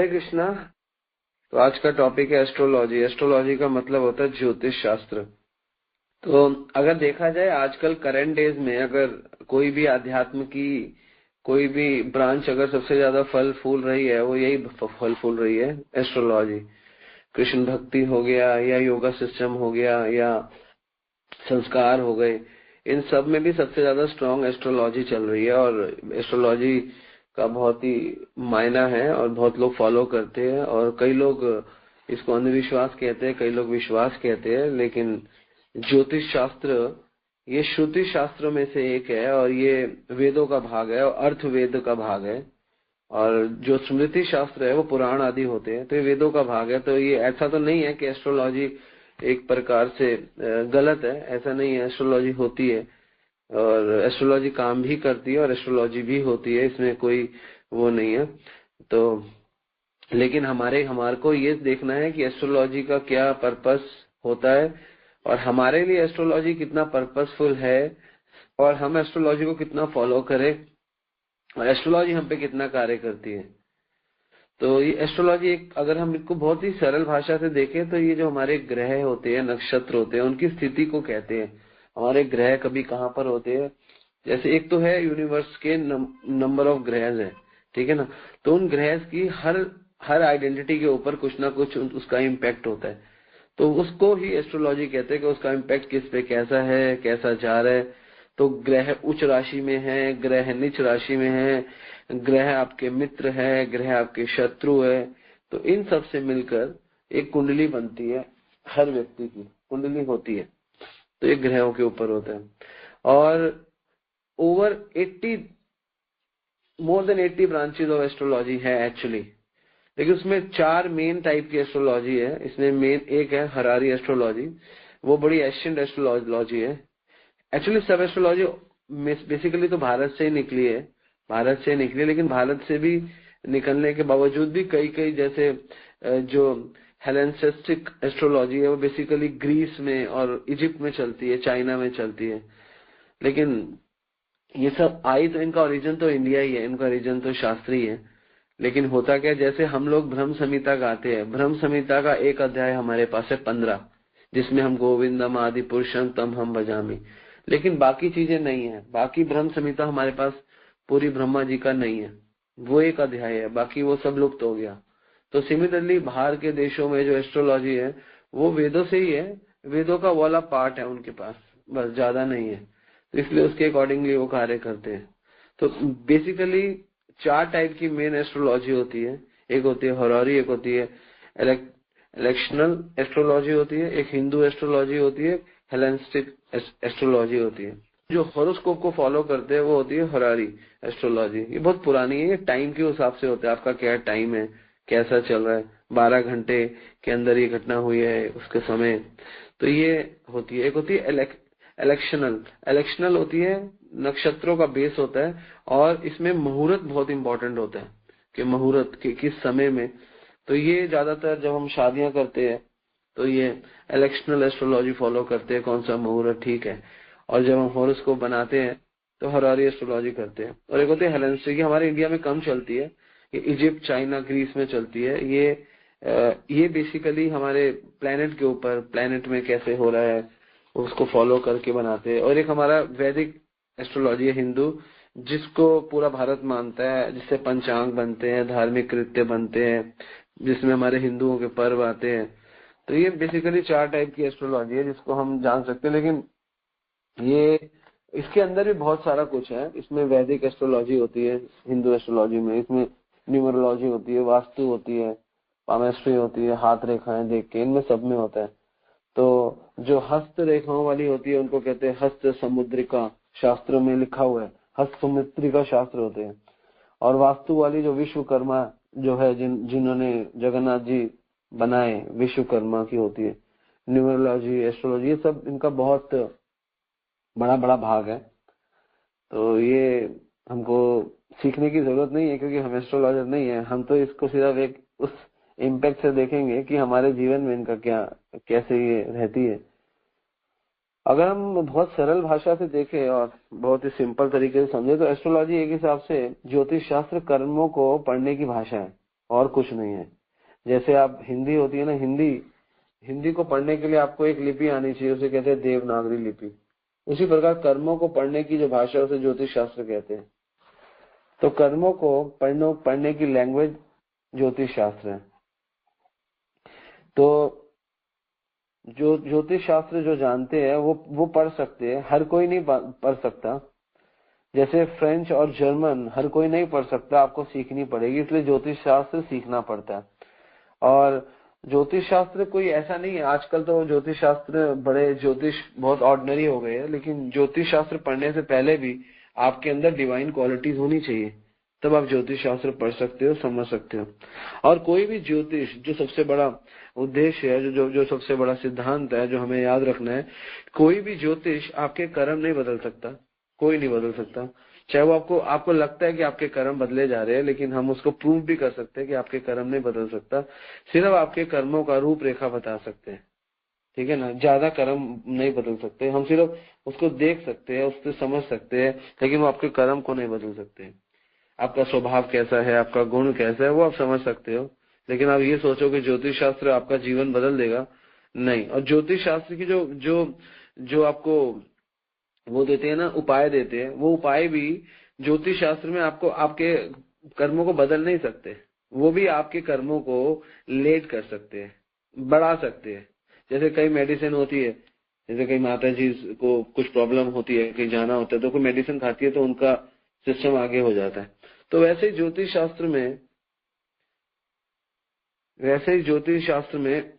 हरे कृष्णा। तो आज का टॉपिक है एस्ट्रोलॉजी। एस्ट्रोलॉजी का मतलब होता है ज्योतिष शास्त्र। तो अगर देखा जाए आजकल करंट डेज में अगर कोई भी अध्यात्म की कोई भी ब्रांच अगर सबसे ज्यादा फल फूल रही है वो यही फल फूल रही है एस्ट्रोलॉजी। कृष्ण भक्ति हो गया या योगा सिस्टम हो गया या संस्कार हो गए, इन सब में भी सबसे ज्यादा स्ट्रांग एस्ट्रोलॉजी चल रही है और एस्ट्रोलॉजी का बहुत ही मायना है और बहुत लोग फॉलो करते हैं और कई लोग इसको अंधविश्वास कहते हैं, कई लोग विश्वास कहते हैं। लेकिन ज्योतिष शास्त्र ये श्रुति शास्त्रों में से एक है और ये वेदों का भाग है और अर्थवेद का भाग है। और जो स्मृति शास्त्र है वो पुराण आदि होते हैं, तो ये वेदों का भाग है। तो ये ऐसा तो नहीं है कि एस्ट्रोलॉजी एक प्रकार से गलत है, ऐसा नहीं है। एस्ट्रोलॉजी होती है और एस्ट्रोलॉजी काम भी करती है और एस्ट्रोलॉजी भी होती है, इसमें कोई वो नहीं है। तो लेकिन हमारे को ये देखना है कि एस्ट्रोलॉजी का क्या पर्पस होता है और हमारे लिए एस्ट्रोलॉजी कितना पर्पसफुल है और हम एस्ट्रोलॉजी को कितना फॉलो करें और एस्ट्रोलॉजी हम पे कितना कार्य करती है। तो ये एस्ट्रोलॉजी एक, अगर हम इसको बहुत ही सरल भाषा से देखें तो ये जो हमारे ग्रह होते हैं, नक्षत्र होते हैं, उनकी स्थिति को कहते हैं। हमारे ग्रह कभी कहाँ पर होते हैं, जैसे एक तो है यूनिवर्स के नंबर ऑफ ग्रह है, ठीक है ना। तो उन ग्रह की हर आइडेंटिटी के ऊपर कुछ ना कुछ उसका इम्पैक्ट होता है। तो उसको ही एस्ट्रोलॉजी कहते हैं कि उसका इम्पैक्ट किस पे कैसा है, कैसा जा रहा है। तो ग्रह उच्च राशि में है, ग्रह नीच राशि में है, ग्रह आपके मित्र है, ग्रह आपके शत्रु है, तो इन सब से मिलकर एक कुंडली बनती है। हर व्यक्ति की कुंडली होती है, तो ये ग्रहों के ऊपर होता है। और over 80 more than 80 branches of astrology है एक्चुअली। लेकिन उसमें 4 मेन टाइप की एस्ट्रोलॉजी है। इसमें मेन एक है हरारी एस्ट्रोलॉजी, वो बड़ी एशियंट एस्ट्रोलॉजी है। एक्चुअली सब एस्ट्रोलॉजी बेसिकली तो भारत से ही निकली है, लेकिन भारत से भी निकलने के बावजूद भी कई जैसे जो हेलेनिस्टिक एस्ट्रोलॉजी है वो बेसिकली ग्रीस में और इजिप्ट में चलती है, चाइना में चलती है। लेकिन ये सब आई तो इनका ओरिजिन तो इंडिया ही है, इनका ओरिजिन तो शास्त्रीय है। लेकिन होता क्या, जैसे हम लोग ब्रह्म संहिता गाते हैं, ब्रह्म संहिता का एक अध्याय हमारे पास है 15, जिसमें हम गोविंदम आदि पुरुषम तम हम भजामि, लेकिन बाकी चीजें नहीं है। बाकी ब्रह्म संहिता हमारे पास पूरी ब्रह्मा जी का नहीं है, वो एक अध्याय है, बाकी वो सब लुप्त हो गया। तो सिमिलरली बाहर के देशों में जो एस्ट्रोलॉजी है वो वेदों से ही है, वेदों का वाला पार्ट है उनके पास, बस ज्यादा नहीं है। तो इसलिए उसके अकॉर्डिंगली वो कार्य करते हैं। तो बेसिकली 4 टाइप की मेन एस्ट्रोलॉजी होती है। एक होती है हॉररी, एक होती है इलेक्शनल एस्ट्रोलॉजी होती है, एक हिंदू एस्ट्रोलॉजी होती है, हेलेनिस्टिक एस्ट्रोलॉजी होती है। जो हॉरोस्कोप को फॉलो करते हैं वो होती है हॉररी एस्ट्रोलॉजी। ये बहुत पुरानी है, ये टाइम के हिसाब से होता है, आपका क्या टाइम है, कैसा चल रहा है, 12 घंटे के अंदर ये घटना हुई है उसके समय। तो ये होती है। एक होती है इलेक्शनल होती है, नक्षत्रों का बेस होता है और इसमें मुहूर्त बहुत इंपॉर्टेंट होता है कि मुहूर्त किस समय में। तो ये ज्यादातर जब हम शादियां करते हैं तो ये इलेक्शनल एस्ट्रोलॉजी फॉलो करते हैं, कौन सा मुहूर्त ठीक है। और जब हम हॉरोस्कोप बनाते हैं तो हॉररी एस्ट्रोलॉजी करते हैं। और एक होती है हेलेनिस्टिक, हमारे इंडिया में कम चलती है, ये इजिप्ट, चाइना, ग्रीस में चलती है। ये बेसिकली हमारे प्लेनेट के ऊपर, प्लेनेट में कैसे हो रहा है उसको फॉलो करके बनाते हैं। और एक हमारा वैदिक एस्ट्रोलॉजी है हिंदू, जिसको पूरा भारत मानता है, जिससे पंचांग बनते हैं, धार्मिक कृत्य बनते हैं, जिसमें हमारे हिंदुओं के पर्व आते हैं। तो ये बेसिकली 4 टाइप की एस्ट्रोलॉजी है जिसको हम जान सकते हैं। लेकिन ये इसके अंदर भी बहुत सारा कुछ है। इसमें वैदिक एस्ट्रोलॉजी होती है हिंदू एस्ट्रोलॉजी में, इसमें न्यूमरोलॉजी होती है, वास्तु होती है, पामेस्ट्री होती है, हाथ रेखाएं देख के, इनमें सब में होता है। तो जो हस्त रेखाओं वाली होती है उनको कहते हैं हस्त समुद्रिका, शास्त्रों में लिखा हुआ है हस्त समुद्रिका शास्त्र होते हैं। और वास्तु वाली जो विश्वकर्मा जो है, जिन्होंने जगन्नाथ जी बनाए, विश्वकर्मा की होती है। न्यूमरोलॉजी, एस्ट्रोलॉजी, ये सब इनका बहुत बड़ा बड़ा भाग है। तो ये हमको सीखने की जरूरत नहीं है क्योंकि हम एस्ट्रोलॉजर नहीं है। हम तो इसको सिर्फ एक उस इम्पैक्ट से देखेंगे कि हमारे जीवन में इनका क्या, कैसे ये रहती है। अगर हम बहुत सरल भाषा से देखें और बहुत ही सिंपल तरीके से समझे तो एस्ट्रोलॉजी एक हिसाब से ज्योतिष शास्त्र कर्मों को पढ़ने की भाषा है और कुछ नहीं है। जैसे आप हिंदी होती है ना, हिंदी को पढ़ने के लिए आपको एक लिपि आनी चाहिए, उसे कहते हैं देवनागरी लिपि। उसी प्रकार कर्मों को पढ़ने की जो भाषा है उसे ज्योतिष शास्त्र कहते हैं। तो कर्मों को पढ़ने की लैंग्वेज ज्योतिष शास्त्र है। तो जो ज्योतिष शास्त्र जो जानते हैं वो पढ़ सकते हैं, हर कोई नहीं पढ़ सकता। जैसे फ्रेंच और जर्मन हर कोई नहीं पढ़ सकता, आपको सीखनी पड़ेगी, इसलिए ज्योतिष शास्त्र सीखना पड़ता है। और ज्योतिष शास्त्र कोई ऐसा नहीं है, आजकल तो ज्योतिष शास्त्र बड़े ज्योतिष बहुत ऑर्डिनरी हो गए हैं, लेकिन ज्योतिष शास्त्र पढ़ने से पहले भी आपके अंदर डिवाइन क्वालिटीज होनी चाहिए, तब आप ज्योतिष शास्त्र पढ़ सकते हो, समझ सकते हो। और कोई भी ज्योतिष, जो सबसे बड़ा उद्देश्य है, जो सबसे बड़ा सिद्धांत है जो हमें याद रखना है, कोई भी ज्योतिष आपके कर्म नहीं बदल सकता, कोई नहीं बदल सकता। चाहे वो आपको लगता है कि आपके कर्म बदले जा रहे हैं, लेकिन हम उसको प्रूव भी कर सकते हैं कि आपके कर्म नहीं बदल सकता, सिर्फ आपके कर्मों का रूपरेखा बता सकते हैं, ठीक है ना। ज्यादा कर्म नहीं बदल सकते, हम सिर्फ उसको देख सकते हैं, उससे समझ सकते हैं, लेकिन वो आपके कर्म को नहीं बदल सकते। आपका स्वभाव कैसा है, आपका गुण कैसा है, वो आप समझ सकते हो, लेकिन आप ये सोचो कि ज्योतिष शास्त्र आपका जीवन बदल देगा, नहीं। और ज्योतिष शास्त्र की जो जो जो आपको वो देते हैं ना, उपाय देते हैं, वो उपाय भी ज्योतिष शास्त्र में आपको आपके कर्मों को बदल नहीं सकते, वो भी आपके कर्मों को लेट कर सकते हैं, बढ़ा सकते हैं। जैसे कई मेडिसिन होती है, जैसे कई माता जी को कुछ प्रॉब्लम होती है, कहीं जाना होता है, तो कोई मेडिसिन खाती है तो उनका सिस्टम आगे हो जाता है। तो वैसे ही ज्योतिष शास्त्र में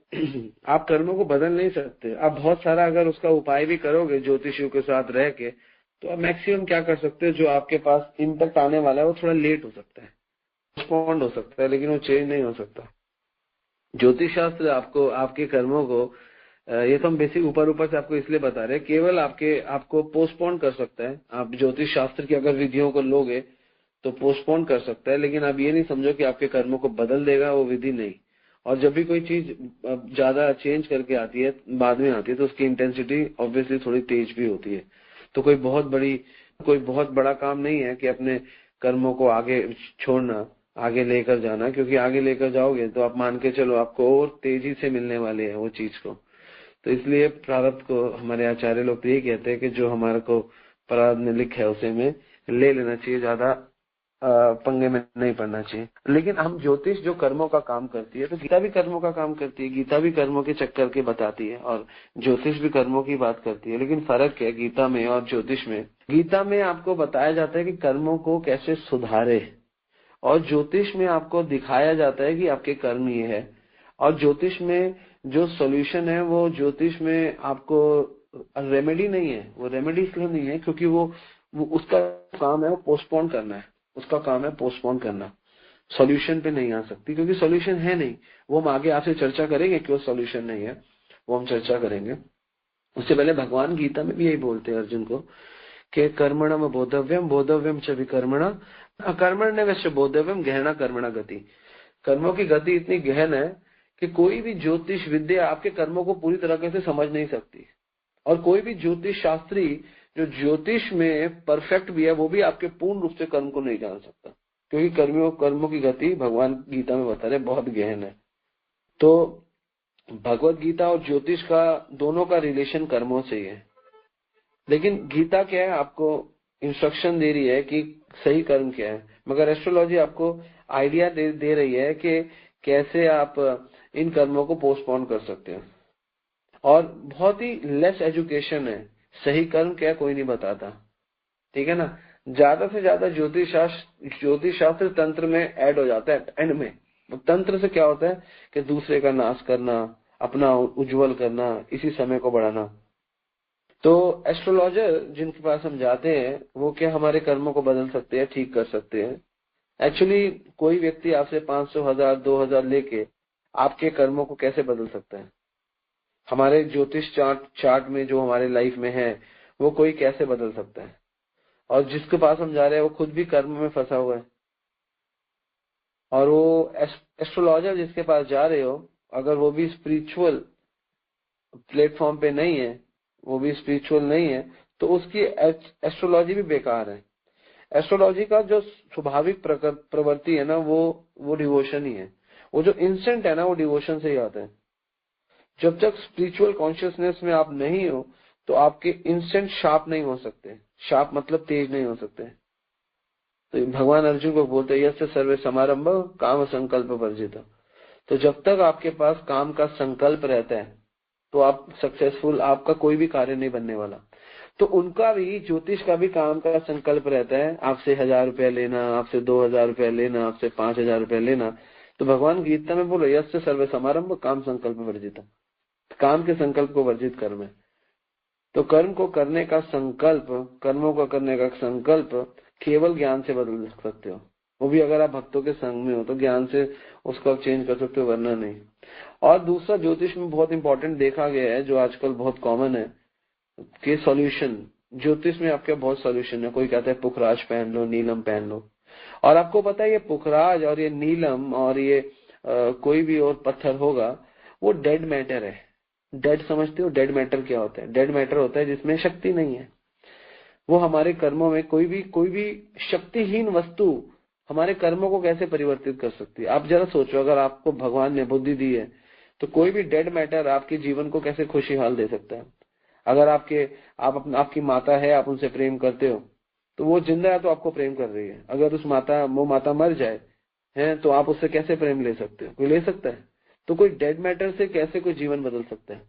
आप कर्मों को बदल नहीं सकते। आप बहुत सारा अगर उसका उपाय भी करोगे ज्योतिषियों के साथ रह के, तो आप मैक्सिमम क्या कर सकते हो, जो आपके पास इम्पैक्ट आने वाला है वो थोड़ा लेट हो सकता है, पोस्टपोन्ड हो सकता है, लेकिन वो चेंज नहीं हो सकता। ज्योतिष शास्त्र आपको आपके कर्मों को, ये तो हम बेसिक ऊपर से आपको इसलिए बता रहे हैं, केवल आपको पोस्टपोन कर सकता है। आप ज्योतिष शास्त्र की अगर विधियों को लोगे तो पोस्टपोन कर सकता है, लेकिन आप ये नहीं समझो कि आपके कर्मों को बदल देगा, वो विधि नहीं। और जब भी कोई चीज ज्यादा चेंज करके आती है, बाद में आती है, तो उसकी इंटेंसिटी ऑब्वियसली थोड़ी तेज भी होती है। तो कोई बहुत बड़ा काम नहीं है कि अपने कर्मों को आगे छोड़ना, आगे लेकर जाना, क्योंकि आगे लेकर जाओगे तो आप मान के चलो आपको और तेजी से मिलने वाले है वो चीज को। तो इसलिए प्रारब्ध को हमारे आचार्य लोग तो ये कहते हैं कि जो हमारे को प्रारब्ध में लिखा है उसे में ले लेना चाहिए, ज्यादा पंगे में नहीं पड़ना चाहिए। लेकिन हम ज्योतिष जो कर्मों का काम करती है, तो गीता भी कर्मों का काम करती है, गीता भी कर्मों के चक्कर के बताती है, और ज्योतिष भी कर्मों की बात करती है। लेकिन फर्क क्या है गीता में और ज्योतिष में? गीता में आपको बताया जाता है कि कर्मों को कैसे सुधारे, और ज्योतिष में आपको दिखाया जाता है कि आपके कर्म ये है। और ज्योतिष में जो सॉल्यूशन है, वो ज्योतिष में आपको रेमेडी नहीं है। वो रेमेडी इसलिए नहीं है क्योंकि वो उसका काम है वो पोस्टपोन करना है, उसका काम है पोस्टपोन करना, सॉल्यूशन पे नहीं आ सकती, क्योंकि सॉल्यूशन है नहीं। वो हम आगे आपसे चर्चा करेंगे क्यों सॉल्यूशन नहीं है, वो हम चर्चा करेंगे। उससे पहले भगवान गीता में भी यही बोलते हैं अर्जुन को कि कर्मणम बोधव्यम बोधव्यम च विकर्मणा अकर्मण्य वैश्य बोधव्यम गहना कर्मणा गति। कर्मों की गति इतनी गहन है कि कोई भी ज्योतिष विद्या आपके कर्मों को पूरी तरीके से समझ नहीं सकती, और कोई भी ज्योतिष शास्त्री जो ज्योतिष में परफेक्ट भी है, वो भी आपके पूर्ण रूप से कर्म को नहीं जान सकता, क्योंकि कर्मों की गति भगवान गीता में बता रहे बहुत गहन है। तो भगवत गीता और ज्योतिष का दोनों का रिलेशन कर्मों से ही है। लेकिन गीता क्या है, आपको इंस्ट्रक्शन दे रही है कि सही कर्म क्या है, मगर एस्ट्रोलॉजी आपको आइडिया दे रही है कि कैसे आप इन कर्मों को पोस्टपोन कर सकते हैं। और बहुत ही लेस एजुकेशन है, सही कर्म क्या कोई नहीं बताता, ठीक है ना। ज्यादा से ज्यादा ज्योतिष शास्त्र तंत्र में ऐड हो जाता है एंड में। तंत्र से क्या होता है कि दूसरे का नाश करना, अपना उज्जवल करना, इसी समय को बढ़ाना। तो एस्ट्रोलॉजर जिनके पास हम जाते हैं, वो क्या हमारे कर्मों को बदल सकते हैं, ठीक कर सकते हैं। एक्चुअली कोई व्यक्ति आपसे 500, 1000, 2000 लेके आपके कर्मों को कैसे बदल सकता है? हमारे ज्योतिष चार्ट में जो हमारे लाइफ में है, वो कोई कैसे बदल सकता है? और जिसके पास हम जा रहे हैं वो खुद भी कर्म में फंसा हुआ है, और वो एस्ट्रोलॉजर जिसके पास जा रहे हो, अगर वो भी स्पिरिचुअल प्लेटफॉर्म पे नहीं है, वो भी स्पिरिचुअल नहीं है, तो उसकी एस्ट्रोलॉजी भी बेकार है। एस्ट्रोलॉजी का जो स्वाभाविक प्रवृत्ति है ना, वो डिवोशन ही है। वो जो इंस्टेंट है ना, वो डिवोशन से ही आता है। जब तक स्पिरिचुअल कॉन्शियसनेस में आप नहीं हो तो आपके इंस्टेंट शार्प नहीं हो सकते। शार्प मतलब तेज नहीं हो सकते। तो भगवान अर्जुन को बोलते हैं यस्य सर्वे समारंभ काम संकल्प वर्जित। तो जब तक आपके पास काम का संकल्प रहता है तो आप सक्सेसफुल, आपका कोई भी कार्य नहीं बनने वाला। तो उनका भी, ज्योतिष का भी काम का संकल्प रहता है, आपसे 1000 रुपया लेना, आपसे 2000 रुपया लेना, आपसे 5000 रुपया लेना। तो भगवान गीता में बोलो यस्य सर्वे समारंभ काम संकल्प वर्जित, काम के संकल्प को वर्जित कर्म है। तो कर्म को करने का संकल्प, कर्मों को करने का संकल्प केवल ज्ञान से बदल सकते हो। वो भी अगर आप भक्तों के संग में हो तो ज्ञान से उसको आप चेंज कर सकते हो, वरना नहीं। और दूसरा ज्योतिष में बहुत इंपॉर्टेंट देखा गया है, जो आजकल बहुत कॉमन है कि सॉल्यूशन। ज्योतिष में आपके बहुत सॉल्यूशन है। कोई कहता है पुखराज पहन लो, नीलम पहन लो। और आपको पता है ये पुखराज और ये नीलम और ये कोई भी और पत्थर होगा, वो डेड मैटर है। डेड समझते हो? डेड मैटर क्या होता है? डेड मैटर होता है जिसमें शक्ति नहीं है। वो हमारे कर्मों में कोई भी शक्तिहीन वस्तु हमारे कर्मों को कैसे परिवर्तित कर सकती है? आप जरा सोचो, अगर आपको भगवान ने बुद्धि दी है तो कोई भी डेड मैटर आपके जीवन को कैसे खुशहाल दे सकता है? अगर आपकी माता है, आप उनसे प्रेम करते हो तो वो जिंदा है तो आपको प्रेम कर रही है। अगर वो माता मर जाए है तो आप उससे कैसे प्रेम ले सकते हो? कोई ले सकता है? तो कोई डेड मैटर से कैसे कोई जीवन बदल सकता है?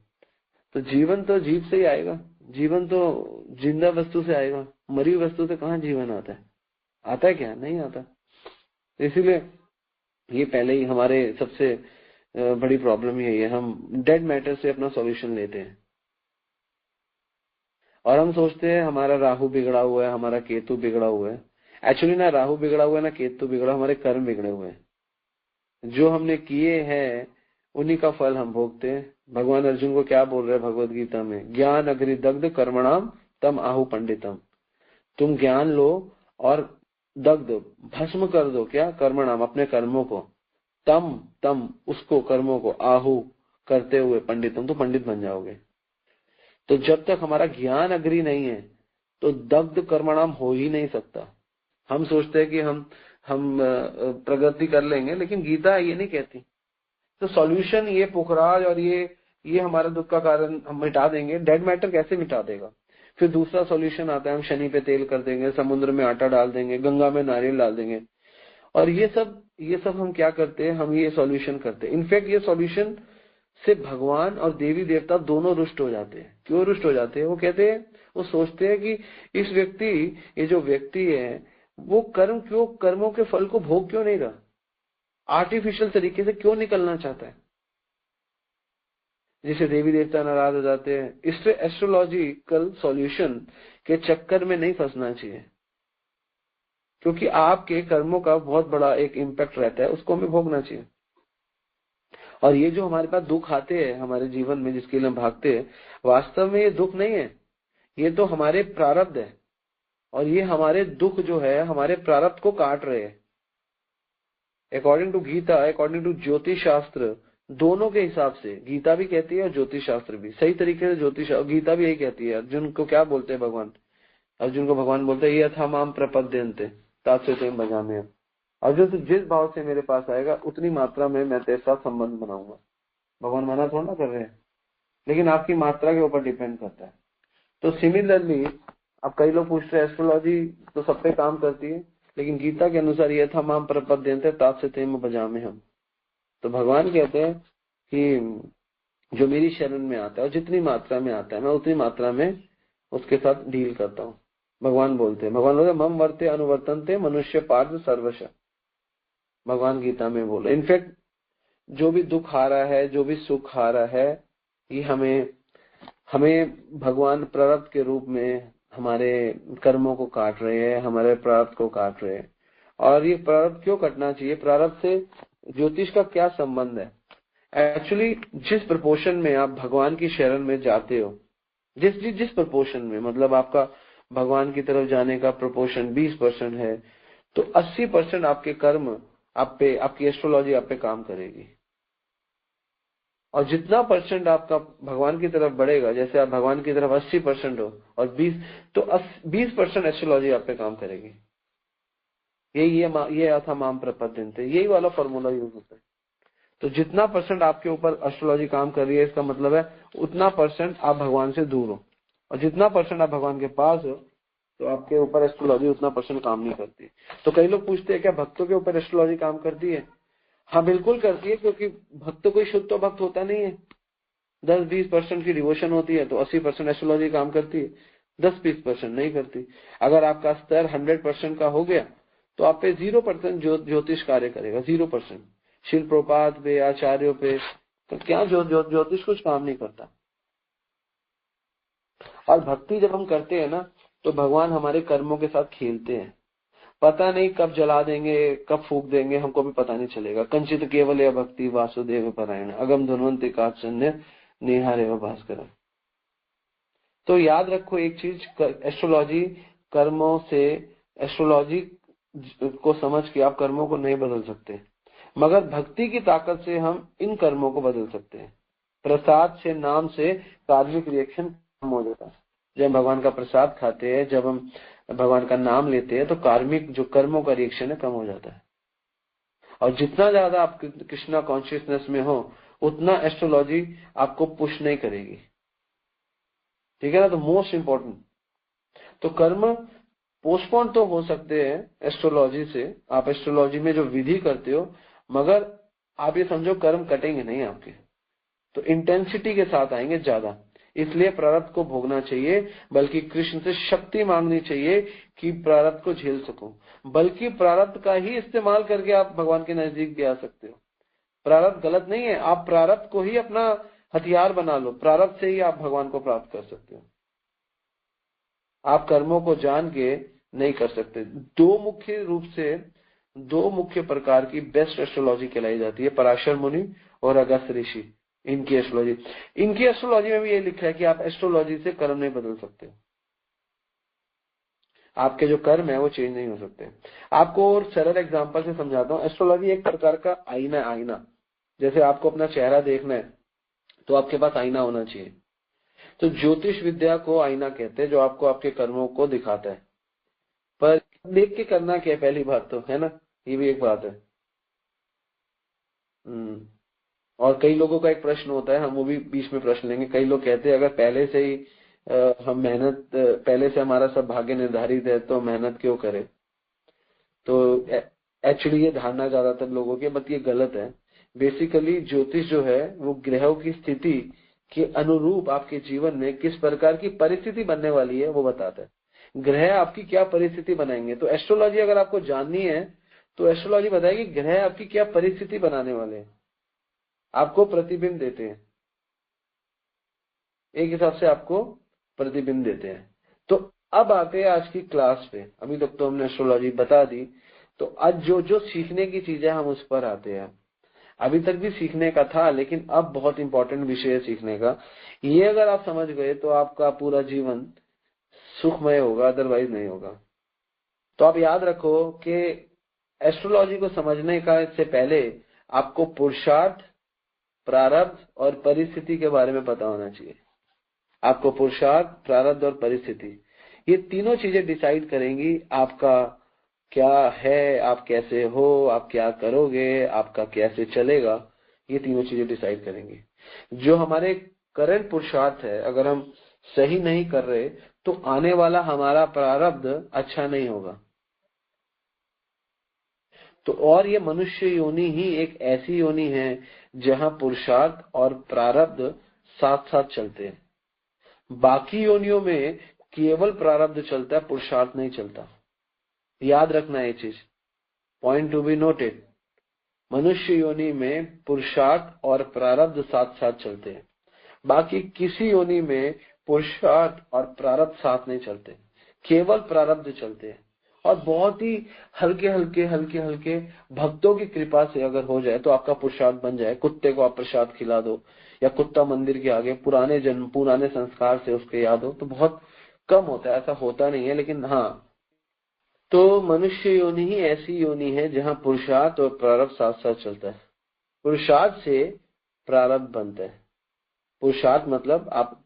तो जीवन तो जीव से ही आएगा। जीवन तो जिंदा वस्तु से आएगा। मरी वस्तु से कहाँ जीवन आता है? आता है क्या? नहीं आता। इसीलिए ये पहले ही हमारे सबसे बड़ी प्रॉब्लम यही है, हम डेड मैटर से अपना सॉल्यूशन लेते हैं। और हम सोचते हैं हमारा राहु बिगड़ा हुआ है, हमारा केतु बिगड़ा हुआ है। एक्चुअली ना राहु बिगड़ा हुआ है ना केतु बिगड़ा, हमारे कर्म बिगड़े हुए हैं। जो हमने किए हैं उन्हीं का फल हम भोगते हैं। भगवान अर्जुन को क्या बोल रहे हैं भगवत गीता में? ज्ञान अग्नि दग्ध कर्मणाम तम आहु पंडितम। तुम ज्ञान लो और दग्ध, भस्म कर दो क्या? कर्मणाम, अपने कर्मों को, तम उसको, कर्मों को, आहु करते हुए पंडितम, तो पंडित बन जाओगे। तो जब तक हमारा ज्ञान अग्नि नहीं है तो दग्ध कर्मणाम हो ही नहीं सकता। हम सोचते हैं कि हम प्रगति कर लेंगे, लेकिन गीता ये नहीं कहती। तो सॉल्यूशन ये पुखराज और ये हमारा दुख का कारण हम मिटा देंगे। डेड मैटर कैसे मिटा देगा? फिर दूसरा सॉल्यूशन आता है, हम शनि पे तेल कर देंगे, समुद्र में आटा डाल देंगे, गंगा में नारियल डाल देंगे। और ये सब हम क्या करते हैं? हम ये सॉल्यूशन करते हैं। इनफैक्ट ये सॉल्यूशन से भगवान और देवी देवता दोनों रुष्ट हो जाते हैं। क्यों रुष्ट हो जाते हैं? वो कहते हैं, वो सोचते हैं कि ये जो व्यक्ति है वो कर्मों के फल को भोग क्यों नहीं रहा? आर्टिफिशियल तरीके से क्यों निकलना चाहता है? जिसे देवी देवता नाराज हो जाते हैं। इससे एस्ट्रोलॉजिकल सॉल्यूशन के चक्कर में नहीं फंसना चाहिए, क्योंकि आपके कर्मों का बहुत बड़ा एक इम्पैक्ट रहता है, उसको हमें भोगना चाहिए। और ये जो हमारे पास दुख आते हैं हमारे जीवन में, जिसके लिए हम भागते हैं, वास्तव में ये दुख नहीं है, ये तो हमारे प्रारब्ध है। और ये हमारे दुख जो है हमारे प्रारब्ध को काट रहे हैं। According to Gita, according to ज्योतिष शास्त्र, दोनों के हिसाब से गीता भी कहती है और ज्योतिष शास्त्र भी सही तरीके से गीता भी यही कहती है। अर्जुन को क्या बोलते हैं भगवान? अर्जुन को भगवान बोलते हैं यथा माम प्रपद्यन्ते तत्सते भजाम्यहम्। अर्जुन तू जिस भाव से मेरे पास आएगा उतनी मात्रा में मैं तेरे साथ संबंध बनाऊंगा। भगवान मना थोड़ा ना कर रहे हैं, लेकिन आपकी मात्रा के ऊपर डिपेंड करता है। तो सिमिलरली अब कई लोग पूछते हैं एस्ट्रोलॉजी तो सब पे काम करती है, लेकिन गीता के अनुसार यथा माम प्रपद्यन्ते तत्सते भजाम्यहम्। तो भगवान कहते हैं कि जो मेरी शरण में आता है और जितनी मात्रा में आता है मैं उतनी मात्रा में उसके साथ डील करता हूँ। भगवान बोलते हैं मम वर्ते अनुवर्तनते मनुष्य पार्थ सर्वश। भगवान गीता में बोले। इनफैक्ट जो भी दुख आ रहा है, जो भी सुख आ रहा है, ये हमें भगवान प्रारब्ध के रूप में हमारे कर्मों को काट रहे हैं, हमारे प्रारब्ध को काट रहे हैं। और ये प्रारब्ध क्यों कटना चाहिए? प्रारब्ध से ज्योतिष का क्या संबंध है? एक्चुअली जिस प्रपोर्शन में आप भगवान की शरण में जाते हो, जिस प्रपोर्शन में, मतलब आपका भगवान की तरफ जाने का प्रपोर्शन 20% है, तो 80% आपके कर्म आप पे, आपकी एस्ट्रोलॉजी आप पे काम करेगी। और जितना परसेंट आपका भगवान की तरफ बढ़ेगा, जैसे आप भगवान की तरफ 80% हो और 20% एस्ट्रोलॉजी आप पे काम करेगी। ये था माम प्रपद्यन्ते, यही वाला फॉर्मूला यूज होता है। तो जितना % आपके ऊपर एस्ट्रोलॉजी काम कर रही है, इसका मतलब है उतना % आप भगवान से दूर हो, और जितना % आप भगवान के पास हो तो आपके ऊपर एस्ट्रोलॉजी उतना % काम नहीं करती। तो कई लोग पूछते हैं क्या भक्तों के ऊपर एस्ट्रोलॉजी काम करती है? हाँ बिल्कुल करती है, क्योंकि भक्त कोई शुद्ध तो भक्त होता नहीं है। 10-20% की डिवोशन होती है तो 80% एस्ट्रोलॉजी काम करती है, 10-20% नहीं करती। अगर आपका स्तर 100% का हो गया तो आप पे 0% ज्योतिष कार्य करेगा, 0%। शिल प्रपात पे, आचार्यों पे तो क्या ज्योतिष कुछ काम नहीं करता। और भक्ति जब हम करते हैं ना तो भगवान हमारे कर्मों के साथ खेलते हैं। पता नहीं कब जला देंगे, कब फूक देंगे, हमको भी पता नहीं चलेगा। कंचित केवल या भक्ति वासुदेव परायण अगम धन्वंति काचन्य नेहारे व भास्कर। तो याद रखो एक चीज, एस्ट्रोलॉजी कर्मों से, एस्ट्रोलॉजी को समझ के आप कर्मों को नहीं बदल सकते, मगर भक्ति की ताकत से हम इन कर्मों को बदल सकते हैं। प्रसाद से, नाम से कार्मिक रिएक्शन कम हो जाता है। जब भगवान का प्रसाद खाते हैं, जब हम भगवान का नाम लेते हैं तो कार्मिक जो कर्मों का रिएक्शन है कम हो जाता है। और जितना ज्यादा आप कृष्णा कॉन्शियसनेस में हो उतना एस्ट्रोलॉजी आपको पुश नहीं करेगी, ठीक है ना। तो मोस्ट इम्पोर्टेंट, तो कर्म पोस्टपोन तो हो सकते हैं एस्ट्रोलॉजी से, आप एस्ट्रोलॉजी में जो विधि करते हो, मगर आप ये समझो कर्म कटेंगे नहीं आपके, तो इंटेंसिटी के साथ आएंगे ज्यादा। इसलिए प्रारब्ध को भोगना चाहिए, बल्कि कृष्ण से शक्ति मांगनी चाहिए कि प्रारब्ध को झेल सको। बल्कि प्रारब्ध का ही इस्तेमाल करके आप भगवान के नजदीक भी आ सकते हो। प्रारब्ध गलत नहीं है, आप प्रारब्ध को ही अपना हथियार बना लो, प्रारब्ध से ही आप भगवान को प्राप्त कर सकते हो। आप कर्मों को जान के नहीं कर सकते। दो मुख्य प्रकार की बेस्ट एस्ट्रोलॉजी कहलाई जाती है, पराशर मुनि और अगस्त्य ऋषि। इनकी एस्ट्रोलॉजी में भी ये लिखा है कि आप एस्ट्रोलॉजी से कर्म नहीं बदल सकते, आपके जो कर्म है वो चेंज नहीं हो सकते। आपको और सरल एग्जांपल से समझाता हूँ। एस्ट्रोलॉजी एक प्रकार का आईना। जैसे आपको अपना चेहरा देखना है तो आपके पास आईना होना चाहिए। तो ज्योतिष विद्या को आईना कहते हैं, जो आपको आपके कर्मों को दिखाता है। पर देख के करना क्या है, पहली बात तो है ना, ये भी एक बात है। और कई लोगों का एक प्रश्न होता है, हम वो भी बीच में प्रश्न लेंगे। कई लोग कहते हैं अगर पहले से ही हम मेहनत, पहले से हमारा सब भाग्य निर्धारित है तो मेहनत क्यों करें। तो एक्चुअली ये धारणा ज्यादातर लोगों की, बट ये गलत है। बेसिकली ज्योतिष जो है वो ग्रहों की स्थिति के अनुरूप आपके जीवन में किस प्रकार की परिस्थिति बनने वाली है वो बताता है। ग्रह आपकी क्या परिस्थिति बनाएंगे। तो एस्ट्रोलॉजी अगर आपको जाननी है तो एस्ट्रोलॉजी बताएगी ग्रह आपकी क्या परिस्थिति बनाने वाले हैं, आपको प्रतिबिंब देते हैं, एक हिसाब से आपको प्रतिबिंब देते हैं। तो अब आते हैं आज की क्लास पे। अभी तक तो हमने एस्ट्रोलॉजी बता दी, तो आज जो जो सीखने की चीजें हम उस पर आते हैं। अभी तक भी सीखने का था, लेकिन अब बहुत इंपॉर्टेंट विषय है सीखने का। ये अगर आप समझ गए तो आपका पूरा जीवन सुखमय होगा, अदरवाइज नहीं होगा। तो आप याद रखो कि एस्ट्रोलॉजी को समझने का से पहले आपको पुरुषार्थ, प्रारब्ध और परिस्थिति के बारे में पता होना चाहिए। आपको पुरुषार्थ, प्रारब्ध और परिस्थिति, ये तीनों चीजें डिसाइड करेंगी आपका क्या है, आप कैसे हो, आप क्या करोगे, आपका कैसे चलेगा। ये तीनों चीजें डिसाइड करेंगी। जो हमारे करंट पुरुषार्थ है, अगर हम सही नहीं कर रहे तो आने वाला हमारा प्रारब्ध अच्छा नहीं होगा। तो और ये मनुष्य योनि ही एक ऐसी योनि है जहां पुरुषार्थ और प्रारब्ध साथ साथ चलते हैं। बाकी योनियों में केवल प्रारब्ध चलता है, पुरुषार्थ नहीं चलता। याद रखना ये चीज, पॉइंट टू बी नोटेड। मनुष्य योनि में पुरुषार्थ और प्रारब्ध साथ साथ चलते हैं, बाकी किसी योनि में पुरुषार्थ और प्रारब्ध साथ नहीं चलते, केवल प्रारब्ध चलते हैं। और बहुत ही हल्के हल्के भक्तों की कृपा से अगर हो जाए तो आपका पुरुषार्थ बन जाए। कुत्ते को आप प्रसाद खिला दो या कुत्ता मंदिर के आगे पुराने जन्म, पुराने संस्कार से उसके याद हो, तो बहुत कम होता है, ऐसा होता नहीं है। लेकिन हाँ, तो मनुष्य योनि ही ऐसी योनि है जहां पुरुषार्थ और प्रारब्ध साथ साथ चलता है। पुरुषार्थ से प्रारब्ध बनता है। पुरुषार्थ मतलब आप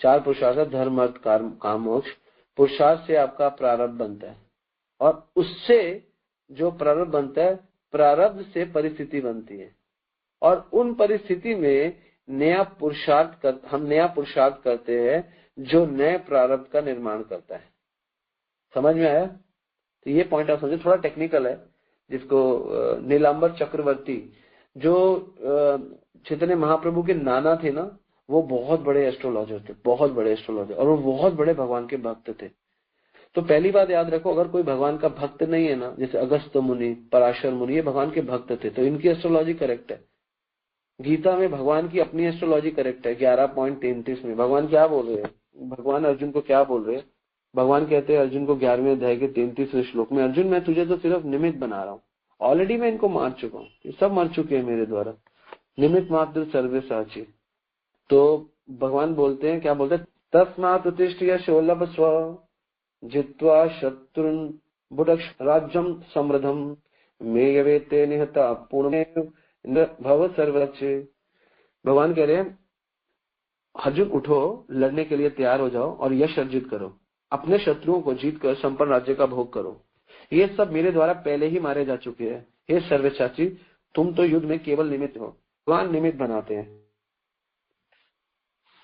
4 पुरुषार्थ है, धर्म अर्थ काम मोक्ष। पुरुषार्थ से आपका प्रारब्ध बनता है और उससे जो प्रारब्ध बनता है, प्रारब्ध से परिस्थिति बनती है, और उन परिस्थिति में हम नया पुरुषार्थ करते हैं जो नए प्रारब्ध का निर्माण करता है। समझ में आया? तो ये पॉइंट आप समझे, थोड़ा टेक्निकल है, जिसको नीलांबर चक्रवर्ती जो चैतन्य महाप्रभु के नाना थे ना, वो बहुत बड़े एस्ट्रोलॉजर थे, बहुत बड़े एस्ट्रोलॉजर, और वो बहुत बड़े भगवान के भक्त थे। तो पहली बात याद रखो, अगर कोई भगवान का भक्त नहीं है ना, जैसे अगस्त मुनि, पराशर मुनि, ये भगवान के भक्त थे, तो इनकी एस्ट्रोलॉजी करेक्ट है। गीता में भगवान की अपनी एस्ट्रोलॉजी करेक्ट है। 11.33 में भगवान क्या बोल रहे हैं? भगवान अर्जुन को क्या बोल रहे हैं? भगवान कहते हैं अर्जुन को 11वें अध्याय के 33वें श्लोक में, अर्जुन मैं तुझे तो सिर्फ निमित्त बना रहा हूँ, ऑलरेडी मैं इनको मार चुका हूँ, ये सब मर चुके हैं मेरे द्वारा, निमित्त मात्र सर्वे साची। तो भगवान बोलते हैं, क्या बोलते हैं? तस्मात् उत्तिष्ठ यशोलभ स्व जित्वा शत्रुन् बुडक्ष राज्यम समृद्धम मेयवेते निहता पूर्णमेव भव सर्वरक्षे। भगवान कह रहे हैं अर्जुन उठो, लड़ने के लिए तैयार हो जाओ और यश अर्जित करो, अपने शत्रुओं को जीतकर संपन्न राज्य का भोग करो। ये सब मेरे द्वारा पहले ही मारे जा चुके हैं। हे सर्वसाची, तुम तो युद्ध में केवल निमित्त हो, भगवान निमित्त बनाते हैं।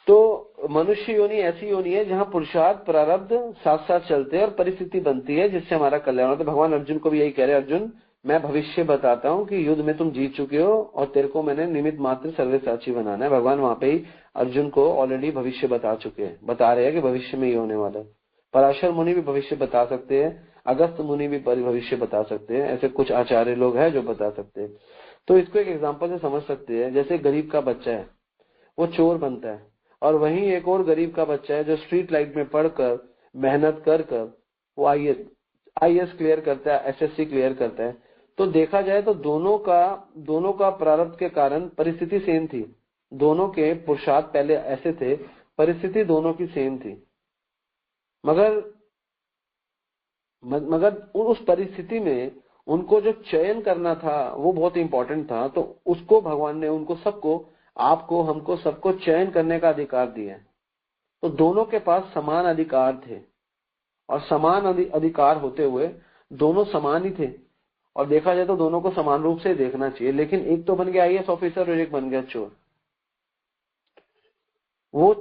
तो मनुष्य योनि ऐसी योनि है जहाँ पुरुषार्थ प्रारब्ध साथ साथ चलते हैं और परिस्थिति बनती है जिससे हमारा कल्याण होता है। भगवान अर्जुन को भी यही कह रहे हैं, अर्जुन मैं भविष्य बताता हूँ कि युद्ध में तुम जीत चुके हो और तेरे को मैंने निमित्त मात्र सर्वसाची बनाना है। भगवान वहां पे ही अर्जुन को ऑलरेडी भविष्य बता चुके हैं, बता रहे हैं कि भविष्य में ये होने वाला है। पराशर मुनि भी भविष्य बता सकते हैं, अगस्त मुनि भी भविष्य बता सकते हैं, ऐसे कुछ आचार्य लोग हैं जो बता सकते हैं। तो इसको एक एग्जाम्पल से समझ सकते हैं, जैसे गरीब का बच्चा है वो चोर बनता है, और वहीं एक और गरीब का बच्चा है जो स्ट्रीट लाइट में पढ़कर मेहनत कर वो आईएएस क्लियर करता है, एसएससी क्लियर करता है। तो देखा जाए तो दोनों का प्रारब्ध के कारण परिस्थिति सेम थी, दोनों के पुरुषार्थ पहले ऐसे थे, परिस्थिति दोनों की सेम थी, मगर उस परिस्थिति में उनको जो चयन करना था वो बहुत इंपॉर्टेंट था। तो उसको भगवान ने उनको सबको, आपको, हमको, सबको चयन करने का अधिकार दिया है। तो दोनों के पास समान अधिकार थे, और समान अधिकार होते हुए दोनों समान ही थे, और देखा जाए तो दोनों को समान रूप से देखना चाहिए। लेकिन एक तो बन गया आईएएस ऑफिसर और एक बन गया चोर। वो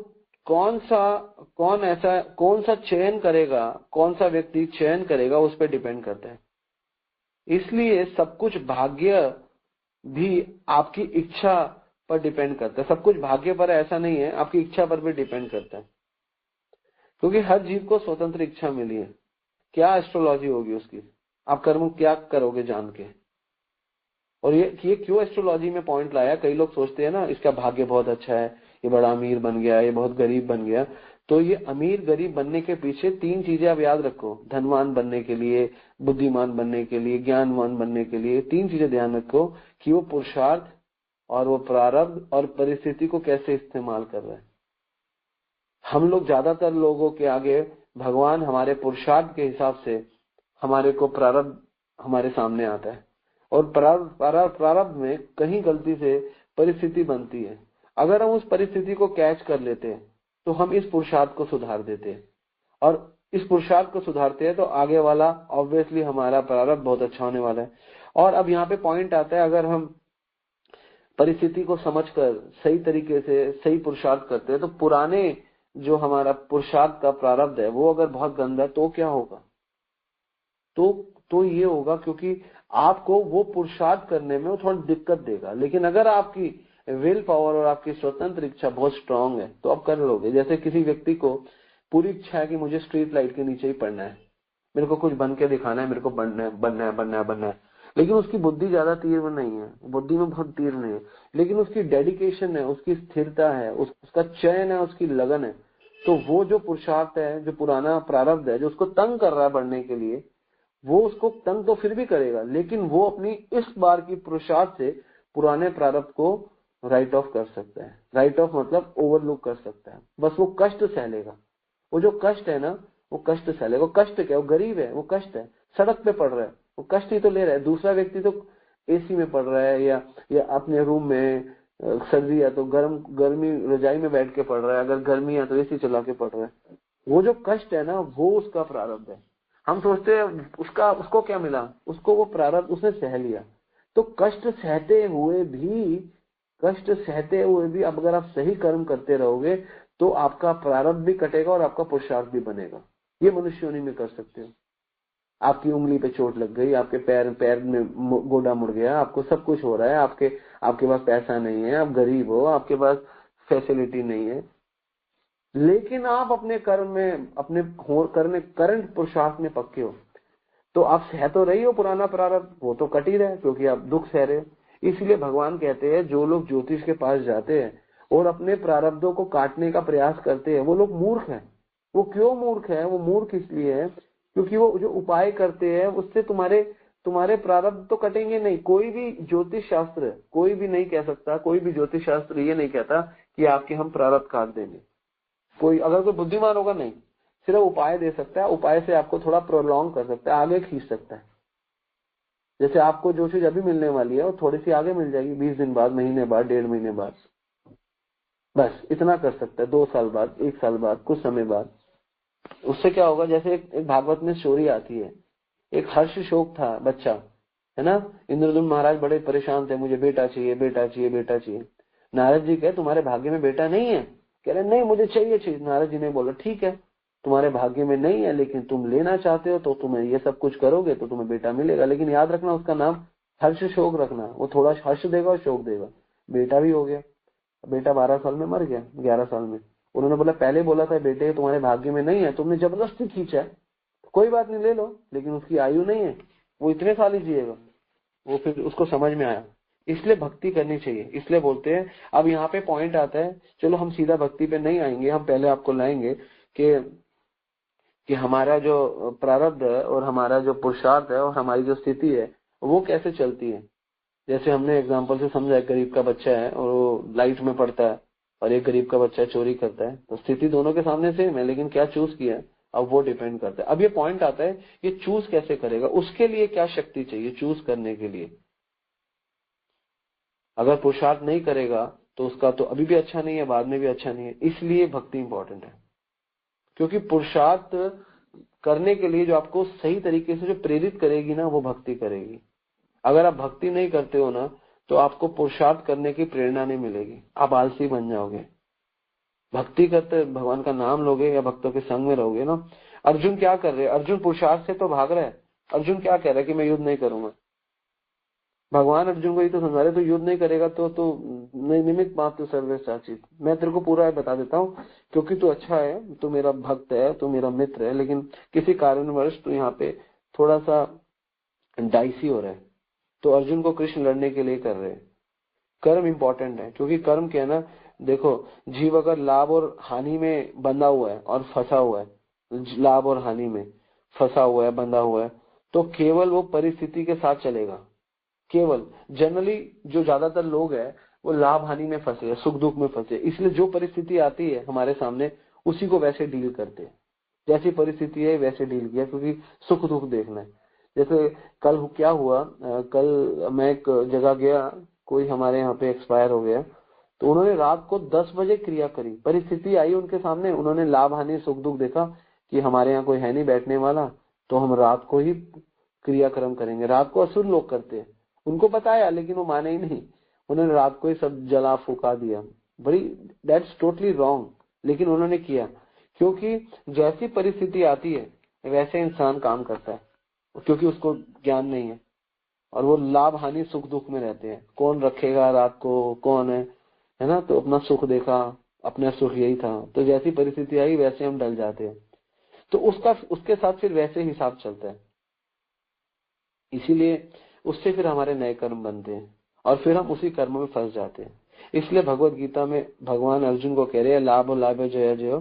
कौन सा चयन करेगा, कौन सा व्यक्ति चयन करेगा, उस पर डिपेंड करता है। इसलिए सब कुछ भाग्य भी आपकी इच्छा पर डिपेंड करता है। सब कुछ भाग्य पर ऐसा नहीं है, आपकी इच्छा पर भी डिपेंड करता है, क्योंकि हर जीव को स्वतंत्र इच्छा मिली है। क्या एस्ट्रोलॉजी होगी उसकी, आप कर्म क्या करोगे जान के। और ये क्यों एस्ट्रोलॉजी में पॉइंट लाया? कई लोग सोचते हैं ना इसका भाग्य बहुत अच्छा है, ये बड़ा अमीर बन गया, ये बहुत गरीब बन गया। तो ये अमीर गरीब बनने के पीछे 3 चीजें आप याद रखो, धनवान बनने के लिए, बुद्धिमान बनने के लिए, ज्ञानवान बनने के लिए 3 चीजें ध्यान रखो कि वो पुरुषार्थ और वो प्रारब्ध और परिस्थिति को कैसे इस्तेमाल कर रहा है। हम लोग, ज्यादातर लोगों के आगे भगवान हमारे पुरुषार्थ के हिसाब से हमारे को प्रारब्ध हमारे सामने आता है, और प्रारब्ध में कहीं गलती से परिस्थिति बनती है। अगर हम उस परिस्थिति को कैच कर लेते हैं तो हम इस पुरुषार्थ को सुधार देते हैं, और इस पुरुषार्थ को सुधारते हैं तो आगे वाला ऑब्वियसली हमारा प्रारब्ध बहुत अच्छा होने वाला है। और अब यहाँ पे पॉइंट आता है, अगर हम परिस्थिति को समझकर सही तरीके से सही पुरुषार्थ करते हैं तो पुराने जो हमारा पुरुषार्थ का प्रारब्ध है वो अगर बहुत गंदा है तो क्या होगा? तो ये होगा, क्योंकि आपको वो पुरुषार्थ करने में वो थोड़ा दिक्कत देगा। लेकिन अगर आपकी विल पावर और आपकी स्वतंत्र इच्छा बहुत स्ट्रांग है तो आप कर लोगे। जैसे किसी व्यक्ति को पूरी इच्छा है कि मुझे स्ट्रीट लाइट के नीचे ही पढ़ना है, मेरे को कुछ बन के दिखाना है, मेरे को बनना है, लेकिन उसकी बुद्धि ज्यादा तीव्र नहीं है, बुद्धि में बहुत तीव्र नहीं है, लेकिन उसकी डेडिकेशन है, उसकी स्थिरता है, उसका चयन है, उसकी लगन है। तो वो जो पुरुषार्थ है, जो पुराना प्रारब्ध है, जो उसको तंग कर रहा है बढ़ने के लिए, वो उसको तंग तो फिर भी करेगा, लेकिन वो अपनी इस बार की पुरुषार्थ से पुराने प्रारब्ध को राइट ऑफ कर सकता है। राइट ऑफ मतलब ओवरलुक कर सकता है। बस वो कष्ट सह लेगा, वो जो कष्ट है ना, वो कष्ट सह लेगा। वो कष्ट क्या, वो गरीब है, वो कष्ट है, सड़क पे पड़ रहा है, वो कष्ट ही तो ले रहा है। दूसरा व्यक्ति तो एसी में पड़ रहा है, या अपने रूम में, सर्दी है तो गर्मी रजाई में बैठ के पड़ रहा है, अगर गर्मी है तो एसी चला के पड़ रहा है। वो जो कष्ट है ना, वो उसका प्रारब्ध है। हम सोचते हैं उसको क्या मिला, उसको वो प्रारब्ध उसने सह लिया। तो कष्ट सहते हुए भी अब अगर आप सही कर्म करते रहोगे तो आपका प्रारब्ध भी कटेगा और आपका पुरुषार्थ भी बनेगा। ये मनुष्य योनि में कर सकते हो। आपकी उंगली पे चोट लग गई, आपके पैर में गोडा मुड़ गया, आपको सब कुछ हो रहा है, आपके पास पैसा नहीं है, आप गरीब हो, आपके पास फैसिलिटी नहीं है, लेकिन आप अपने कर्म में करंट पुरुषार्थ में पक्के हो, तो आप सह तो रही हो पुराना प्रारब्ध, वो तो कट ही रहा है क्योंकि आप दुख सह रहे हो। इसलिए भगवान कहते हैं जो लोग ज्योतिष के पास जाते हैं और अपने प्रारब्धों को काटने का प्रयास करते हैं वो लोग मूर्ख हैं। वो क्यों मूर्ख है? वो मूर्ख इसलिए है क्योंकि वो जो उपाय करते हैं उससे तुम्हारे प्रारब्ध तो कटेंगे नहीं। कोई भी ज्योतिष शास्त्र कोई भी नहीं कह सकता, कोई भी ज्योतिष शास्त्र ये नहीं कहता कि आपके हम प्रारब्ध काट देंगे। अगर कोई बुद्धिमान होगा नहीं, सिर्फ उपाय दे सकता है, उपाय से आपको थोड़ा प्रोलॉन्ग कर सकता है, आगे खींच सकता है। जैसे आपको जो चीज अभी मिलने वाली है वो थोड़ी सी आगे मिल जाएगी, 20 दिन बाद, महीने बाद, 1.5 महीने बाद, बस इतना कर सकता है। 2 साल बाद, 1 साल बाद, कुछ समय बाद। उससे क्या होगा, जैसे एक भागवत में स्टोरी आती है, एक हर्ष शोक था बच्चा, है ना। इंद्रदुम्न महाराज बड़े परेशान थे, मुझे बेटा चाहिए, बेटा चाहिए, बेटा चाहिए। नारद जी कहे तुम्हारे भाग्य में बेटा नहीं है? कह रहे नहीं मुझे चाहिए। नारद जी ने बोला ठीक है, तुम्हारे भाग्य में नहीं है लेकिन तुम लेना चाहते हो तो तुम्हें ये सब कुछ करोगे तो तुम्हें बेटा मिलेगा, लेकिन याद रखना उसका नाम हर्ष शोक रखना, वो थोड़ा हर्ष देगा और शोक देगा। बेटा भी हो गया, बेटा 12 साल में मर गया, 11 साल में। उन्होंने बोला पहले बोला था बेटे तुम्हारे भाग्य में नहीं है, तुमने जबरदस्ती खींचा है, कोई बात नहीं ले लो, लेकिन उसकी आयु नहीं है, वो इतने साल ही जिएगा। वो फिर उसको समझ में आया, इसलिए भक्ति करनी चाहिए। इसलिए बोलते हैं, अब यहाँ पे पॉइंट आता है, चलो हम सीधा भक्ति पे नहीं आएंगे, हम पहले आपको लाएंगे कि हमारा जो प्रारब्ध है और हमारा जो पुरुषार्थ है और हमारी जो स्थिति है वो कैसे चलती है। जैसे हमने एग्जाम्पल से समझा, एक गरीब का बच्चा है और वो लाइट में पड़ता है और एक गरीब का बच्चा चोरी करता है, तो स्थिति दोनों के सामने सेम है, लेकिन क्या चूज किया अब वो डिपेंड करता है। अब ये पॉइंट आता है, ये चूज कैसे करेगा, उसके लिए क्या शक्ति चाहिए चूज करने के लिए। अगर पुरुषार्थ नहीं करेगा तो उसका तो अभी भी अच्छा नहीं है, बाद में भी अच्छा नहीं है। इसलिए भक्ति इंपॉर्टेंट है, क्योंकि पुरुषार्थ करने के लिए जो आपको सही तरीके से जो प्रेरित करेगी ना, वो भक्ति करेगी। अगर आप भक्ति नहीं करते हो ना तो आपको पुरुषार्थ करने की प्रेरणा नहीं मिलेगी, आप आलसी बन जाओगे। भक्ति करते भगवान का नाम लोगे या भक्तों के संग में रहोगे ना। अर्जुन क्या कर रहे हैं? अर्जुन पुरुषार्थ से तो भाग रहा है। अर्जुन क्या कह रहा है कि मैं युद्ध नहीं करूंगा। भगवान अर्जुन को ये तो समझा रहे, तो युद्ध नहीं करेगा तो निमित्त मात्र सर्वे साचित। मैं तेरे को पूरा बता देता हूँ, क्योंकि तू अच्छा है, तू मेरा भक्त है, तू मेरा मित्र है, लेकिन किसी कारणवश तू यहाँ पे थोड़ा सा डाइसी हो रहा है। तो अर्जुन को कृष्ण लड़ने के लिए कर रहे हैं। कर्म इंपॉर्टेंट है, क्योंकि कर्म क्या है ना, देखो जीव अगर लाभ और हानि में बंधा हुआ है और फंसा हुआ है, लाभ और हानि में फंसा हुआ है, बंधा हुआ है, तो केवल वो परिस्थिति के साथ चलेगा। केवल जनरली जो ज्यादातर लोग हैं वो लाभ हानि में फंसे, सुख दुख में फंसे, इसलिए जो परिस्थिति आती है हमारे सामने उसी को वैसे डील करते हैं। जैसी परिस्थिति है वैसे डील किया, क्योंकि सुख दुख देखना है। जैसे कल क्या हुआ, कल मैं एक जगह गया, कोई हमारे यहाँ पे एक्सपायर हो गया, तो उन्होंने रात को 10 बजे क्रिया करी। परिस्थिति आई उनके सामने, उन्होंने लाभ हानि सुख दुख देखा कि हमारे यहाँ कोई है नहीं बैठने वाला, तो हम रात को ही क्रियाक्रम करेंगे। रात को असुर लोग करते हैं, उनको बताया लेकिन वो माने ही नहीं, उन्होंने रात को ही सब जला फूका दिया। बड़ी दैट्स टोटली रॉन्ग, लेकिन उन्होंने किया, क्योंकि जैसी परिस्थिति आती है वैसे इंसान काम करता है, क्योंकि उसको ज्ञान नहीं है और वो लाभ हानि सुख दुख में रहते हैं। कौन रखेगा रात को, कौन है ना, तो अपना सुख देखा, अपना सुख यही था, तो जैसी परिस्थिति आई वैसे हम डल जाते हैं। तो उसके साथ फिर वैसे हिसाब चलता है, इसीलिए उससे फिर हमारे नए कर्म बनते हैं और फिर हम उसी कर्म में फंस जाते हैं। इसलिए भगवत गीता में भगवान अर्जुन को कह रहे हैं, लाभ लाभ जय जय,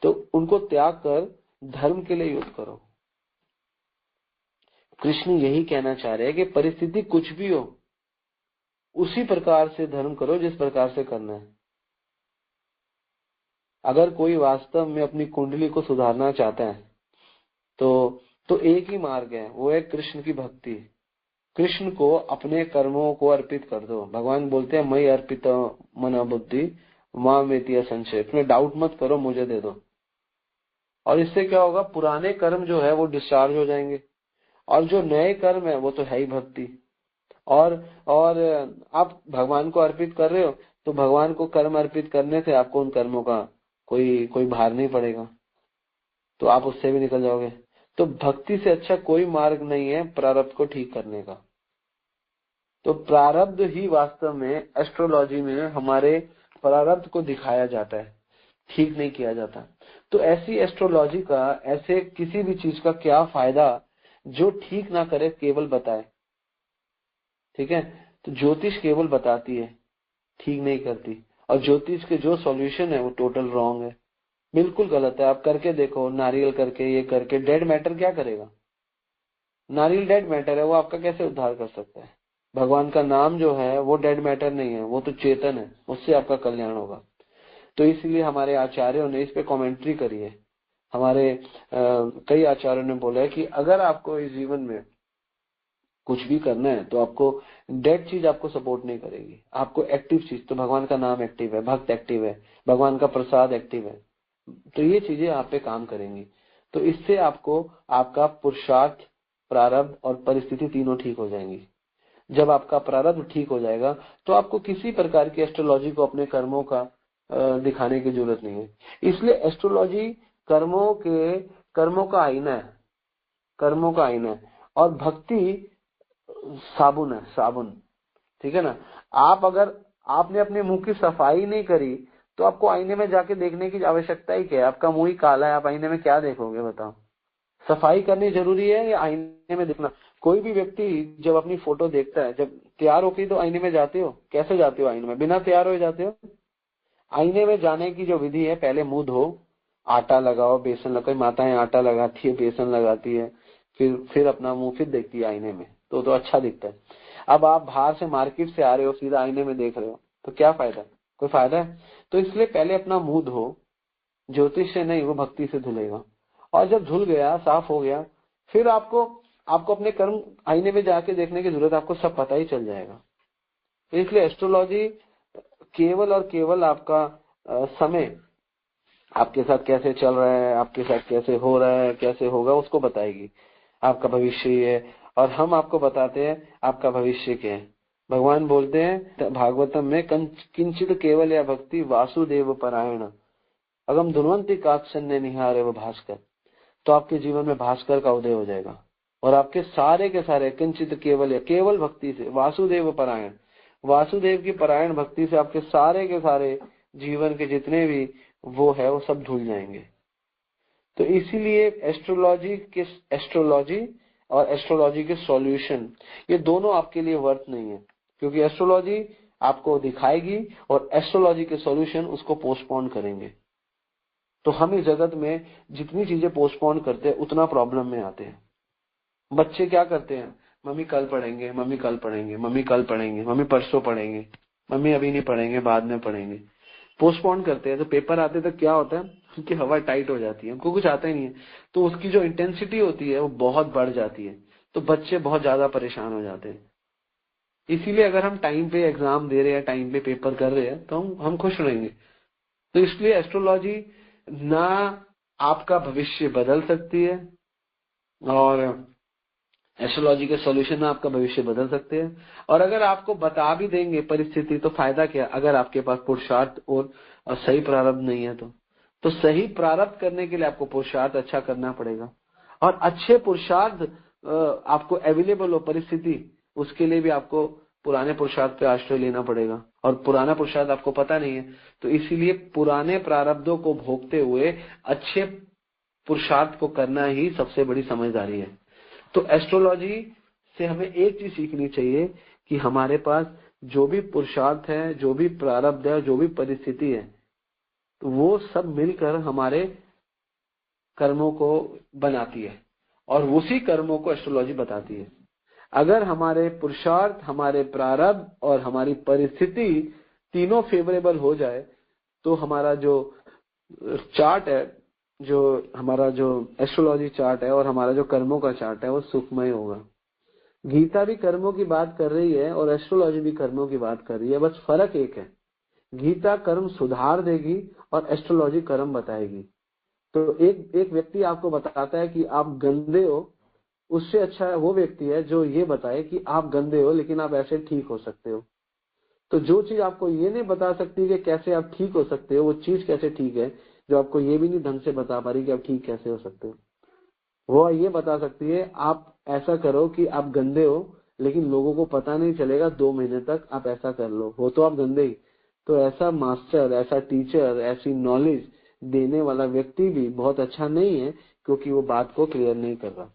तो उनको त्याग कर धर्म के लिए युद्ध करो। कृष्ण यही कहना चाह रहे हैं कि परिस्थिति कुछ भी हो, उसी प्रकार से धर्म करो जिस प्रकार से करना है। अगर कोई वास्तव में अपनी कुंडली को सुधारना चाहता है तो एक ही मार्ग है, वो है कृष्ण की भक्ति। कृष्ण को अपने कर्मों को अर्पित कर दो। भगवान बोलते हैं, मैं अर्पित मन बुद्धि मां मेति संशय, इसमें डाउट मत करो, मुझे दे दो। और इससे क्या होगा, पुराने कर्म जो है वो डिस्चार्ज हो जाएंगे, और जो नए कर्म है वो तो है ही भक्ति। और और आप भगवान को अर्पित कर रहे हो, तो भगवान को कर्म अर्पित करने से आपको उन कर्मों का कोई कोई भार नहीं पड़ेगा, तो आप उससे भी निकल जाओगे। तो भक्ति से अच्छा कोई मार्ग नहीं है प्रारब्ध को ठीक करने का। तो प्रारब्ध ही वास्तव में एस्ट्रोलॉजी में हमारे प्रारब्ध को दिखाया जाता है, ठीक नहीं किया जाता। तो ऐसी एस्ट्रोलॉजी का, ऐसे किसी भी चीज का क्या फायदा जो ठीक ना करे, केवल बताए। ठीक है, तो ज्योतिष केवल बताती है, ठीक नहीं करती। और ज्योतिष के जो सॉल्यूशन है वो टोटल रॉन्ग है, बिल्कुल गलत है। आप करके देखो, नारियल करके, ये करके, डेड मैटर क्या करेगा? नारियल डेड मैटर है, वो आपका कैसे उद्धार कर सकता है? भगवान का नाम जो है वो डेड मैटर नहीं है, वो तो चेतन है, उससे आपका कल्याण होगा। तो इसलिए हमारे आचार्यों ने इस पे कमेंट्री करी है। हमारे कई आचार्यों ने बोला है कि अगर आपको इस जीवन में कुछ भी करना है तो आपको डेड चीज आपको सपोर्ट नहीं करेगी, आपको एक्टिव चीज, तो भगवान का नाम एक्टिव है, भक्त एक्टिव है, भगवान का प्रसाद एक्टिव है, तो ये चीजें आप पे काम करेंगी। तो इससे आपको आपका पुरुषार्थ, प्रारब्ध और परिस्थिति तीनों ठीक हो जाएंगी। जब आपका प्रारब्ध ठीक हो जाएगा तो आपको किसी प्रकार की एस्ट्रोलॉजी को अपने कर्मों का दिखाने की जरूरत नहीं है। इसलिए एस्ट्रोलॉजी कर्मों का आईना है, कर्मों का आईना है, और भक्ति साबुन है, साबुन। ठीक है ना। आप अगर आपने अपने मुंह की सफाई नहीं करी तो आपको आईने में जाके देखने की आवश्यकता ही क्या है? आपका मुंह ही काला है, आप आईने में क्या देखोगे बताओ? सफाई करनी जरूरी है या आईने में देखना? कोई भी व्यक्ति जब अपनी फोटो देखता है, जब तैयार होके तो आईने में जाते हो, कैसे जाते हो आईने में? बिना तैयार हो जाते हो? आईने में जाने की जो विधि है, पहले मुंह धो, आटा लगाओ, बेसन लगाओ, माताएं आटा लगाती है, बेसन लगाती है, फिर अपना मुंह फिर देखती है आईने में, तो अच्छा दिखता है। अब आप बाहर से मार्केट से आ रहे हो, सीधा आईने में देख रहे हो, तो क्या फायदा? कोई फायदा है? तो इसलिए पहले अपना मुंह धो, ज्योतिष से नहीं, वो भक्ति से धुलेगा। और जब धुल गया, साफ हो गया, फिर आपको आपको अपने कर्म आईने में जाके देखने की जरूरत, आपको सब पता ही चल जाएगा। इसलिए एस्ट्रोलॉजी केवल और केवल आपका समय, आपके साथ कैसे चल रहा है, आपके साथ कैसे हो रहा है, कैसे होगा, उसको बताएगी। आपका भविष्य ही है, और हम आपको बताते हैं आपका भविष्य क्या है। भगवान बोलते हैं भागवतम में, किंचित केवल या भक्ति वासुदेव परायण अगम धुनवंती काक्षन्य निहारे वो भास्कर। तो आपके जीवन में भास्कर का उदय हो जाएगा, और आपके सारे के सारे किंचित केवल, केवल भक्ति से, वासुदेव परायण, वासुदेव की परायण भक्ति से आपके सारे के सारे जीवन के जितने भी वो है वो सब धुल जाएंगे। तो इसीलिए एस्ट्रोलॉजी और एस्ट्रोलॉजी के सॉल्यूशन, ये दोनों आपके लिए वर्थ नहीं है, क्योंकि एस्ट्रोलॉजी आपको दिखाएगी और एस्ट्रोलॉजी के सॉल्यूशन उसको पोस्टपोन करेंगे। तो हम इस जगत में जितनी चीजें पोस्टपोन करते हैं उतना प्रॉब्लम में आते हैं। बच्चे क्या करते हैं? मम्मी कल पढ़ेंगे, मम्मी कल पढ़ेंगे, मम्मी कल पढ़ेंगे, मम्मी परसों पढ़ेंगे, मम्मी अभी नहीं पढ़ेंगे, बाद में पढ़ेंगे। पोस्टपोन करते हैं। तो पेपर आते तक क्या होता है, उनकी हवा टाइट हो जाती है, उनको कुछ आता ही नहीं है, तो उसकी जो इंटेंसिटी होती है वो बहुत बढ़ जाती है, तो बच्चे बहुत ज्यादा परेशान हो जाते हैं। इसीलिए अगर हम टाइम पे एग्जाम दे रहे हैं, टाइम पे पेपर कर रहे हैं, तो हम खुश रहेंगे। तो इसलिए एस्ट्रोलॉजी ना आपका भविष्य बदल सकती है, और एस्ट्रोलॉजी के सॉल्यूशन आपका भविष्य बदल सकते हैं। और अगर आपको बता भी देंगे परिस्थिति, तो फायदा क्या, अगर आपके पास पुरुषार्थ और सही प्रारब्ध नहीं है तो सही प्रारब्ध करने के लिए आपको पुरुषार्थ अच्छा करना पड़ेगा, और अच्छे पुरुषार्थ आपको अवेलेबल हो परिस्थिति, उसके लिए भी आपको पुराने पुरुषार्थ पे आश्रय लेना पड़ेगा, और पुराना पुरुषार्थ आपको पता नहीं है, तो इसीलिए पुराने प्रारब्धों को भोगते हुए अच्छे पुरुषार्थ को करना ही सबसे बड़ी समझदारी है। तो एस्ट्रोलॉजी से हमें एक चीज सीखनी चाहिए कि हमारे पास जो भी पुरुषार्थ है, जो भी प्रारब्ध है, जो भी परिस्थिति है, तो वो सब मिलकर हमारे कर्मों को बनाती है, और उसी कर्मों को एस्ट्रोलॉजी बताती है। अगर हमारे पुरुषार्थ, हमारे प्रारब्ध और हमारी परिस्थिति तीनों फेवरेबल हो जाए, तो हमारा जो चार्ट है, जो हमारा जो एस्ट्रोलॉजी चार्ट है और हमारा जो कर्मों का चार्ट है, वो सुखमय होगा। गीता भी कर्मों की बात कर रही है और एस्ट्रोलॉजी भी कर्मों की बात कर रही है, बस फर्क एक है, गीता कर्म सुधार देगी और एस्ट्रोलॉजी कर्म बताएगी। तो एक व्यक्ति आपको बताता है कि आप गंदे हो, उससे अच्छा वो व्यक्ति है जो ये बताए कि आप गंदे हो लेकिन आप ऐसे ठीक हो सकते हो। तो जो चीज आपको ये नहीं बता सकती कि कैसे आप ठीक हो सकते हो, वो चीज कैसे ठीक है, जो आपको ये भी नहीं ढंग से बता पा रही कि आप ठीक कैसे हो सकते हो, वो ये बता सकती है आप ऐसा करो कि आप गंदे हो लेकिन लोगों को पता नहीं चलेगा, 2 महीने तक आप ऐसा कर लो, हो तो आप गंदे ही। तो ऐसा मास्टर, ऐसा टीचर, ऐसी नॉलेज देने वाला व्यक्ति भी बहुत अच्छा नहीं है, क्योंकि वो बात को क्लियर नहीं कर रहा।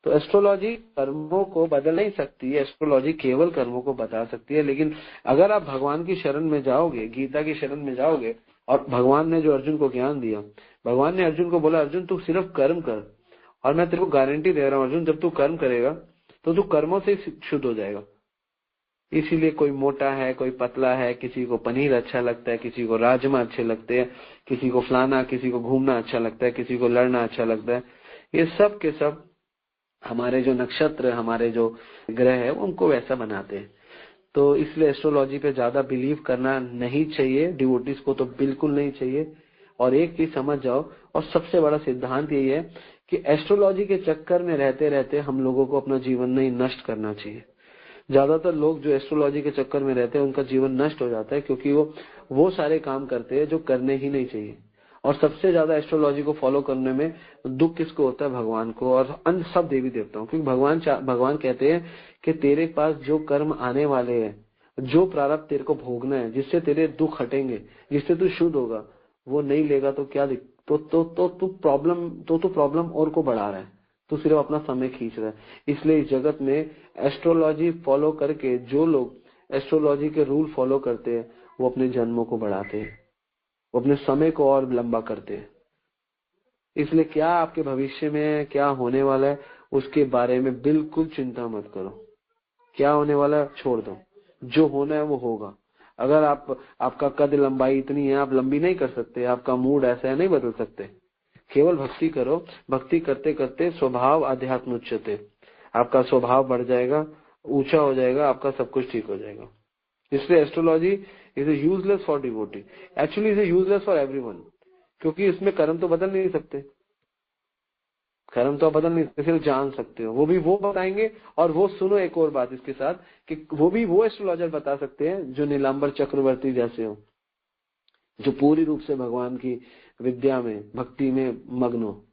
तो एस्ट्रोलॉजी कर्मों को बदल नहीं सकती है, एस्ट्रोलॉजी केवल कर्मों को बता सकती है। लेकिन अगर आप भगवान की शरण में जाओगे, गीता की शरण में जाओगे, और भगवान ने जो अर्जुन को ज्ञान दिया, भगवान ने अर्जुन को बोला, अर्जुन तू सिर्फ कर्म कर, और मैं तेरे को गारंटी दे रहा हूँ अर्जुन, जब तू कर्म करेगा तो तू कर्मों से शुद्ध हो जाएगा। इसीलिए कोई मोटा है, कोई पतला है, किसी को पनीर अच्छा लगता है, किसी को राजमा अच्छे लगते हैं, किसी को फलाना, किसी को घूमना अच्छा लगता है, किसी को लड़ना अच्छा लगता है। ये सब के सब हमारे जो नक्षत्र, हमारे जो ग्रह है, उनको वैसा बनाते हैं। तो इसलिए एस्ट्रोलॉजी पे ज्यादा बिलीव करना नहीं चाहिए, डिवोटीज को तो बिल्कुल नहीं चाहिए। और एक चीज समझ जाओ, और सबसे बड़ा सिद्धांत यही है कि एस्ट्रोलॉजी के चक्कर में रहते रहते हम लोगों को अपना जीवन नहीं नष्ट करना चाहिए। ज्यादातर लोग जो एस्ट्रोलॉजी के चक्कर में रहते हैं उनका जीवन नष्ट हो जाता है, क्योंकि वो सारे काम करते हैं जो करने ही नहीं चाहिए। और सबसे ज्यादा एस्ट्रोलॉजी को फॉलो करने में दुख किसको होता है? भगवान को और अन्य सब देवी देवताओं। क्योंकि भगवान कहते हैं कि तेरे पास जो कर्म आने वाले हैं, जो प्रारब्ध तेरे को भोगना है, जिससे तेरे दुख हटेंगे, जिससे तू शुद्ध होगा, वो नहीं लेगा तो क्या तू प्रॉब्लम और को बढ़ा रहा है, तू सिर्फ अपना समय खींच रहा है। इसलिए इस जगत में एस्ट्रोलॉजी फॉलो करके जो लोग एस्ट्रोलॉजी के रूल फॉलो करते हैं, वो अपने जन्मों को बढ़ाते हैं, वो अपने समय को और लंबा करते हैं। इसलिए क्या आपके भविष्य में क्या होने वाला है उसके बारे में बिल्कुल चिंता मत करो। क्या होने वाला है छोड़ दो, जो होना है वो होगा। अगर आपका कद लंबाई इतनी है, आप लंबी नहीं कर सकते, आपका मूड ऐसा है, नहीं बदल सकते। केवल भक्ति करो, भक्ति करते करते स्वभाव अध्यात्म उच्चते, आपका स्वभाव बढ़ जाएगा, ऊंचा हो जाएगा, आपका सब कुछ ठीक हो जाएगा। इसलिए astrology is a useless for devotee, actually is a useless for everyone, क्योंकि इसमें कर्म तो बदल नहीं सकते, कर्म तो आप बदल नहीं सकते, सिर्फ जान सकते हो। वो भी वो बताएंगे। और वो सुनो एक और बात इसके साथ, कि वो भी वो एस्ट्रोलॉजर बता सकते हैं जो नीलांबर चक्रवर्ती जैसे हो, जो पूरी रूप से भगवान की विद्या में, भक्ति में मग्न हो।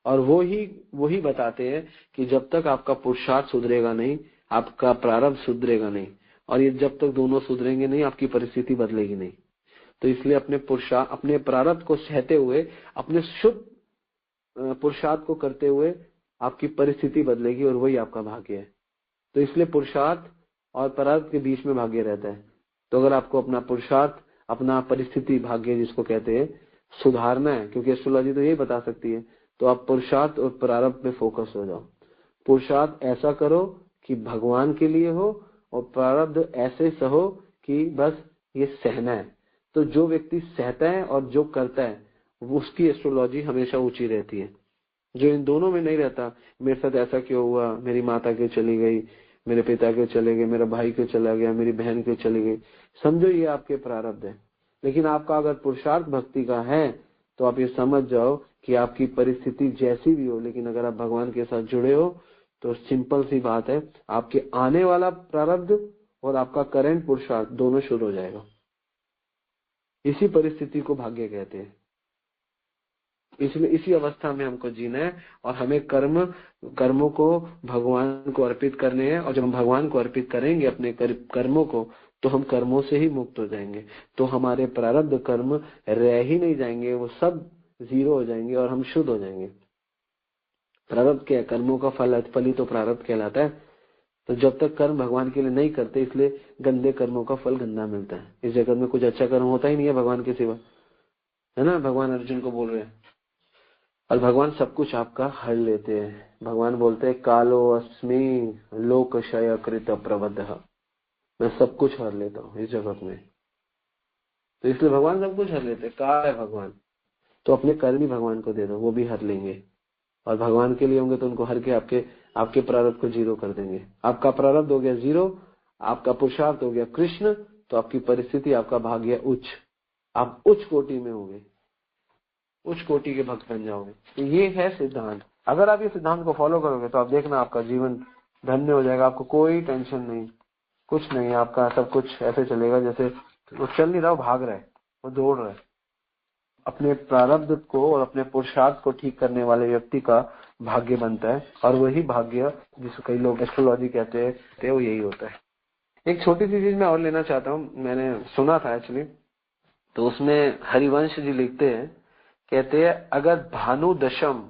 और वो ही बताते हैं कि जब तक आपका पुरुषार्थ सुधरेगा नहीं, आपका प्रारब्ध सुधरेगा नहीं, और ये जब तक दोनों सुधरेंगे नहीं, आपकी परिस्थिति बदलेगी नहीं। तो इसलिए अपने प्रारब्ध को सहते हुए, अपने शुद्ध पुरुषार्थ को करते हुए आपकी परिस्थिति बदलेगी, और वही आपका भाग्य है। तो इसलिए पुरुषार्थ और प्रारब्ध के बीच में भाग्य रहता है। तो अगर आपको अपना पुरुषार्थ, अपना परिस्थिति, भाग्य जिसको कहते हैं, सुधारना है, क्योंकि एस्ट्रोलॉजी तो यही बता सकती है, तो आप पुरुषार्थ और प्रारब्ध पे फोकस हो जाओ। पुरुषार्थ ऐसा करो कि भगवान के लिए हो, और प्रारब्ध ऐसे सहो कि बस ये सहना है। तो जो व्यक्ति सहता है और जो करता है, उसकी एस्ट्रोलॉजी हमेशा ऊंची रहती है। जो इन दोनों में नहीं रहता, मेरे साथ ऐसा क्यों हुआ, मेरी माता क्यों चली गई, मेरे पिता क्यों चले गए, मेरा भाई क्यों चला गया, मेरी बहन क्यों चली गई, समझो ये आपके प्रारब्ध है। लेकिन आपका अगर पुरुषार्थ भक्ति का है, तो आप ये समझ जाओ कि आपकी परिस्थिति जैसी भी हो, लेकिन अगर आप भगवान के साथ जुड़े हो, तो सिंपल सी बात है, आपके आने वाला प्रारब्ध और आपका करंट पुरुषार्थ दोनों शुद्ध हो जाएगा। इसी परिस्थिति को भाग्य कहते हैं। इसलिए इसी अवस्था में हमको जीना है, और हमें कर्मों को भगवान को अर्पित करने हैं। और जब हम भगवान को अर्पित करेंगे अपने कर्मों को, तो हम कर्मों से ही मुक्त हो जाएंगे। तो हमारे प्रारब्ध कर्म रह ही नहीं जाएंगे, वो सब जीरो हो जाएंगे और हम शुद्ध हो जाएंगे। प्रारब्ध क्या है? कर्मों का फल ही तो प्रारब्ध कहलाता है। तो जब तक कर्म भगवान के लिए नहीं करते, इसलिए गंदे कर्मों का फल गंदा मिलता है। इस जगत में कुछ अच्छा कर्म होता ही नहीं है भगवान के सिवा, है ना। भगवान अर्जुन को बोल रहे हैं, और भगवान सब कुछ आपका हर लेते हैं। भगवान बोलते हैं, कालो अस्मि लोकशय कृत प्रबद्ध, मैं सब कुछ हर लेता हूँ इस जगत में। तो इसलिए भगवान सब कुछ हर लेते हैं। काल है भगवान, तो अपने कर्म ही भगवान को दे दो, वो भी हर लेंगे। और भगवान के लिए होंगे तो उनको हर के आपके प्रारब्ध को जीरो कर देंगे। आपका प्रारब्ध हो गया जीरो, आपका पुरुषार्थ हो गया कृष्ण, तो आपकी परिस्थिति, आपका भाग्य उच्च, आप उच्च कोटि में होंगे। उच्च कोटि के भक्त बन जाओगे। तो ये है सिद्धांत। अगर आप ये सिद्धांत को फॉलो करोगे तो आप देखना आपका जीवन धन्य हो जाएगा। आपको कोई टेंशन नहीं, कुछ नहीं, आपका सब कुछ ऐसे चलेगा जैसे वो चल नहीं रहा, वो भाग रहा है, वो दौड़ रहा है। अपने प्रारब्ध को और अपने पुरुषार्थ को ठीक करने वाले व्यक्ति का भाग्य बनता है, और वही भाग्य जिसको कई लोग एस्ट्रोलॉजी कहते हैं वो यही होता है। एक छोटी सी चीज मैं और लेना चाहता हूँ, मैंने सुना था एक्चुअली, तो उसमें हरिवंश जी लिखते हैं, कहते हैं अगर भानु दशम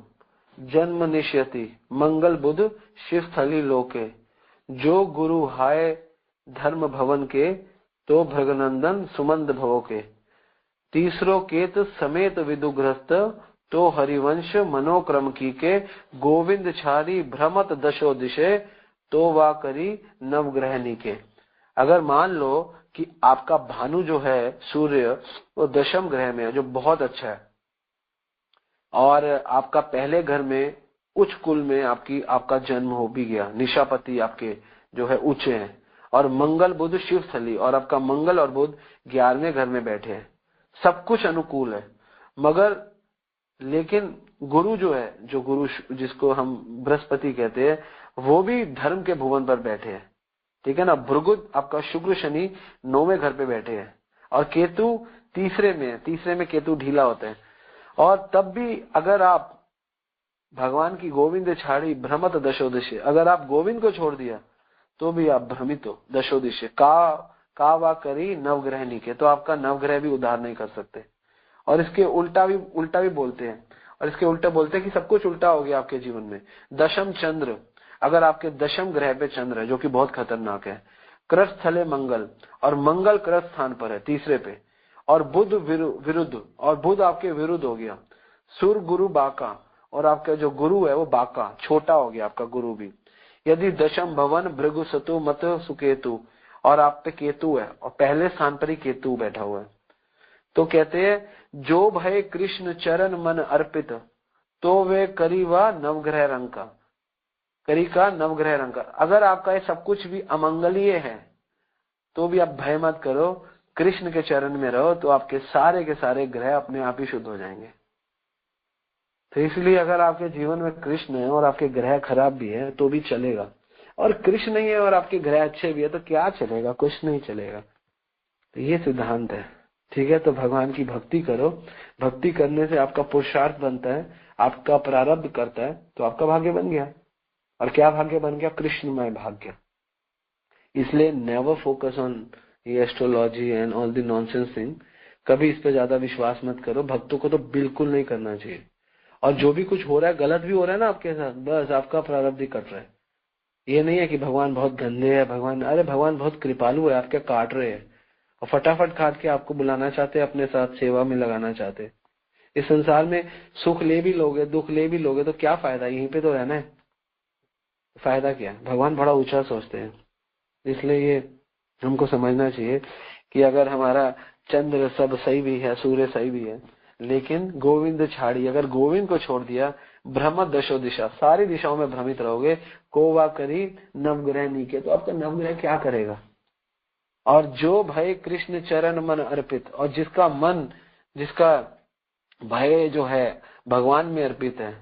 जन्म निश्यति मंगल बुध शिव स्थली लोके, जो गुरु हाय धर्म भवन के, तो भृगनंदन सुमंद भवो के, तीसरो केत समेत विदुग्रस्त, तो हरिवंश मनोक्रम की के, गोविंद छारी भ्रमत दशो दिशे, तो वा करी नवग्रहणी के। अगर मान लो कि आपका भानु जो है सूर्य, वो दशम ग्रह में है, जो बहुत अच्छा है, और आपका पहले घर में उच्च कुल में आपका जन्म हो भी गया, निशापति आपके जो है ऊंचे हैं, और मंगल बुध शिव स्थली, और आपका मंगल और बुध 11वें घर में बैठे हैं, सब कुछ अनुकूल है। मगर लेकिन गुरु जो है, जो गुरु जिसको हम बृहस्पति कहते हैं, वो भी धर्म के भुवन पर बैठे हैं, ठीक है ना। भृगुद आपका शुक्र शनि 9वें घर पे बैठे हैं, और केतु तीसरे में केतु ढीला होता है। और तब भी अगर आप भगवान की गोविंद छाड़ी भ्रमत दशोदिशे, अगर आप गोविंद को छोड़ दिया तो भी आप भ्रमित हो दशोदिशे का वा करी नवग्रहणी के, तो आपका नवग्रह भी उद्धार नहीं कर सकते। और इसके उल्टा भी बोलते हैं, और इसके उल्टा बोलते हैं कि सब कुछ उल्टा हो गया आपके जीवन में। दशम चंद्र, अगर आपके दशम ग्रह पे चंद्र है, जो कि बहुत खतरनाक है, क्रस स्थले मंगल, और मंगल क्रस स्थान पर है तीसरे पे, और बुध विरुद्ध, और बुध आपके विरुद्ध हो गया, सुर गुरु बाका, और आपका जो गुरु है वो बाका छोटा हो गया आपका गुरु भी। यदि दशम भवन भृगु सतु मत सुकेतु, और आप पे केतु है, और पहले स्थान पर ही केतु बैठा हुआ है, तो कहते हैं जो भय कृष्ण चरण मन अर्पित, तो वे करीवा नवग्रह रंग का, करी का नवग्रह रंग का। अगर आपका ये सब कुछ भी अमंगलीय है तो भी आप भय मत करो, कृष्ण के चरण में रहो, तो आपके सारे के सारे ग्रह अपने आप ही शुद्ध हो जाएंगे। तो इसलिए अगर आपके जीवन में कृष्ण है और आपके ग्रह खराब भी है तो भी चलेगा, और कृष्ण नहीं है और आपके ग्रह अच्छे भी है तो क्या चलेगा, कुछ नहीं चलेगा। तो ये सिद्धांत है, ठीक है। तो भगवान की भक्ति करो, भक्ति करने से आपका पुरुषार्थ बनता है, आपका प्रारब्ध करता है, तो आपका भाग्य बन गया। और क्या भाग्य बन गया? कृष्णमय भाग्य। इसलिए नेवर फोकस ऑन ये astrology and all the nonsense thing, कभी इस पे ज्यादा विश्वास मत करो। भक्तों को तो बिल्कुल नहीं करना चाहिए, और जो भी कुछ हो रहा है गलत भी हो रहा है ना आपके साथ, बस आपका प्रारब्ध ही कट रहा है। ये नहीं है कि भगवान बहुत गंदे है, भगवान बहुत कृपालु है, आप क्या काट रहे हैं और फटाफट काट के आपको बुलाना चाहते हैं, अपने साथ सेवा में लगाना चाहते हैं। इस संसार में सुख ले भी लोगे, दुख ले भी लोगे, तो क्या फायदा, यहीं पे तो रहना है, फायदा क्या? भगवान बड़ा ऊंचा सोचते हैं। इसलिए ये हमको समझना चाहिए कि अगर हमारा चंद्र सब सही भी है, सूर्य सही भी है, लेकिन गोविंद छाड़ी, अगर गोविंद को छोड़ दिया, भ्रमत दशो दिशा, सारी दिशाओं में भ्रमित रहोगे, कोवा करी नवग्रह नीके, तो आपका नवग्रह क्या करेगा? और जो भय कृष्ण चरण मन अर्पित, और जिसका भय जो है भगवान में अर्पित है,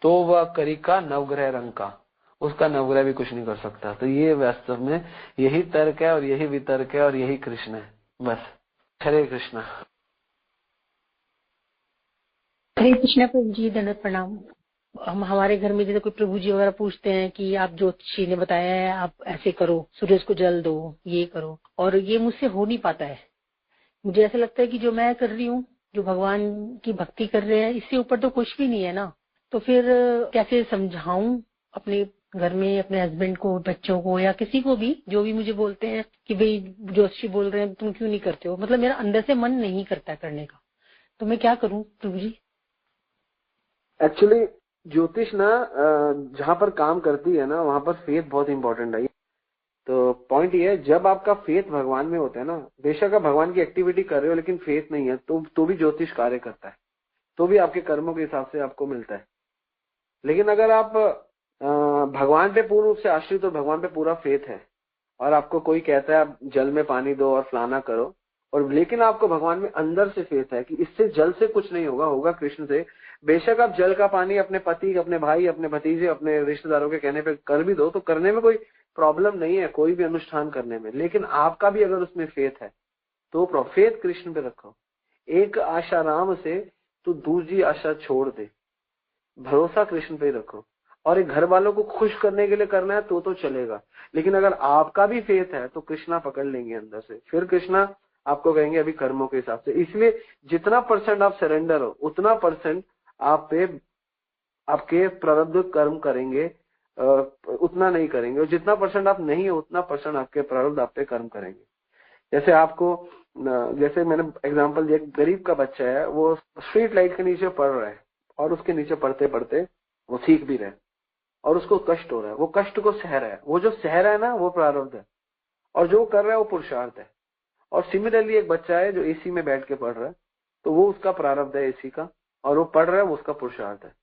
तो वह करिका नवग्रह रंग का, उसका नवग्रह भी कुछ नहीं कर सकता। तो ये वास्तव में यही तर्क है और यही वितर्क है और यही कृष्ण है, बस। हरे कृष्णा। हरे कृष्णा प्रभु जी, दंडवत प्रणाम। हमारे घर में जैसे कोई प्रभु जी वगैरह पूछते हैं कि आप ज्योतिषी ने बताया है आप ऐसे करो, सूरज को जल दो, ये करो, और ये मुझसे हो नहीं पाता है। मुझे ऐसा लगता है कि जो मैं कर रही हूँ, जो भगवान की भक्ति कर रहे हैं, इससे ऊपर तो कुछ भी नहीं है ना। तो फिर कैसे समझाऊं अपने घर में अपने हस्बैंड को, बच्चों को, या किसी को भी जो भी मुझे बोलते हैं कि भाई ज्योतिषी बोल रहे हैं तुम क्यों नहीं करते हो, मतलब मेरा अंदर से मन नहीं करता करने का, तो मैं क्या करूं प्रभु जी? एक्चुअली ज्योतिष ना जहाँ पर काम करती है ना, वहाँ पर फेथ बहुत इंपॉर्टेंट है। तो पॉइंट ये है, जब आपका फेथ भगवान में होता है ना, बेशक आप भगवान की एक्टिविटी कर रहे हो लेकिन फेथ नहीं है, तो भी ज्योतिष कार्य करता है, तो भी आपके कर्मों के हिसाब से आपको मिलता है। लेकिन अगर आप भगवान पे पूर्ण रूप से आश्रित हो, भगवान पे पूरा फेथ है, और आपको कोई कहता है आप जल में पानी दो और फलाना करो, और लेकिन आपको भगवान में अंदर से फेथ है कि इससे जल से कुछ नहीं होगा, होगा कृष्ण से। बेशक आप जल का पानी अपने पति, अपने भाई, अपने भतीजे, अपने रिश्तेदारों के कहने पे कर भी दो तो करने में कोई प्रॉब्लम नहीं है, कोई भी अनुष्ठान करने में। लेकिन आपका भी अगर उसमें फेथ है तो फेथ कृष्ण पे रखो। एक आशा राम से तो दूसरी आशा छोड़ दे, भरोसा कृष्ण पे ही रखो। और एक घर वालों को खुश करने के लिए करना है तो चलेगा, लेकिन अगर आपका भी फेथ है तो कृष्णा पकड़ लेंगे अंदर से, फिर कृष्णा आपको कहेंगे अभी कर्मों के हिसाब से। इसलिए जितना % आप सरेंडर हो उतना % आप पे आपके प्रारब्ध कर्म करेंगे, उतना नहीं करेंगे। और जितना % आप नहीं हो उतना % आपके प्रारब्ध आप पे कर्म करेंगे। जैसे आपको जैसे मैंने एग्जांपल दिया, गरीब का बच्चा है, वो स्ट्रीट लाइट के नीचे पढ़ रहा है और उसके नीचे पढ़ते पढ़ते वो सीख भी रहा है और उसको कष्ट हो रहा है, वो कष्ट को सह रहा है। वो जो सह रहा है ना वो प्रारब्ध है, और जो कर रहा है वो पुरुषार्थ है। और सिमिलरली एक बच्चा है जो एसी में बैठ के पढ़ रहा है, तो वो उसका प्रारब्ध है एसी का, और वो पढ़ रहा है वो उसका पुरुषार्थ है।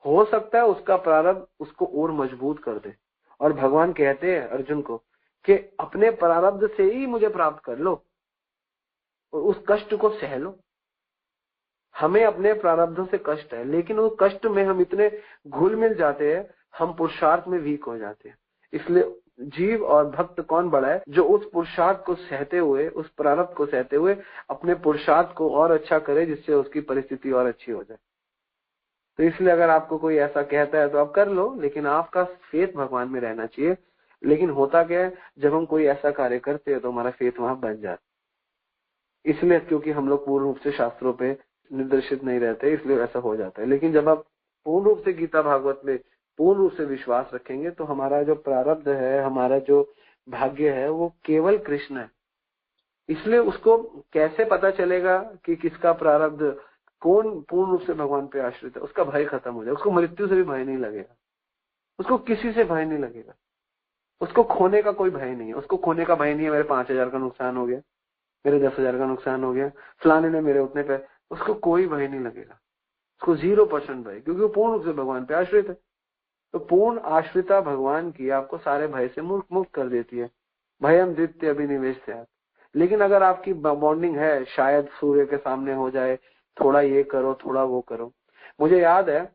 हो सकता है उसका प्रारब्ध उसको और मजबूत कर दे। और भगवान कहते हैं अर्जुन को कि अपने प्रारब्ध से ही मुझे प्राप्त कर लो और उस कष्ट को सह लो। हमें अपने प्रारब्धों से कष्ट है, लेकिन उस कष्ट में हम इतने घुल मिल जाते हैं, हम पुरुषार्थ में वीक हो जाते हैं। इसलिए जीव और भक्त कौन बड़ा है? जो उस पुरुषार्थ को सहते हुए, उस प्रारब्ध को सहते हुए अपने पुरुषार्थ को और अच्छा करे, जिससे उसकी परिस्थिति और अच्छी हो जाए। तो इसलिए अगर आपको कोई ऐसा कहता है तो आप कर लो, लेकिन आपका फेथ भगवान में रहना चाहिए। लेकिन होता क्या है, जब हम कोई ऐसा कार्य करते हैं तो हमारा फेथ वहां बन जाता है। इसलिए क्योंकि हम लोग पूर्ण रूप से शास्त्रों पे निर्देशित नहीं रहते, इसलिए ऐसा हो जाता है। लेकिन जब आप पूर्ण रूप से गीता भागवत में पूर्ण रूप से विश्वास रखेंगे तो हमारा जो प्रारब्ध है, हमारा जो भाग्य है, वो केवल कृष्ण है। इसलिए उसको कैसे पता चलेगा कि किसका प्रारब्ध, कौन पूर्ण रूप से भगवान पे आश्रित है? उसका भय खत्म हो जाए, उसको मृत्यु से भी भय नहीं लगेगा, उसको किसी से भय नहीं लगेगा, उसको खोने का कोई भय नहीं है। उसको खोने का भय नहीं है मेरे 5,000 का नुकसान हो गया, मेरे 10,000 का नुकसान हो गया, फलाने ने मेरे उतने पे, उसको कोई भय नहीं लगेगा, उसको 0% भय, क्योंकि वो पूर्ण रूप से भगवान पे आश्रित है। तो पूर्ण आश्रिता भगवान की आपको सारे भय से मुक्त कर देती है। भयम द्वितीय अभिनिवेश से। लेकिन अगर आपकी बॉन्डिंग है, शायद सूर्य के सामने हो जाए, थोड़ा ये करो थोड़ा वो करो। मुझे याद है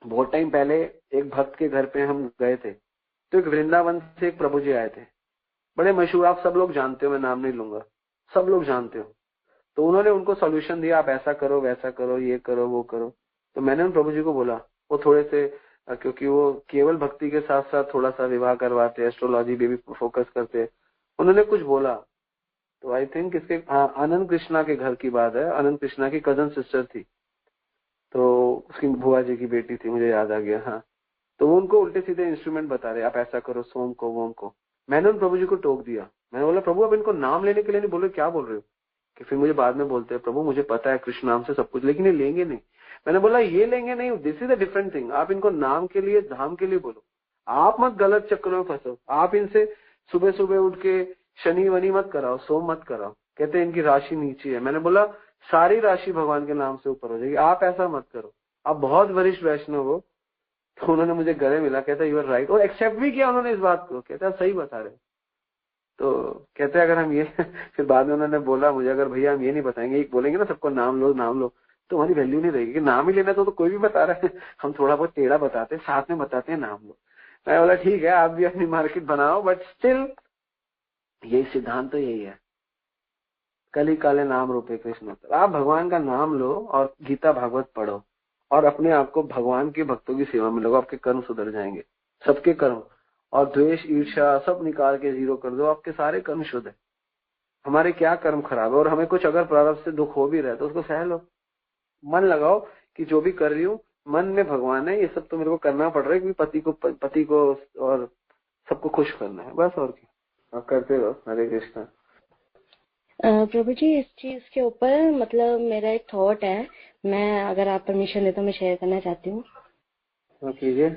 बहुत टाइम पहले एक भक्त के घर पे हम गए थे, तो एक वृंदावन से एक प्रभु जी आए थे, बड़े मशहूर, आप सब लोग जानते हो, मैं नाम नहीं लूंगा, सब लोग जानते हो। तो उन्होंने उनको सॉल्यूशन दिया, आप ऐसा करो वैसा करो, ये करो वो करो। तो मैंने उन प्रभु जी को बोला, वो थोड़े से, क्योंकि वो केवल भक्ति के साथ साथ थोड़ा सा विवाह करवाते, एस्ट्रोलॉजी पे भी फोकस करते, उन्होंने कुछ बोला। तो आई थिंक इसके आनंद कृष्णा के घर की बात है, आनंद कृष्णा की कजन सिस्टर थी, तो उसकी बुआ जी की बेटी थी, मुझे याद आ गया। हाँ, तो वो उनको उल्टे सीधे इंस्ट्रूमेंट बता रहे, आप ऐसा करो, सोम को वोम को। मैंने उन प्रभु जी को टोक दिया, मैंने बोला प्रभु अब इनको नाम लेने के लिए नहीं बोल रहे, क्या बोल रहे हो? कि फिर मुझे बाद में बोलते हैं प्रभु मुझे पता है कृष्ण नाम से सब कुछ, लेकिन ये लेंगे नहीं। मैंने बोला ये लेंगे नहीं, this is a different thing. आप इनको नाम के लिए, धाम के लिए बोलो, आप मत गलत चक्करों में फंसो। आप इनसे सुबह सुबह उठ के शनि वनी मत कराओ, सोम मत कराओ, कहते हैं इनकी राशि नीचे है। मैंने बोला सारी राशि भगवान के नाम से ऊपर हो जाएगी, आप ऐसा मत करो, आप बहुत वरिष्ठ वैष्णव हो। तो उन्होंने मुझे गले मिला, कहता यू आर राइट, और एक्सेप्ट भी किया उन्होंने इस बात को, कहता सही बता रहे। तो कहते अगर हम ये फिर बाद में उन्होंने बोला मुझे, अगर भैया हम ये नहीं बताएंगे, एक बोलेंगे ना सबको नाम लो नाम लो, तो हमारी वैल्यू नहीं रहेगी। कि नाम ही लेना तो कोई भी बता रहा है, हम थोड़ा बहुत टेढ़ा बताते हैं, साथ में बताते हैं नाम लो। मैं बोला ठीक है आप भी अपनी मार्केट बनाओ, बट स्टिल यही सिद्धांत तो यही है, कली काले नाम रूपे कृष्ण। आप भगवान का नाम लो और गीता भागवत पढ़ो और अपने आप को भगवान के भक्तों की सेवा में लगो, आपके कर्म सुधर जाएंगे, सबके कर्म। और द्वेष ईर्ष्या सब निकाल के 0 कर दो, आपके सारे कर्म शुद्ध है। हमारे क्या कर्म खराब है, और हमें कुछ अगर प्रारब्ध से दुख हो भी रहा है तो उसको सह लो। मन लगाओ कि जो भी कर रही हूँ मन में भगवान है, ये सब तो मेरे को करना पड़ रहा है क्योंकि पति को और सबको खुश करना है, बस। और क्या, आप करते रहो। हरे कृष्णा। प्रभु जी इस चीज के ऊपर मतलब मेरा एक थॉट है, मैं अगर आप परमिशन दे तो मैं शेयर करना चाहती हूँ। कीजिए।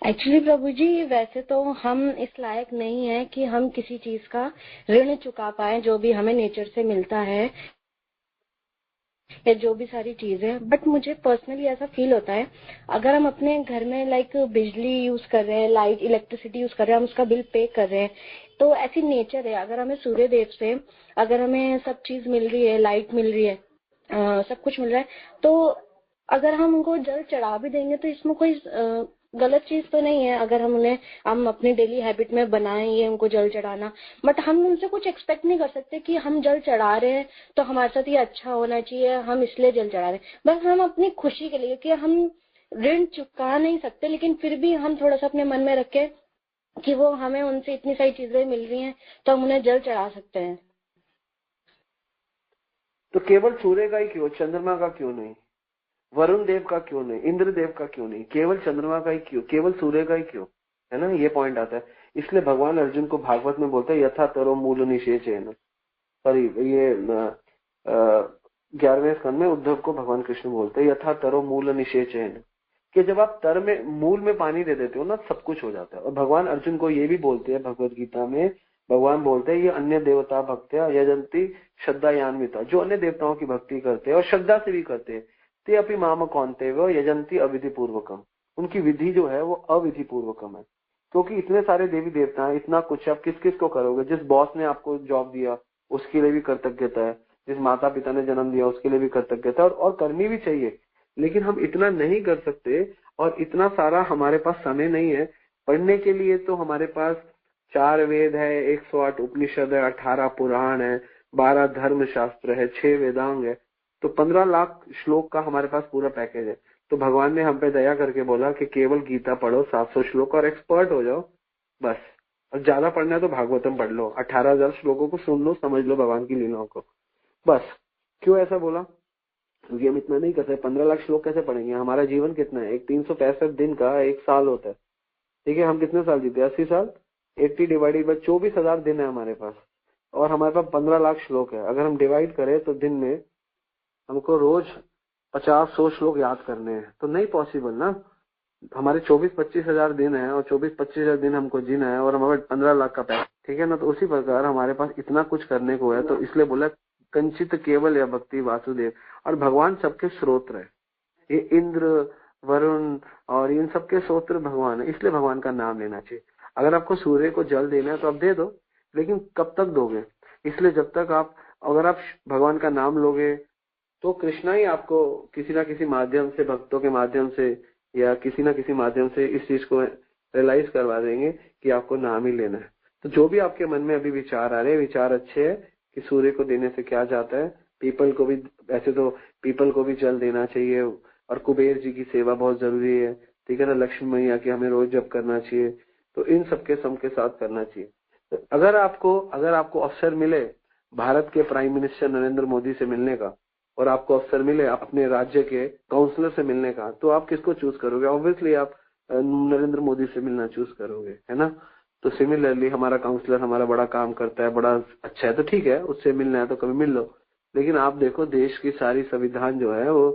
एक्चुअली प्रभु जी वैसे तो हम इस लायक नहीं है कि हम किसी चीज का ऋण चुका पाए, जो भी हमें नेचर से मिलता है या जो भी सारी चीजें हैं। बट मुझे पर्सनली ऐसा फील होता है, अगर हम अपने घर में लाइक बिजली यूज कर रहे हैं, लाइट इलेक्ट्रिसिटी यूज कर रहे हैं, हम उसका बिल पे कर रहे हैं, तो ऐसी नेचर है। अगर हमें सूर्य देव से अगर हमें सब चीज मिल रही है, लाइट मिल रही है, सब कुछ मिल रहा है, तो अगर हम उनको जल चढ़ा भी देंगे तो इसमें कोई गलत चीज तो नहीं है। अगर हम अपने डेली हैबिट में बनाएं ये उनको जल चढ़ाना। बट हम उनसे कुछ एक्सपेक्ट नहीं कर सकते कि हम जल चढ़ा रहे हैं तो हमारे साथ ये अच्छा होना चाहिए, हम इसलिए जल चढ़ा रहे हैं। बस हम अपनी खुशी के लिए, कि हम ऋण चुका नहीं सकते, लेकिन फिर भी हम थोड़ा सा अपने मन में रखें कि वो हमें उनसे इतनी सारी चीजें मिल रही हैं तो हम उन्हें जल चढ़ा सकते हैं। तो केवल सूर्य का ही क्यों, चंद्रमा का क्यों नहीं, वरुण देव का क्यों नहीं, इंद्र देव का क्यों नहीं, केवल चंद्रमा का ही क्यों, केवल सूर्य का ही क्यों, है ना, ये पॉइंट आता है। इसलिए भगवान अर्जुन को भागवत में बोलते हैं यथा तरो मूल निषेचेन। सॉरी, ये 11वें स्कंद में उद्धव को भगवान कृष्ण बोलते हैं यथा तरो मूल निषेचेन, कि जब आप तर में मूल में पानी दे देते हो ना, सब कुछ हो जाता है। और भगवान अर्जुन को ये भी बोलते हैं भगवत गीता में, भगवान बोलते हैं ये अन्य देवता भक्त्या यजंती श्रद्धायान्विता, जो अन्य देवताओं की भक्ति करते हैं और श्रद्धा से भी करते हैं, ते अपनी माम कौनते वो यजंती अविधि पूर्वकम, उनकी विधि जो है वो अविधि पूर्वकम है। क्योंकि इतने सारे देवी देवता हैं, इतना कुछ आप किस किस को करोगे। जिस बॉस ने आपको जॉब दिया उसके लिए भी कृतज्ञता है, जिस माता पिता ने जन्म दिया उसके लिए भी कृतज्ञता है, और करनी भी चाहिए। लेकिन हम इतना नहीं कर सकते, और इतना सारा हमारे पास समय नहीं है पढ़ने के लिए। तो हमारे पास 4 वेद है, 108 उपनिषद है, 18 पुराण है, 12 धर्म शास्त्र है, 6 वेदांग है, तो 15 लाख श्लोक का हमारे पास पूरा पैकेज है। तो भगवान ने हम पे दया करके बोला कि केवल गीता पढ़ो 700 श्लोक और एक्सपर्ट हो जाओ बस। और ज्यादा पढ़ना है तो भागवतम पढ़ लो, 18,000 श्लोकों को सुन लो, समझ लो भगवान की लीलाओं को बस। क्यों ऐसा बोला? क्योंकि हम इतना नहीं करते। 15 लाख श्लोक कैसे पढ़ेंगे? हमारा जीवन कितना है? एक 365 दिन का 1 साल होता है, ठीक है। हम कितने साल जीते? 80 साल। 80 डिवाइडेड बाय 24,000 दिन है हमारे पास, और हमारे पास 15 लाख श्लोक है। अगर हम डिवाइड करें तो दिन में हमको रोज 50-100 श्लोक याद करने हैं, तो नहीं पॉसिबल ना। हमारे 24-25 हजार दिन है, और 24-25 हजार दिन हमको जीना है, और हमारे 15 लाख का पैसा, ठीक है ना। तो उसी प्रकार हमारे पास इतना कुछ करने को है। तो इसलिए बोला कंचित केवल या भक्ति वासुदेव। और भगवान सबके स्रोत्र है, ये इंद्र वरुण और इन सबके स्रोत्र भगवान है, इसलिए भगवान का नाम लेना चाहिए। अगर आपको सूर्य को जल देना है तो आप दे दो, लेकिन कब तक दोगे? इसलिए जब तक अगर आप भगवान का नाम लोगे तो कृष्णा ही आपको किसी ना किसी माध्यम से, भक्तों के माध्यम से या किसी ना किसी माध्यम से इस चीज को रियलाइज करवा देंगे कि आपको नाम ही लेना है। तो जो भी आपके मन में अभी विचार आ रहे हैं, विचार अच्छे है कि सूर्य को देने से क्या जाता है। पीपल को भी, वैसे तो पीपल को भी जल देना चाहिए, और कुबेर जी की सेवा बहुत जरूरी है, ठीक है ना। लक्ष्मी मैया की हमें रोज जप करना चाहिए। तो इन सबके सम के साथ करना चाहिए। तो अगर आपको अवसर मिले भारत के प्राइम मिनिस्टर नरेंद्र मोदी से मिलने का, और आपको अवसर मिले अपने राज्य के काउंसलर से मिलने का, तो आप किसको चूज करोगे? ऑब्वियसली आप नरेंद्र मोदी से मिलना चूज करोगे, है ना। तो सिमिलरली हमारा काउंसलर हमारा बड़ा काम करता है, बड़ा अच्छा है, तो ठीक है, उससे मिलना है तो कभी मिल लो। लेकिन आप देखो देश की सारी संविधान जो है वो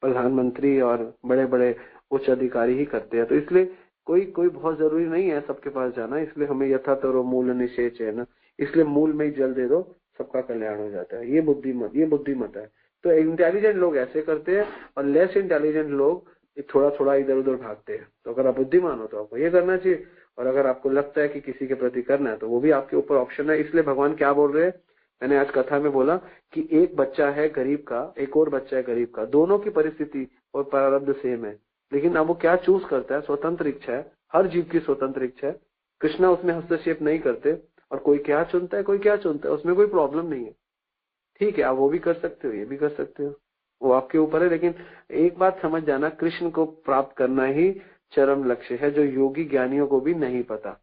प्रधानमंत्री और बड़े बड़े उच्च अधिकारी ही करते हैं। तो इसलिए कोई बहुत जरूरी नहीं है सबके पास जाना। इसलिए हमें यथा तरो मूल निषेच है ना, इसलिए मूल में ही जल दे दो, सबका कल्याण हो जाता है। ये बुद्धिमत है। तो इंटेलिजेंट लोग ऐसे करते हैं, और लेस इंटेलिजेंट लोग थोड़ा थोड़ा इधर उधर भागते हैं। तो अगर आप बुद्धिमान हो तो आपको ये करना चाहिए, और अगर आपको लगता है कि किसी के प्रति करना है तो वो भी आपके ऊपर ऑप्शन है। इसलिए भगवान क्या बोल रहे हैं, मैंने आज कथा में बोला कि एक बच्चा है गरीब का, एक और बच्चा है गरीब का, दोनों की परिस्थिति और प्रारब्ध सेम है, लेकिन अब वो क्या चूज करता है, स्वतंत्र इच्छा है। हर जीव की स्वतंत्र इच्छा है, कृष्णा उसमें हस्तक्षेप नहीं करते। और कोई क्या चुनता है, कोई क्या चुनता है, उसमें कोई प्रॉब्लम नहीं है, ठीक है। आप वो भी कर सकते हो, ये भी कर सकते हो, वो आपके ऊपर है। लेकिन एक बात समझ जाना, कृष्ण को प्राप्त करना ही चरम लक्ष्य है, जो योगी ज्ञानियों को भी नहीं पता,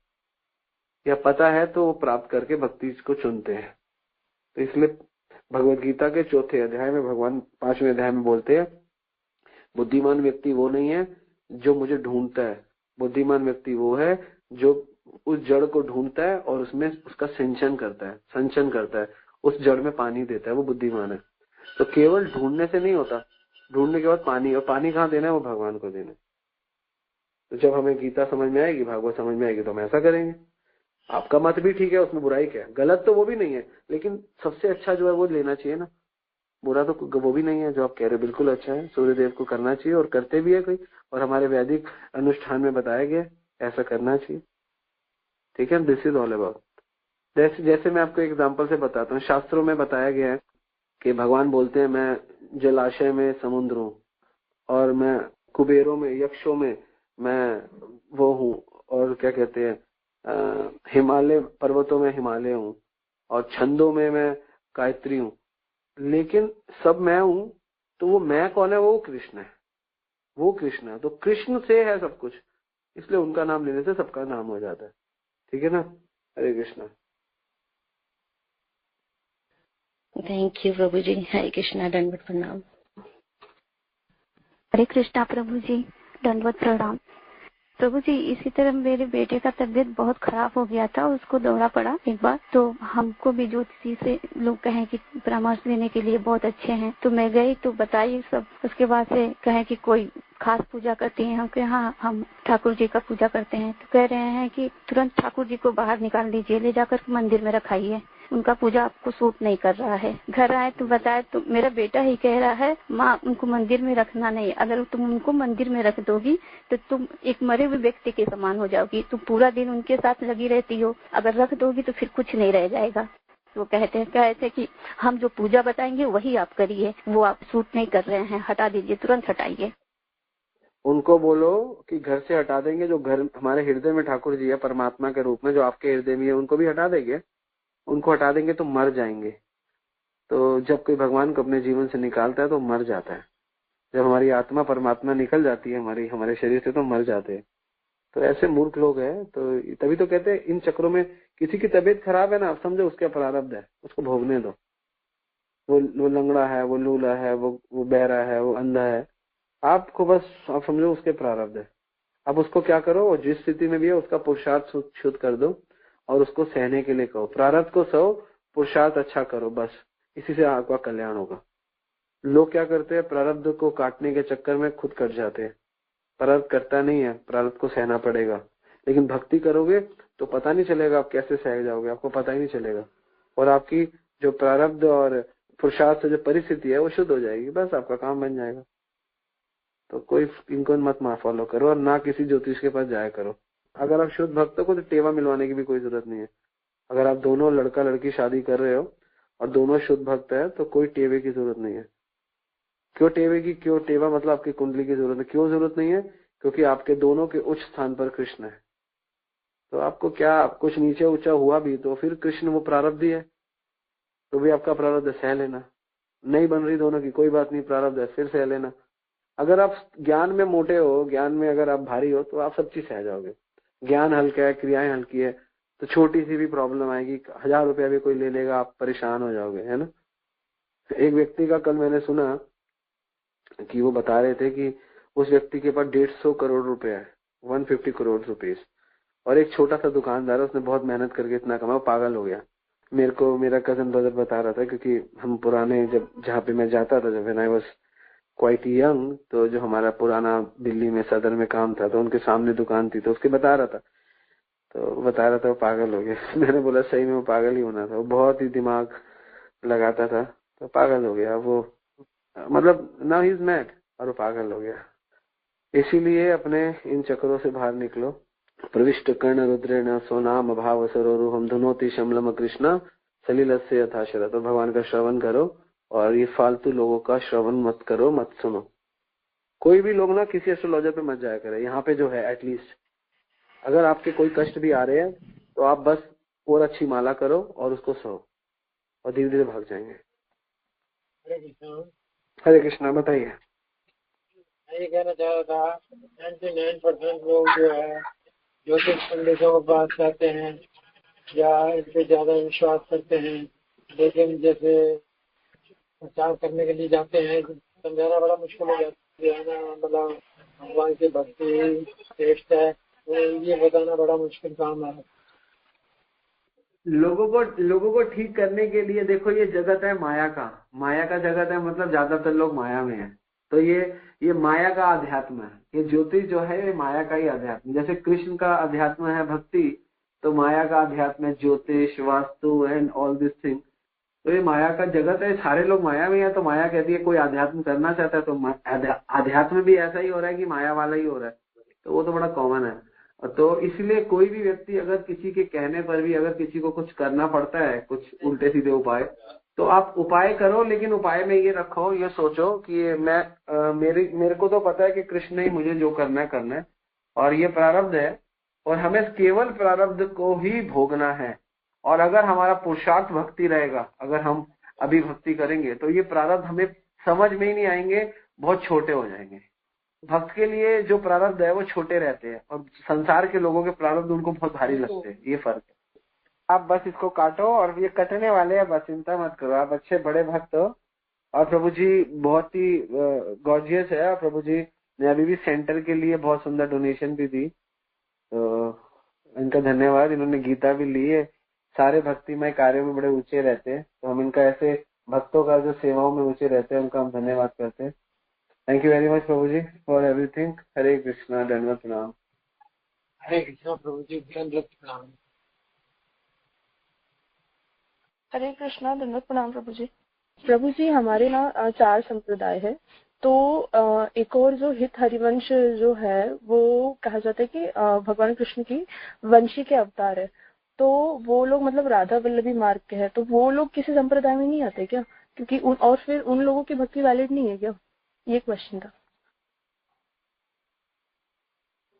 या पता है तो वो प्राप्त करके भक्ति को चुनते हैं। तो इसलिए भगवत गीता के 4थे अध्याय में भगवान 5वें अध्याय में बोलते हैं, बुद्धिमान व्यक्ति वो नहीं है जो मुझे ढूंढता है, बुद्धिमान व्यक्ति वो है जो उस जड़ को ढूंढता है और उसमें उसका सिंचन करता है, उस जड़ में पानी देता है, वो बुद्धिमान है। तो केवल ढूंढने से नहीं होता, ढूंढने के बाद पानी, और पानी कहाँ देना है, वो भगवान को देना है। तो जब हमें गीता समझ में आएगी, भागवत समझ में आएगी, तो हम ऐसा करेंगे। आपका मत भी ठीक है, उसमें बुराई क्या है, गलत तो वो भी नहीं है, लेकिन सबसे अच्छा जो है वो लेना चाहिए ना। बुरा तो वो भी नहीं है जो आप कह रहे हो, बिल्कुल अच्छा है, सूर्य देव को करना चाहिए और करते भी है कोई, और हमारे वैदिक अनुष्ठान में बताया गया ऐसा करना चाहिए। ठीक है, दिस इज ऑल अबाउट। जैसे जैसे मैं आपको एग्जाम्पल से बताता हूँ, शास्त्रों में बताया गया है कि भगवान बोलते हैं मैं जलाशय में समुद्र हूँ, और मैं कुबेरों में यक्षों में मैं वो हूँ, और क्या कहते हैं हिमालय पर्वतों में हिमालय हूँ, और छंदों में मैं गायत्री हूँ। लेकिन सब मैं हूँ, तो वो मैं कौन है? वो कृष्ण है, वो कृष्ण है। तो कृष्ण से है सब कुछ, इसलिए उनका नाम लेने से सबका नाम हो जाता है। ठीक है ना? हरे कृष्णा। थैंक यू प्रभु जी। हरे कृष्णा, दंडवत प्रणाम। हरे कृष्णा प्रभु जी, दंडवत प्रणाम। प्रभु जी, इसी तरह मेरे बेटे का तबीयत बहुत खराब हो गया था, उसको दौरा पड़ा एक बार, तो हमको भी ज्योतिषी से लोग कहें कि परामर्श देने के लिए बहुत अच्छे हैं, तो मैं गई तो बताई सब। उसके बाद से कहें कि कोई खास पूजा करती हैं? हम कहे हाँ, हम ठाकुर जी का पूजा करते हैं। तो कह रहे हैं कि तुरंत ठाकुर जी को बाहर निकाल दीजिए, ले जाकर मंदिर में रखाइए, उनका पूजा आपको सूट नहीं कर रहा है। घर आए तो बताए तो मेरा बेटा ही कह रहा है माँ उनको मंदिर में रखना नहीं, अगर तुम उनको मंदिर में रख दोगी तो तुम एक मरे हुए व्यक्ति के समान हो जाओगी, तुम पूरा दिन उनके साथ लगी रहती हो, अगर रख दोगी तो फिर कुछ नहीं रह जाएगा। तो कहे थे कि हम जो पूजा बताएंगे वही आप करिए, वो आप सूट नहीं कर रहे हैं, हटा दीजिए, तुरंत हटाइए। उनको बोलो कि घर से हटा देंगे, जो घर हमारे हृदय में ठाकुर जी है परमात्मा के रूप में, जो आपके हृदय में है, उनको भी हटा देंगे। उनको हटा देंगे तो मर जाएंगे। तो जब कोई भगवान को अपने जीवन से निकालता है तो मर जाता है। जब हमारी आत्मा परमात्मा निकल जाती है हमारे शरीर से, तो मर जाते हैं। तो ऐसे मूर्ख लोग हैं, तो तभी तो कहते हैं इन चक्रों में। किसी की तबीयत खराब है ना, आप समझो उसका प्रारब्ध है, उसको भोगने दो। वो लंगड़ा है, वो लूला है, वो बहरा है, वो अंधा है, आपको बस आप समझो उसके प्रारब्ध है। अब उसको क्या करो, वो जिस स्थिति में भी है उसका पुरुषार्थ शुद्ध कर दो, और उसको सहने के लिए कहो, प्रारब्ध को सहो, पुरुषार्थ अच्छा करो, बस इसी से आपका कल्याण होगा। लोग क्या करते हैं, प्रारब्ध को काटने के चक्कर में खुद कट जाते हैं। प्रारब्ध कटता नहीं है, प्रारब्ध को सहना पड़ेगा। लेकिन भक्ति करोगे तो पता नहीं चलेगा आप कैसे सह जाओगे, आपको पता ही नहीं चलेगा, और आपकी जो प्रारब्ध और पुरुषार्थ से जो परिस्थिति है वो शुद्ध हो जाएगी, बस आपका काम बन जाएगा। तो कोई इनको मत फॉलो करो, और ना किसी ज्योतिष के पास जाया करो। अगर आप शुद्ध भक्त हो तो टेवा मिलवाने की भी कोई जरूरत नहीं है। अगर आप दोनों लड़का लड़की शादी कर रहे हो और दोनों शुद्ध भक्त है तो कोई टेवे की जरूरत नहीं है। क्यों टेवे की? क्यों टेवा मतलब आपकी कुंडली की जरूरत है। क्यों जरूरत नहीं है? क्योंकि आपके दोनों के उच्च स्थान पर कृष्ण है। तो आपको क्या, कुछ नीचे ऊंचा हुआ भी तो फिर कृष्ण वो प्रारब्ध ही है, तो भी आपका प्रारब्ध सह लेना। नहीं बन रही दोनों की, कोई बात नहीं, प्रारब्ध है, फिर सह लेना। अगर आप ज्ञान में मोटे हो, ज्ञान में अगर आप भारी हो, तो आप सब चीज सह जाओगे। ज्ञान हल्का है, क्रियाएं हल्की है, तो छोटी सी भी प्रॉब्लम आएगी, 1000 रुपया भी कोई ले लेगा, आप परेशान हो जाओगे, है ना। एक व्यक्ति का कल मैंने सुना कि वो बता रहे थे कि उस व्यक्ति के पास 150 करोड़ रुपए है, 150 करोड़ रुपीज, और एक छोटा सा दुकानदार है, उसने बहुत मेहनत करके इतना कमाया, पागल हो गया। मेरे को मेरा कजन ब्रदर बता रहा था, क्योंकि हम पुराने जब जहाँ पे मैं जाता था, जब when I was quite young, तो जो हमारा पुराना दिल्ली में सदर में काम था, तो उनके सामने दुकान थी, तो उसके बता रहा था, वो पागल हो गया। मैंने बोला सही में वो पागल ही होना था, वो बहुत ही दिमाग लगाता था, तो पागल हो गया वो, मतलब नाउ ही इज मैड, और वो पागल हो गया। इसीलिए अपने इन चक्रों से बाहर निकलो। प्रविष्ट कर्ण रुद्रेण सोनाम भाव सरोरुहम धुनोति शमलम कृष्ण सलिल से यथाशरत। तो भगवान का श्रवण करो, और ये फालतू लोगों का श्रवण मत करो, मत सुनो। कोई भी लोग ना किसी एस्ट्रोलॉजर पे मत जाया करे। यहाँ पे जो है एटलीस्ट अगर आपके कोई कष्ट भी आ रहे हैं तो आप बस और अच्छी माला करो और उसको सहो, और धीरे धीरे भाग जाएंगे। हरे कृष्णा। बताइए। ये कहना चाह रहा था, 99% लोग जो है ज्योतिष पंडितों को पास करते हैं या इस पे ज्यादा विश्वास करते हैं, लेकिन जैसे प्रचार करने के लिए जाते हैं, समझाना बड़ा मुश्किल हो जाता है ना, मतलब भगवान की भक्ति श्रेष्ठ है, तो ये बताना बड़ा मुश्किल काम है। लोगों को ठीक करने के लिए देखो, ये जगत है माया का जगत है, मतलब ज्यादातर लोग माया में है। तो ये माया का अध्यात्म है। ये ज्योतिष जो है ये माया का ही अध्यात्म। जैसे कृष्ण का अध्यात्म है भक्ति, तो माया का अध्यात्म है ज्योतिष, vastu and all this thing. तो ये माया का जगत है, सारे लोग माया में है। तो माया कहती है कोई अध्यात्म करना चाहता है तो अध्यात्म भी ऐसा ही हो रहा है कि माया वाला ही हो रहा है। तो वो तो बड़ा कॉमन है। तो इसलिए कोई भी व्यक्ति अगर किसी के कहने पर भी अगर किसी को कुछ करना पड़ता है, कुछ उल्टे सीधे उपाय, तो आप उपाय करो, लेकिन उपाय में ये रखो, ये सोचो कि मेरे को तो पता है कि कृष्ण ने ही मुझे जो करना है और ये प्रारब्ध है और हमें केवल प्रारब्ध को ही भोगना है। और अगर हमारा पुरुषार्थ भक्ति रहेगा, अगर हम अभी भक्ति करेंगे तो ये प्रारब्ध हमें समझ में ही नहीं आएंगे, बहुत छोटे हो जाएंगे। भक्त के लिए जो प्रारब्ध है वो छोटे रहते हैं और संसार के लोगों के प्रारब्ध उनको बहुत भारी लगते हैं। ये फर्क है। आप बस इसको काटो और ये कटने वाले हैं, बस चिंता मत करो। आप अच्छे बड़े भक्त हो और प्रभु जी बहुत ही गॉर्जियस है। और प्रभु जी ने अभी भी सेंटर के लिए बहुत सुंदर डोनेशन भी दी, तो इनका धन्यवाद। इन्होंने गीता भी ली है। सारे भक्तिमय कार्यों में बड़े ऊंचे रहते हैं, तो हम इनका ऐसे भक्तों का जो सेवाओं में ऊंचे रहते हैं उनका हम धन्यवाद करते हैं। थैंक यू वेरी मच प्रभु जी फॉर एवरीथिंग। हरे कृष्णा, दंडवत प्रणाम। हरे कृष्णा प्रभु जी, दंडवत प्रणाम। हरे कृष्णा, दंडवत प्रणाम प्रभु जी। प्रभु जी हमारे ना 4 संप्रदाय है। तो एक और जो हित हरिवंश जो है वो कहा जाता है कि भगवान कृष्ण की वंशी के अवतार है। तो वो लोग मतलब राधा वल्लभी मार्ग के हैं, तो वो लोग किसी संप्रदाय में नहीं आते क्या? क्योंकि और फिर उन लोगों की भक्ति वैलिड नहीं है क्या? ये क्वेश्चन था।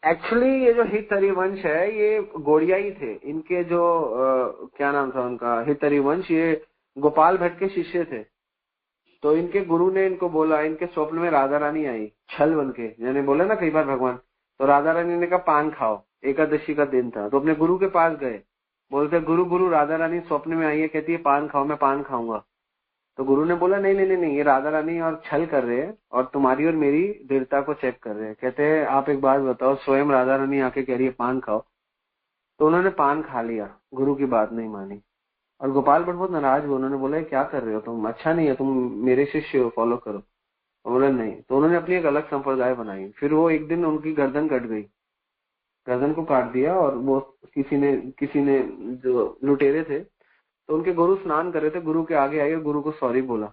एक्चुअली ये जो हित हरिवंश है ये गौड़िया ही थे। इनके जो क्या नाम था उनका, हित हरिवंश, ये गोपाल भट्ट के शिष्य थे। तो इनके गुरु ने इनको बोला, इनके स्वप्न में राधा रानी आई छल बन के, मैंने बोला ना कई बार भगवान। तो राधा रानी ने कहा पान खाओ, एकादशी का दिन था। तो अपने गुरु के पास गए, बोलते गुरु गुरु राधा रानी स्वप्न में आई है, कहती है पान खाओ, मैं पान खाऊंगा। तो गुरु ने बोला नहीं नहीं नहीं नहीं, ये राधा रानी और छल कर रहे हैं और तुम्हारी और मेरी दृढ़ता को चेक कर रहे हैं। कहते हैं आप एक बात बताओ, स्वयं राधा रानी आके कह रही है पान खाओ। तो उन्होंने पान खा लिया, गुरु की बात नहीं मानी। और गोपाल भट्ट बहुत नाराज हुए। उन्होंने बोला क्या कर रहे हो तुम, अच्छा नहीं है, तुम मेरे शिष्य हो, फॉलो करो। तो बोला नहीं। तो उन्होंने अपनी एक अलग संप्रदाय बनाई। फिर वो एक दिन उनकी गर्दन कट गई, गर्दन को काट दिया। और वो किसी ने जो लुटेरे थे, तो उनके गुरु स्नान कर रहे थे, गुरु के आगे आए और गुरु को सॉरी बोला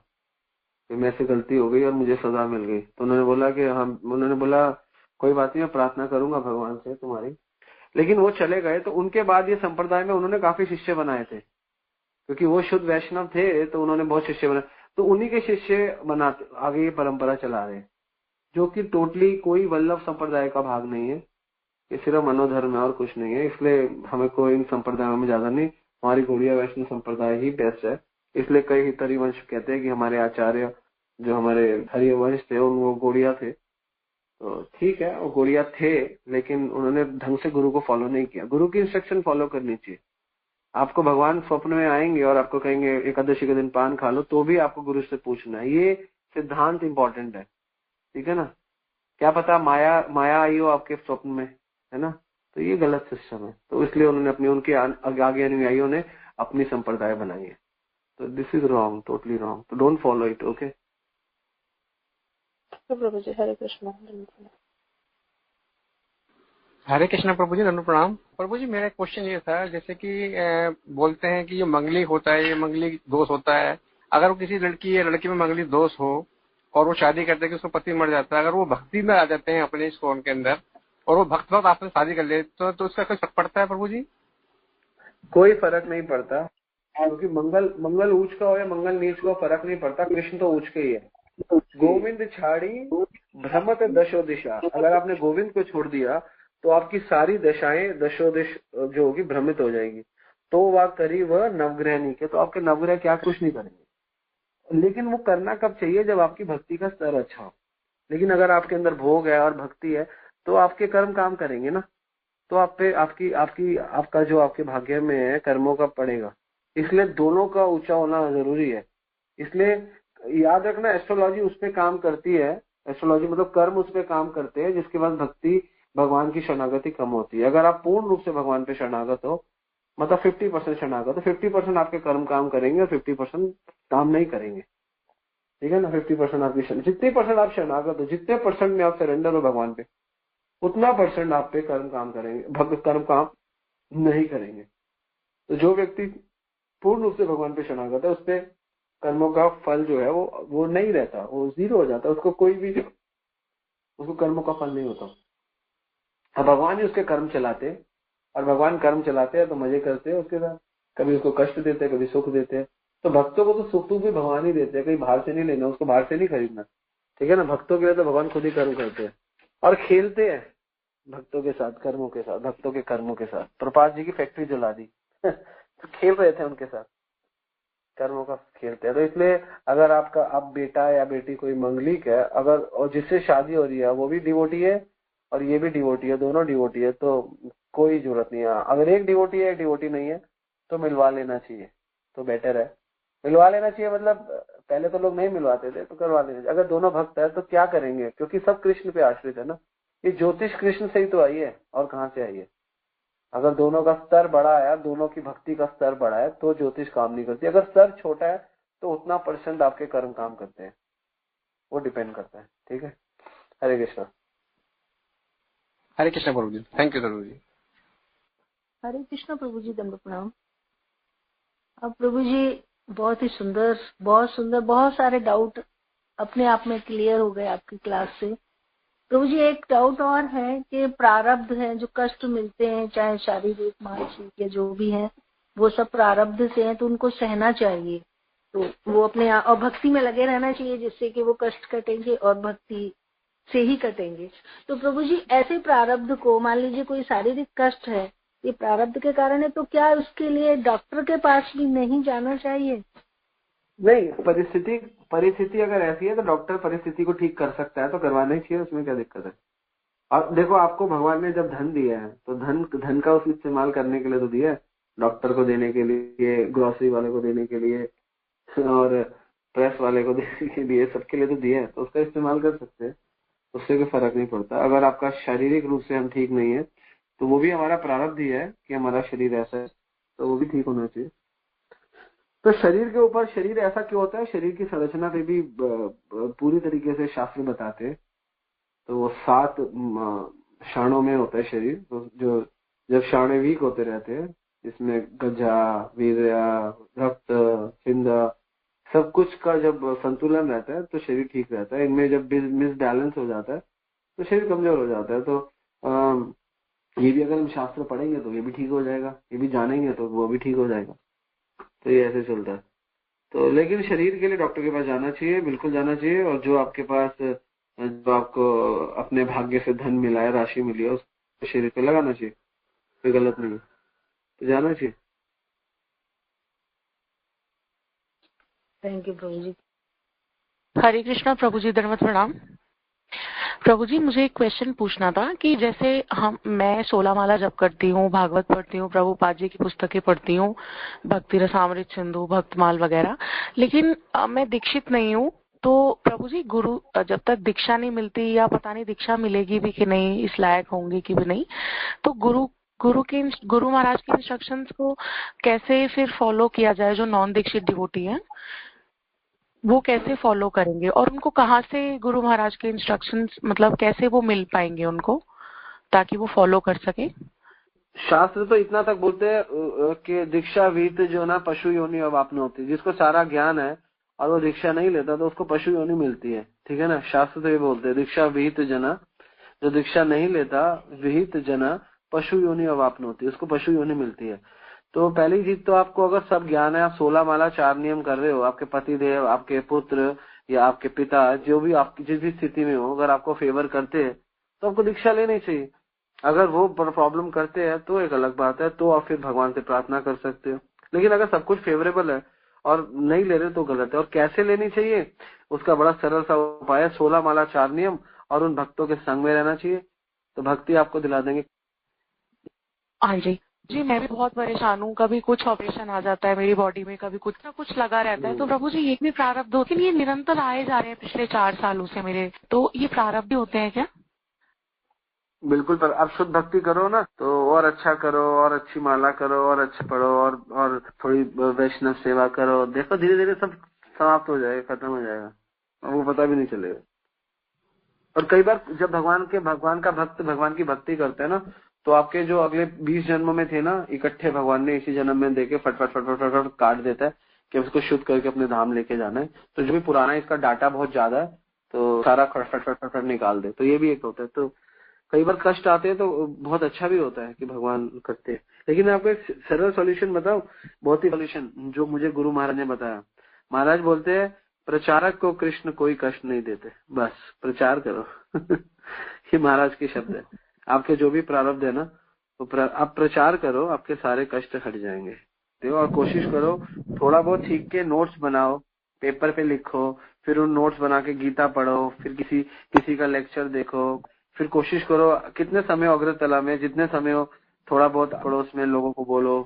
कि मेरे से गलती हो गई और मुझे सजा मिल गई। तो उन्होंने बोला कि उन्होंने बोला कोई बात नहीं, मैं प्रार्थना करूंगा भगवान से तुम्हारी। लेकिन वो चले गए। तो उनके बाद ये संप्रदाय में उन्होंने काफी शिष्य बनाए थे, क्योंकि वो शुद्ध वैष्णव थे। तो उन्होंने बहुत शिष्य बनाए। तो उन्हीं के शिष्य बनाते आगे ये परंपरा चला रहे हैं, जो कि टोटली कोई वल्लभ संप्रदाय का भाग नहीं है। ये सिर्फ मनोधर्म है और कुछ नहीं है। इसलिए हमें कोई इन संप्रदायों में ज्यादा नहीं, हमारी गौड़िया वैष्णव संप्रदाय ही बेस्ट है। इसलिए कई हित हरिवंश कहते हैं कि हमारे आचार्य जो हमारे हरिवंश थे वो गौड़िया थे। तो ठीक है, वो गौड़िया थे, लेकिन उन्होंने ढंग से गुरु को फॉलो नहीं किया। गुरु की इंस्ट्रक्शन फॉलो करनी चाहिए। आपको भगवान स्वप्न में आएंगे और आपको कहेंगे एकादशी के दिन पान खा लो, तो भी आपको गुरु से पूछना है। ये सिद्धांत इंपॉर्टेंट है, ठीक है ना। क्या पता माया आई हो आपके स्वप्न में, है ना। तो ये गलत सिस्टम है। तो इसलिए उन्होंने उनके आगे अनुयायियों ने अपनी संप्रदाय बनाई है। तो this is wrong, totally wrong. तो डोंट फॉलो इट, ओके। प्रभु जी हरे कृष्ण। हरे कृष्ण प्रभु जी, दंड प्रणाम। प्रभु जी मेरा क्वेश्चन ये था, जैसे कि बोलते हैं कि ये मंगली होता है, ये मंगली दोष होता है। अगर वो किसी लड़की या लड़की में मंगली दोष हो और वो शादी करते हैं कि उसको पति मर जाता है, अगर वो भक्ति में आ जाते हैं अपने इस कौन के अंदर और वो भक्त वक्त आपसे शादी कर ले, तो उसका कोई फर्क पड़ता है प्रभु जी? कोई फर्क नहीं पड़ता, क्योंकि मंगल ऊंच का हो या मंगल नीच का फर्क नहीं पड़ता। कृष्ण तो ऊंच के ही है। गोविंद छाड़ी भ्रमत दशो दिशा। अगर आपने गोविंद को छोड़ दिया तो आपकी सारी दशाएं दशो दिश जो होगी भ्रमित हो जाएगी। तो वह करी वह नवग्रह नहीं के, तो आपके नवग्रह क्या कुछ नहीं करेंगे। लेकिन वो करना कब चाहिए, जब आपकी भक्ति का स्तर अच्छा हो। लेकिन अगर आपके अंदर भोग है और भक्ति है तो आपके कर्म काम करेंगे ना। तो आप पे आपका जो आपके भाग्य में है कर्मों का पड़ेगा। इसलिए दोनों का ऊंचा होना जरूरी है। इसलिए याद रखना, एस्ट्रोलॉजी उस पे काम करती है। एस्ट्रोलॉजी मतलब कर्म उस पे काम करते हैं जिसके बाद भक्ति भगवान की शरणागति कम होती है। अगर आप पूर्ण रूप से भगवान पे शरणागत हो, मतलब 50% शरणागत, तो 50% आपके कर्म काम करेंगे और 50% काम नहीं करेंगे, ठीक है ना। 50% आपकी जितने परसेंट आप शरणागत हो, जितने परसेंट में आप सरेंडर हो भगवान पे, उतना परसेंट आप पे कर्म काम करेंगे, भक्त कर्म काम नहीं करेंगे। तो जो व्यक्ति पूर्ण रूप से भगवान पे शरणागत है, उसपे कर्मों का फल जो है वो नहीं रहता, वो जीरो हो जाता, उसको कर्मों का फल नहीं होता। अब भगवान ही उसके कर्म चलाते, और भगवान कर्म चलाते हैं तो मजे करते हैं उसके साथ, कभी उसको कष्ट देते हैं, कभी सुख देते हैं। तो भक्तों को तो सुख भी भगवान ही देते हैं, कहीं बाहर से नहीं लेना, उसको बाहर से नहीं खरीदना, ठीक है ना। भक्तों के लिए तो भगवान खुद ही कर्म करते हैं और खेलते हैं भक्तों के साथ, कर्मों के साथ, भक्तों के कर्मों के साथ। प्रपात जी की फैक्ट्री जला दी तो खेल रहे थे उनके साथ, कर्मों का खेलते हैं। तो इसलिए अगर आप बेटा या बेटी कोई मंगलिक है, अगर और जिससे शादी हो रही है वो भी डिवोटी है और ये भी डिवोटी है, दोनों डिवोटी है, तो कोई जरूरत नहीं है। अगर एक डिवोटी है एक डिवोटी नहीं है तो मिलवा लेना चाहिए, तो बेटर है। मिलवा लेना चाहिए मतलब पहले तो लोग नहीं मिलवाते थे, तो करवा लेना चाहिए। अगर दोनों भक्त है तो क्या करेंगे, क्योंकि सब कृष्ण पे आश्रित है ना। ये ज्योतिष कृष्ण से ही तो आई है, और कहाँ से आई है। अगर दोनों का स्तर बड़ा है, दोनों की भक्ति का स्तर बड़ा है, तो ज्योतिष काम नहीं करती। अगर स्तर छोटा है तो उतना % आपके कर्म काम करते हैं, वो डिपेंड करता है। ठीक है, हरे कृष्णा। हरे कृष्णा प्रभु जी, थैंक यू प्रभु जी। हरे कृष्णा प्रभु जी, दंड प्रणाम। अब प्रभु जी बहुत ही सुंदर, बहुत सुंदर, बहुत सारे डाउट अपने आप में क्लियर हो गए आपकी क्लास से। प्रभु जी एक डाउट और है कि प्रारब्ध है, जो कष्ट मिलते हैं चाहे शारीरिक मानसिक या जो भी है, वो सब प्रारब्ध से है, तो उनको सहना चाहिए, तो वो अपने और भक्ति में लगे रहना चाहिए, जिससे कि वो कष्ट कटेंगे और भक्ति से ही कटेंगे। तो प्रभु जी ऐसे प्रारब्ध को, मान लीजिए कोई शारीरिक कष्ट है, ये प्रारब्ध के कारण है, तो क्या उसके लिए डॉक्टर के पास भी नहीं जाना चाहिए? नहीं, परिस्थिति अगर ऐसी है तो डॉक्टर परिस्थिति को ठीक कर सकता है, तो करवाना ही चाहिए, उसमें क्या दिक्कत है। और देखो, आपको भगवान ने जब धन दिया है तो धन का उस इस्तेमाल करने के लिए तो दिया है, डॉक्टर को देने के लिए, ग्रोसरी वाले को देने के लिए और प्रेस वाले को देने के लिए, सबके लिए तो दिया है, तो उसका इस्तेमाल कर सकते हैं, उससे कोई फर्क नहीं पड़ता। अगर आपका शारीरिक रूप से हम ठीक नहीं है तो वो भी हमारा प्रारब्ध ही है कि हमारा शरीर ऐसा है, तो वो भी ठीक होना चाहिए। तो शरीर के ऊपर, शरीर ऐसा क्यों होता है, शरीर की संरचना पे भी पूरी तरीके से शास्त्र बताते हैं। तो वो 7 क्षणों में होता है शरीर, तो जो जब क्षण वीक होते रहते हैं, जिसमें गजा, वीर्य, रक्त, पिंड, सब कुछ का जब संतुलन रहता है तो शरीर ठीक रहता है। इनमें जब मिसबैलेंस हो जाता है तो शरीर कमजोर हो जाता है। तो ये भी अगर हम शास्त्र पढ़ेंगे तो ये भी ठीक हो जाएगा, ये भी जानेंगे तो वो भी ठीक हो जाएगा। तो ये ऐसे चलता है। तो लेकिन शरीर के लिए डॉक्टर के पास जाना चाहिए, बिल्कुल जाना चाहिए। और जो आपके पास, जो आपको अपने भाग्य से धन मिला है, राशि मिली है, उसको शरीर पे लगाना चाहिए, कोई गलत नहीं है, तो जाना चाहिए। थैंक यू प्रभु जी। हरे कृष्णा प्रभु जी, दंडवत प्रणाम। प्रभु जी मुझे एक क्वेश्चन पूछना था कि जैसे मैं 16 माला जप करती हूँ, भागवत पढ़ती हूँ, प्रभुपाद जी की पुस्तकें पढ़ती हूँ, भक्ति रसामृत सिंधु, भक्तमाल वगैरह, लेकिन मैं दीक्षित नहीं हूँ। तो प्रभु जी गुरु जब तक दीक्षा नहीं मिलती, या पता नहीं दीक्षा मिलेगी भी कि नहीं, इस लायक होंगे कि भी नहीं, तो गुरु महाराज के इंस्ट्रक्शंस को कैसे फिर फॉलो किया जाए? जो नॉन दीक्षित डिवोटी है वो कैसे फॉलो करेंगे, और उनको कहाँ से गुरु महाराज के इंस्ट्रक्शंस, मतलब कैसे वो मिल पाएंगे उनको, ताकि वो फॉलो कर सके? शास्त्र तो इतना तक बोलते हैं कि दीक्षा विहित जो ना पशु योनि अवाप्न होती है। जिसको सारा ज्ञान है और वो दीक्षा नहीं लेता तो उसको पशु योनि मिलती है, ठीक है ना। शास्त्र तो ये बोलते हैं, दीक्षा विहित जना, जो दीक्षा नहीं लेता, विहित जना पशु योनि अवाप्न होती है, उसको पशु योनि मिलती है। तो पहली चीज तो आपको अगर सब ज्ञान है, आप 16 माला 4 नियम कर रहे हो, आपके पतिदेव, आपके पुत्र या आपके पिता, जो भी आपकी जिस भी स्थिति में हो, अगर आपको फेवर करते हैं तो आपको दीक्षा लेनी चाहिए। अगर वो प्रॉब्लम करते हैं तो एक अलग बात है, तो आप फिर भगवान से प्रार्थना कर सकते हो। लेकिन अगर सब कुछ फेवरेबल है और नहीं ले रहे तो गलत है। और कैसे लेनी चाहिए, उसका बड़ा सरल सा उपाय है, 16 माला 4 नियम और उन भक्तों के संग में रहना चाहिए, तो भक्ति आपको दिला देंगे। हाँ जी जी, मैं भी बहुत परेशान हूँ, कभी कुछ ऑपरेशन आ जाता है मेरी बॉडी में, कभी कुछ ना कुछ लगा रहता है। तो प्रभु जी ये भी प्रारब्ध होते हैं? ये निरंतर आए जा रहे हैं पिछले 4 सालों से मेरे, तो ये प्रारब्ध होते हैं क्या? बिल्कुल, पर आप शुद्ध भक्ति करो ना तो और अच्छा करो, और अच्छी माला करो, और अच्छा पढ़ो, और थोड़ी वैष्णव सेवा करो, देखो धीरे धीरे सब समाप्त हो जाएगा, खत्म हो जाएगा, वो पता भी नहीं चलेगा। और कई बार जब भगवान की भक्ति करते हैं ना, तो आपके जो अगले 20 जन्म में थे ना, इकट्ठे भगवान ने इसी जन्म में देके फटफट फटफट फटफट काट देता है कि उसको शुद्ध करके अपने धाम लेके जाना है। तो जो भी पुराना इसका डाटा बहुत ज्यादा है तो सारा फटफट फटफट निकाल दे। तो ये भी एक होता है। तो कई बार कष्ट आते हैं तो बहुत अच्छा भी होता है कि भगवान करते हैं। लेकिन मैं आपको एक सरल सॉल्यूशन बताऊं, बहुत ही सॉल्यूशन जो मुझे गुरु महाराज ने बताया। महाराज बोलते हैं प्रचारक को कृष्ण कोई कष्ट नहीं देते, बस प्रचार करो। ये महाराज के शब्द है। आपके जो भी प्रारब्ध है ना, तो आप प्रचार करो, आपके सारे कष्ट हट जाएंगे। और कोशिश करो थोड़ा बहुत सीख के नोट्स बनाओ, पेपर पे लिखो, फिर उन नोट्स बना के गीता पढ़ो, फिर किसी का लेक्चर देखो, फिर कोशिश करो कितने समय हो अग्रतला में, जितने समय हो थोड़ा बहुत पड़ोस में लोगों को बोलो,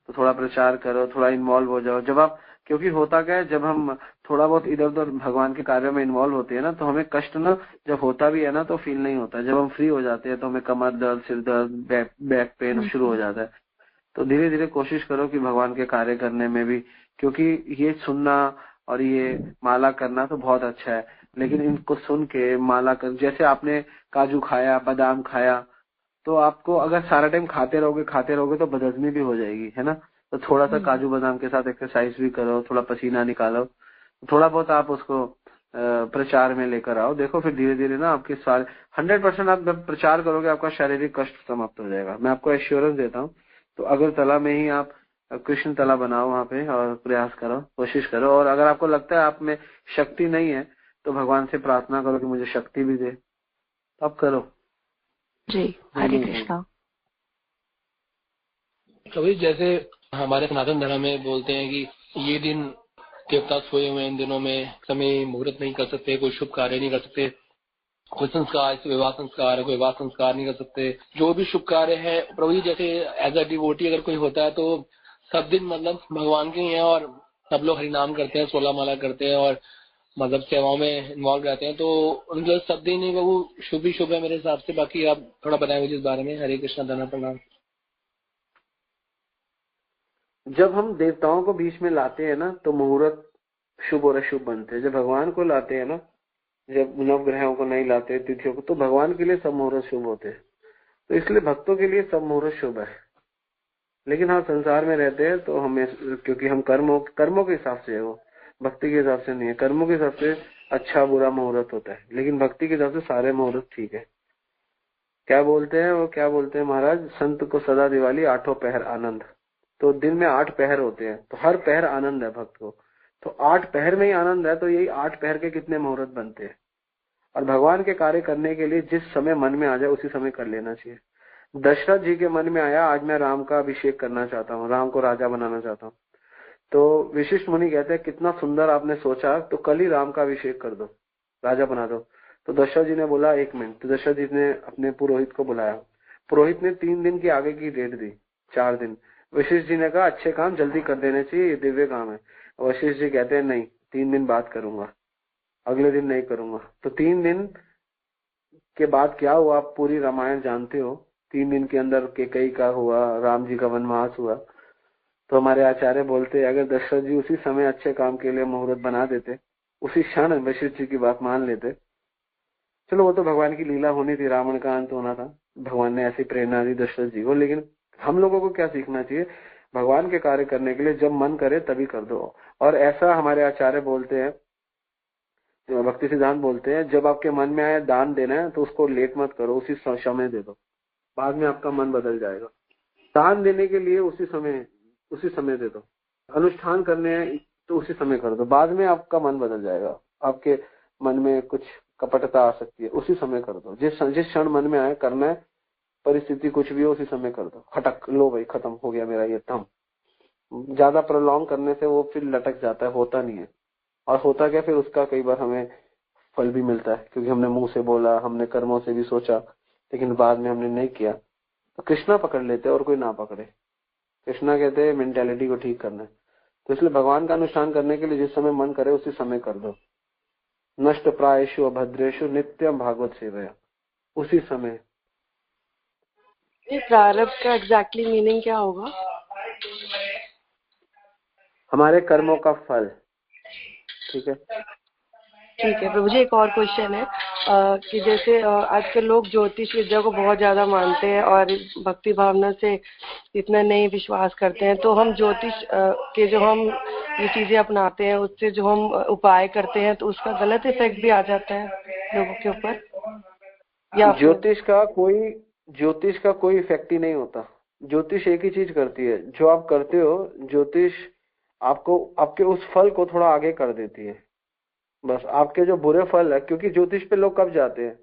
तो थोड़ा प्रचार करो, थोड़ा इन्वॉल्व हो जाओ। जब आप, क्योंकि होता क्या है, जब हम थोड़ा बहुत इधर उधर भगवान के कार्यों में इन्वॉल्व होते हैं ना, तो हमें कष्ट ना जब होता भी है ना तो फील नहीं होता। जब हम फ्री हो जाते हैं तो हमें कमर दर्द, सिर दर्द, बैक पेन शुरू हो जाता है। तो धीरे धीरे कोशिश करो कि भगवान के कार्य करने में भी, क्योंकि ये सुनना और ये माला करना तो बहुत अच्छा है, लेकिन इनको सुन के माला कर, जैसे आपने काजू खाया, बादाम खाया, तो आपको अगर सारा टाइम खाते रहोगे तो बदहजमी भी हो जाएगी, है ना। तो थोड़ा सा काजू बादाम के साथ एक्सरसाइज भी करो, थोड़ा पसीना निकालो, थोड़ा बहुत आप उसको प्रचार में लेकर आओ। देखो फिर धीरे धीरे ना आपके सारे 100% आप जब प्रचार करोगे आपका शारीरिक कष्ट समाप्त हो जाएगा। मैं आपको एश्योरेंस देता हूँ। तो अगरतला में ही आप कृष्ण तला बनाओ वहाँ पे और प्रयास करो, कोशिश करो। और अगर आपको लगता है आप में शक्ति नहीं है तो भगवान से प्रार्थना करो कि मुझे शक्ति भी दे, तब करो जी। हरे कृष्णा। कभी जैसे हमारे सनातन धर्म में बोलते हैं कि ये दिन देवता सोए हुए, इन दिनों में समय मुहूर्त नहीं कर सकते, कोई शुभ कार्य नहीं कर सकते, कोई संस्कार, विवाह संस्कार है, कोई विवाह संस्कार नहीं कर सकते, जो भी शुभ कार्य है। प्रभु जी जैसे एज अ डिवोटी अगर कोई होता है तो सब दिन मतलब भगवान के ही है और सब लोग हरिनाम करते हैं, 16 माला करते हैं और मतलब सेवाओं में इन्वॉल्व रहते हैं, तो उनके सब दिन ही वो शुभ ही शुभ है मेरे हिसाब से। बाकी आप थोड़ा बताएं मुझे इस बारे में। हरे कृष्णा, धन्यवाद, प्रणाम। जब हम देवताओं को बीच में लाते हैं ना तो मुहूर्त शुभ और अशुभ बनते हैं। जब भगवान को लाते हैं ना, जब नवग्रहों को नहीं लाते, तिथियों को, तो भगवान के लिए सब मुहूर्त शुभ होते हैं। तो इसलिए भक्तों के लिए सब मुहूर्त शुभ है। लेकिन हाँ, संसार में रहते हैं तो हमें, क्योंकि हम कर्मों के हिसाब से है, वो भक्ति के हिसाब से नहीं है। कर्मों के हिसाब से अच्छा बुरा मुहूर्त होता है, लेकिन भक्ति के हिसाब से सारे मुहूर्त ठीक है। क्या बोलते हैं महाराज, संत को सदा दिवाली, आठों पहर आनंद। तो दिन में 8 पहर होते हैं, तो हर पहर आनंद है भक्त को। तो 8 पहर में ही आनंद है, तो यही 8 पहर के कितने मुहूर्त बनते हैं। और भगवान के कार्य करने के लिए जिस समय मन में आ जाए उसी समय कर लेना चाहिए। दशरथ जी के मन में आया, आज मैं राम का अभिषेक करना चाहता हूँ, राम को राजा बनाना चाहता हूँ। तो विशिष्ट मुनि कहते हैं कितना सुंदर आपने सोचा, तो कल ही राम का अभिषेक कर दो, राजा बना दो। तो दशरथ जी ने बोला 1 मिनट। तो दशरथ जी ने अपने पुरोहित को बुलाया, पुरोहित ने 3 दिन की आगे की डेट दी, 4 दिन। वशिष्ठ जी ने कहा अच्छे काम जल्दी कर देने चाहिए, ये दिव्य काम है। वशिष्ठ जी कहते हैं नहीं, 3 दिन बाद करूंगा, अगले दिन नहीं करूंगा। तो 3 दिन के बाद क्या हुआ, आप पूरी रामायण जानते हो। 3 दिन के अंदर कैकेयी का हुआ, राम जी का वनवास हुआ। तो हमारे आचार्य बोलते हैं अगर दशरथ जी उसी समय अच्छे काम के लिए मुहूर्त बना देते, उसी क्षण वशिष्ठ जी की बात मान लेते। चलो वो तो भगवान की लीला होनी थी, रावण का अंत होना था, भगवान ने ऐसी प्रेरणा दी दशरथ जी को। लेकिन हम लोगों को क्या सीखना चाहिए, भगवान के कार्य करने के लिए जब मन करे तभी कर दो। और ऐसा हमारे आचार्य बोलते हैं, भक्ति सिद्धांत बोलते हैं, जब आपके मन में आए दान देना है तो उसको लेट मत करो, उसी समय दे दो, बाद में आपका मन बदल जाएगा। दान देने के लिए उसी समय दे दो, अनुष्ठान करने हैं तो उसी समय कर दो, बाद में आपका मन बदल जाएगा। आपके मन में कुछ कपटता आ सकती है, उसी समय कर दो। जिस क्षण मन में आए करना है, परिस्थिति कुछ भी हो उसी समय कर दो, खटक लो भाई, खत्म हो गया मेरा ये थम। ज्यादा प्रोलॉन्ग करने से वो फिर लटक जाता है, होता नहीं है। और होता क्या, फिर उसका कई बार हमें फल भी मिलता है, क्योंकि हमने मुंह से बोला, हमने कर्मों से भी सोचा, लेकिन बाद में हमने नहीं किया। तो कृष्णा पकड़ लेते और कोई ना पकड़े। कृष्णा कहते हैं मेंटेलिटी को ठीक करना है। तो इसलिए भगवान का अनुष्ठान करने के लिए जिस समय मन करे उसी समय कर दो। नष्ट प्रायेषु अभद्रेषु नित्यम भागवत सेवया, उसी समय। ये प्रारब्ध का एग्जैक्टली मीनिंग क्या होगा? हमारे कर्मों का फल। ठीक है प्रभु जी, एक और क्वेश्चन है। कि जैसे आजकल लोग ज्योतिष विद्या को बहुत ज्यादा मानते हैं और भक्ति भावना से इतना नहीं विश्वास करते हैं, तो हम ज्योतिष के जो हम ये चीजें अपनाते हैं उससे जो हम उपाय करते हैं तो उसका गलत इफेक्ट भी आ जाता है लोगों के ऊपर। या ज्योतिष का कोई इफेक्ट ही नहीं होता। ज्योतिष एक ही चीज करती है, जो आप करते हो ज्योतिष आपको आपके उस फल को थोड़ा आगे कर देती है। बस आपके जो बुरे फल है, क्योंकि ज्योतिष पे लोग कब जाते हैं,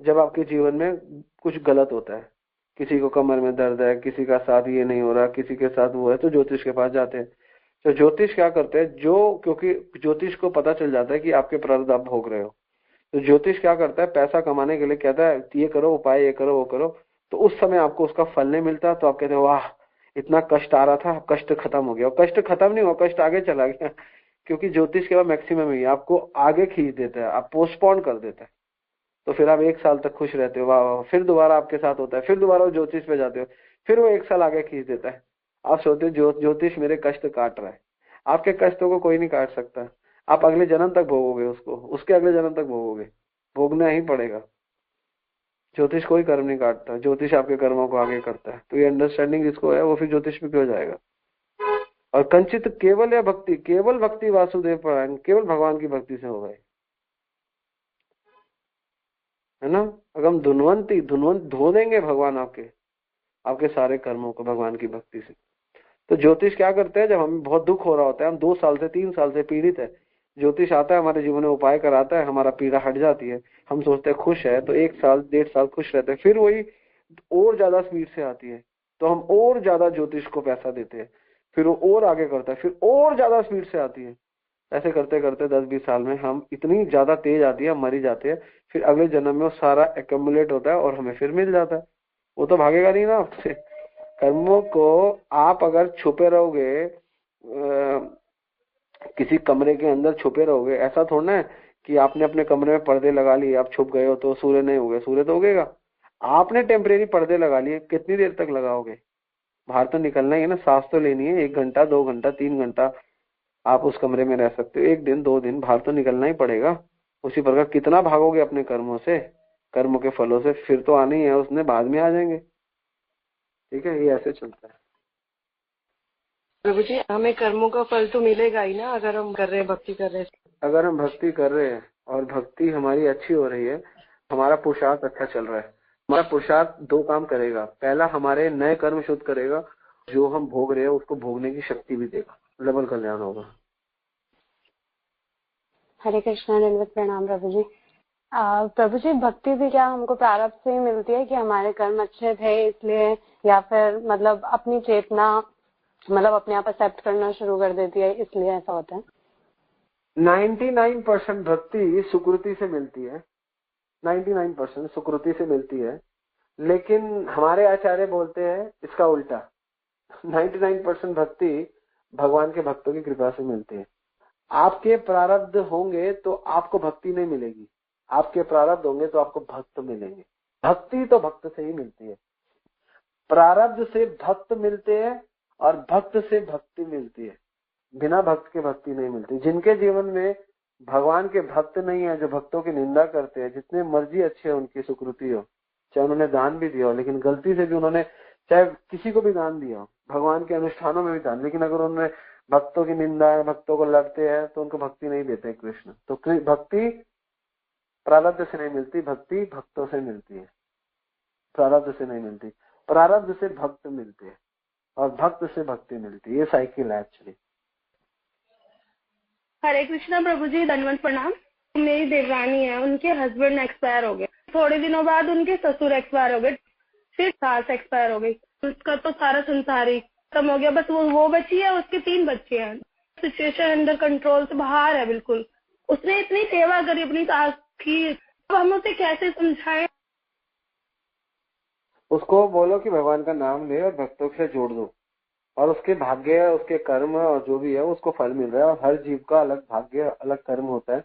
जब आपके जीवन में कुछ गलत होता है, किसी को कमर में दर्द है, किसी का साथ ये नहीं हो रहा, किसी के साथ वो है, तो ज्योतिष के पास जाते हैं। तो ज्योतिष क्या करते हैं, क्योंकि ज्योतिष को पता चल जाता है कि आपके प्रारब्ध आप भोग रहे हो, तो ज्योतिष क्या करता है, पैसा कमाने के लिए कहता है ये करो उपाय, ये करो वो करो, तो उस समय आपको उसका फल नहीं मिलता, तो आप कहते हो वाह इतना कष्ट आ रहा था, कष्ट खत्म हो गया। कष्ट खत्म नहीं हुआ, कष्ट आगे चला गया, क्योंकि ज्योतिष के बाद मैक्सिमम ही आपको आगे खींच देता है, आप पोस्टपोन कर देता है। तो फिर आप 1 साल तक खुश रहते हो, वाह वाह, फिर दोबारा आपके साथ होता है, फिर दोबारा ज्योतिष पे जाते हो, फिर वो 1 साल आगे खींच देता है। आप सोचते हो ज्योतिष मेरे कष्ट काट रहा है। आपके कष्टों को कोई नहीं काट सकता, आप अगले जन्म तक भोगोगे उसको, उसके अगले जन्म तक भोगोगे, भोगना ही पड़ेगा। ज्योतिष कोई कर्म नहीं काटता, ज्योतिष आपके कर्मों को आगे करता है। तो ये अंडरस्टैंडिंग जिसको है वो फिर ज्योतिष में क्यों जाएगा। और कंचित केवल या भक्ति, केवल भक्ति वासुदेव परायण, केवल भगवान की भक्ति से हो गए, है ना। अगर हम धुनवंत धो देंगे भगवान आपके सारे कर्मों को भगवान की भक्ति से। तो ज्योतिष क्या करते हैं, जब हमें बहुत दुख हो रहा होता है, हम 2 साल से 3 साल से पीड़ित है, ज्योतिष आता है हमारे जीवन में, उपाय कराता है, हमारा पीड़ा हट जाती है, हम सोचते हैं खुश है, तो 1 साल 1.5 साल खुश रहते हैं, फिर वही और ज्यादा स्पीड से आती है, तो हम और ज्यादा ज्योतिष को पैसा देते हैं, फिर वो और आगे करता है, फिर और ज्यादा स्पीड से आती है। ऐसे करते करते 10-20 साल में हम इतनी ज्यादा तेज आती है, हम मरी जाते हैं, फिर अगले जन्म में वो सारा एक्यूमुलेट होता है और हमें फिर मिल जाता है। वो तो भागेगा नहीं ना आपसे। कर्मों को आप अगर छुपे रहोगे, किसी कमरे के अंदर छुपे रहोगे, ऐसा थोड़ा है कि आपने अपने कमरे में पर्दे लगा लिए, आप छुप गए हो तो सूर्य नहीं होगे, सूर्य तो उगेगा। आपने टेम्परेरी पर्दे लगा लिए, कितनी देर तक लगाओगे, बाहर तो निकलना ही है ना, सांस तो लेनी है, 1 घंटा 2 घंटा 3 घंटा आप उस कमरे में रह सकते हो, 1 दिन 2 दिन बाहर तो निकलना ही पड़ेगा। उसी प्रकार कितना भागोगे अपने कर्मों से, कर्मों के फलों से, फिर तो आनी है, उसने बाद में आ जाएंगे। ठीक है, ये ऐसे चलता है। प्रभु जी, हमें कर्मों का फल तो मिलेगा ही ना, अगर हम कर रहे हैं, भक्ति कर रहे हैं। अगर हम भक्ति कर रहे हैं और भक्ति हमारी अच्छी हो रही है, हमारा पुरुषार्थ अच्छा चल रहा है, हमारा पुरुषार्थ 2 काम करेगा। पहला, हमारे नए कर्म शुद्ध करेगा, जो हम भोग रहे हैं उसको भोगने की शक्ति भी देगा, डबल कल्याण होगा। हरे कृष्णा, दंडवत प्रणाम प्रभु जी। प्रभु जी, भक्ति भी क्या हमको प्रारब्ध से ही मिलती है कि हमारे कर्म अच्छे थे इसलिए, या फिर मतलब अपनी चेतना मतलब अपने आप एक्सेप्ट करना शुरू कर देती है इसलिए ऐसा होता है? 99% भक्ति सुकृति से मिलती है, 99% सुकृति से मिलती है, लेकिन हमारे आचार्य बोलते हैं इसका उल्टा, 99% भक्ति भगवान के भक्तों की कृपा से मिलती है। आपके प्रारब्ध होंगे तो आपको भक्ति नहीं मिलेगी, आपके प्रारब्ध होंगे तो आपको भक्त मिलेंगे। भक्ति तो भक्त से ही मिलती है, प्रारब्ध से भक्त मिलते हैं और भक्त से भक्ति मिलती है, बिना भक्त के भक्ति नहीं मिलती। जिनके जीवन में भगवान के भक्त नहीं है, जो भक्तों की निंदा करते हैं, जितने मर्जी अच्छे उनकी सुकृति हो, चाहे उन्होंने दान भी दिया हो, लेकिन गलती से भी उन्होंने चाहे किसी को भी दान दिया हो, भगवान के अनुष्ठानों में भी दान, लेकिन अगर उन्होंने भक्तों की निंदा है, भक्तों को लड़ते हैं, तो उनको भक्ति नहीं देते कृष्ण। तो भक्ति प्रारब्ध से नहीं मिलती, भक्ति भक्तों से मिलती है, प्रारब्ध से नहीं मिलती। प्रारब्ध से भक्त मिलते हैं और भक्त से भक्ति मिलती है, ये साइकिल है एक्चुअली। हरे कृष्णा प्रभु जी, दंडवत प्रणाम। मेरी देवरानी है, उनके हस्बैंड एक्सपायर हो गए, थोड़े दिनों बाद उनके ससुर एक्सपायर हो गए, फिर सास एक्सपायर हो गई। उसका तो सारा संसार ही खत्म हो गया, बस वो बची है, उसके 3 बच्चे हैं। सिचुएशन अंडर कंट्रोल से बाहर है बिल्कुल। उसने इतनी सेवा करी अपनी सास की, अब हम उसे कैसे समझाएं? उसको बोलो कि भगवान का नाम ले और भक्तों से जोड़ दो, और उसके भाग्य, उसके कर्म और जो भी है उसको फल मिल रहा है। और हर जीव का अलग भाग्य, अलग कर्म होता है।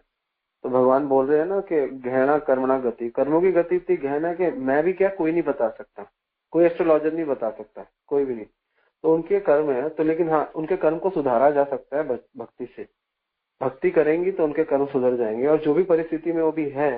तो भगवान बोल रहे हैं ना कि गहना कर्मणा गति, कर्मों की गति इतनी गहन है कि मैं भी क्या, कोई नहीं बता सकता, कोई एस्ट्रोलॉजर नहीं बता सकता, कोई भी नहीं। तो उनके कर्म है, तो लेकिन हाँ, उनके कर्म को सुधारा जा सकता है भक्ति से। भक्ति करेंगी तो उनके कर्म सुधर जाएंगे, और जो भी परिस्थिति में वो भी है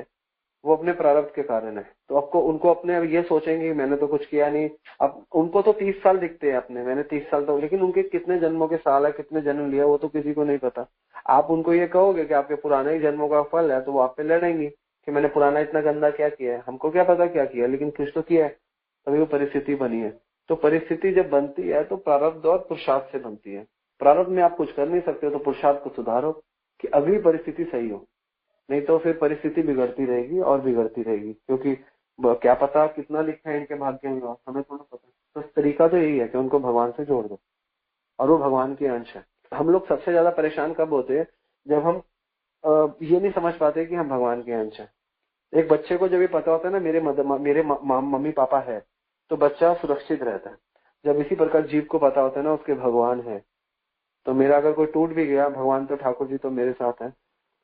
वो अपने प्रारब्ध के कारण है। तो आपको उनको अपने अब ये सोचेंगे मैंने तो कुछ किया नहीं। अब उनको तो 30 साल दिखते हैं अपने, मैंने 30 साल तो, लेकिन उनके कितने जन्मों के साल है, कितने जन्म लिया वो तो किसी को नहीं पता। आप उनको ये कहोगे कि आपके पुराने ही जन्मों का फल है, तो वो आप पे लड़ेंगी कि मैंने पुराना इतना गंदा क्या किया है। हमको क्या पता क्या किया, लेकिन कुछ तो किया है, तभी वो परिस्थिति बनी है। तो परिस्थिति जब बनती है तो प्रारब्ध और पुरुषार्थ से बनती है। प्रारब्ध में आप कुछ कर नहीं सकते, तो पुरुषार्थ को सुधारो कि अगली परिस्थिति सही हो, नहीं तो फिर परिस्थिति बिगड़ती रहेगी और बिगड़ती रहेगी। क्योंकि क्या पता कितना लिखा है इनके भाग्य में, हमें थोड़ा पता। तो तरीका तो यही है कि उनको भगवान से जोड़ दो, और वो भगवान के अंश है। हम लोग सबसे ज्यादा परेशान कब होते हैं, जब हम ये नहीं समझ पाते कि हम भगवान के अंश हैं। एक बच्चे को जब ये पता होता है ना मेरे मम्मी पापा है, तो बच्चा सुरक्षित रहता है। जब इसी प्रकार जीव को पता होता है ना उसके भगवान है, तो मेरा अगर कोई टूट भी गया, भगवान तो ठाकुर जी तो मेरे साथ है।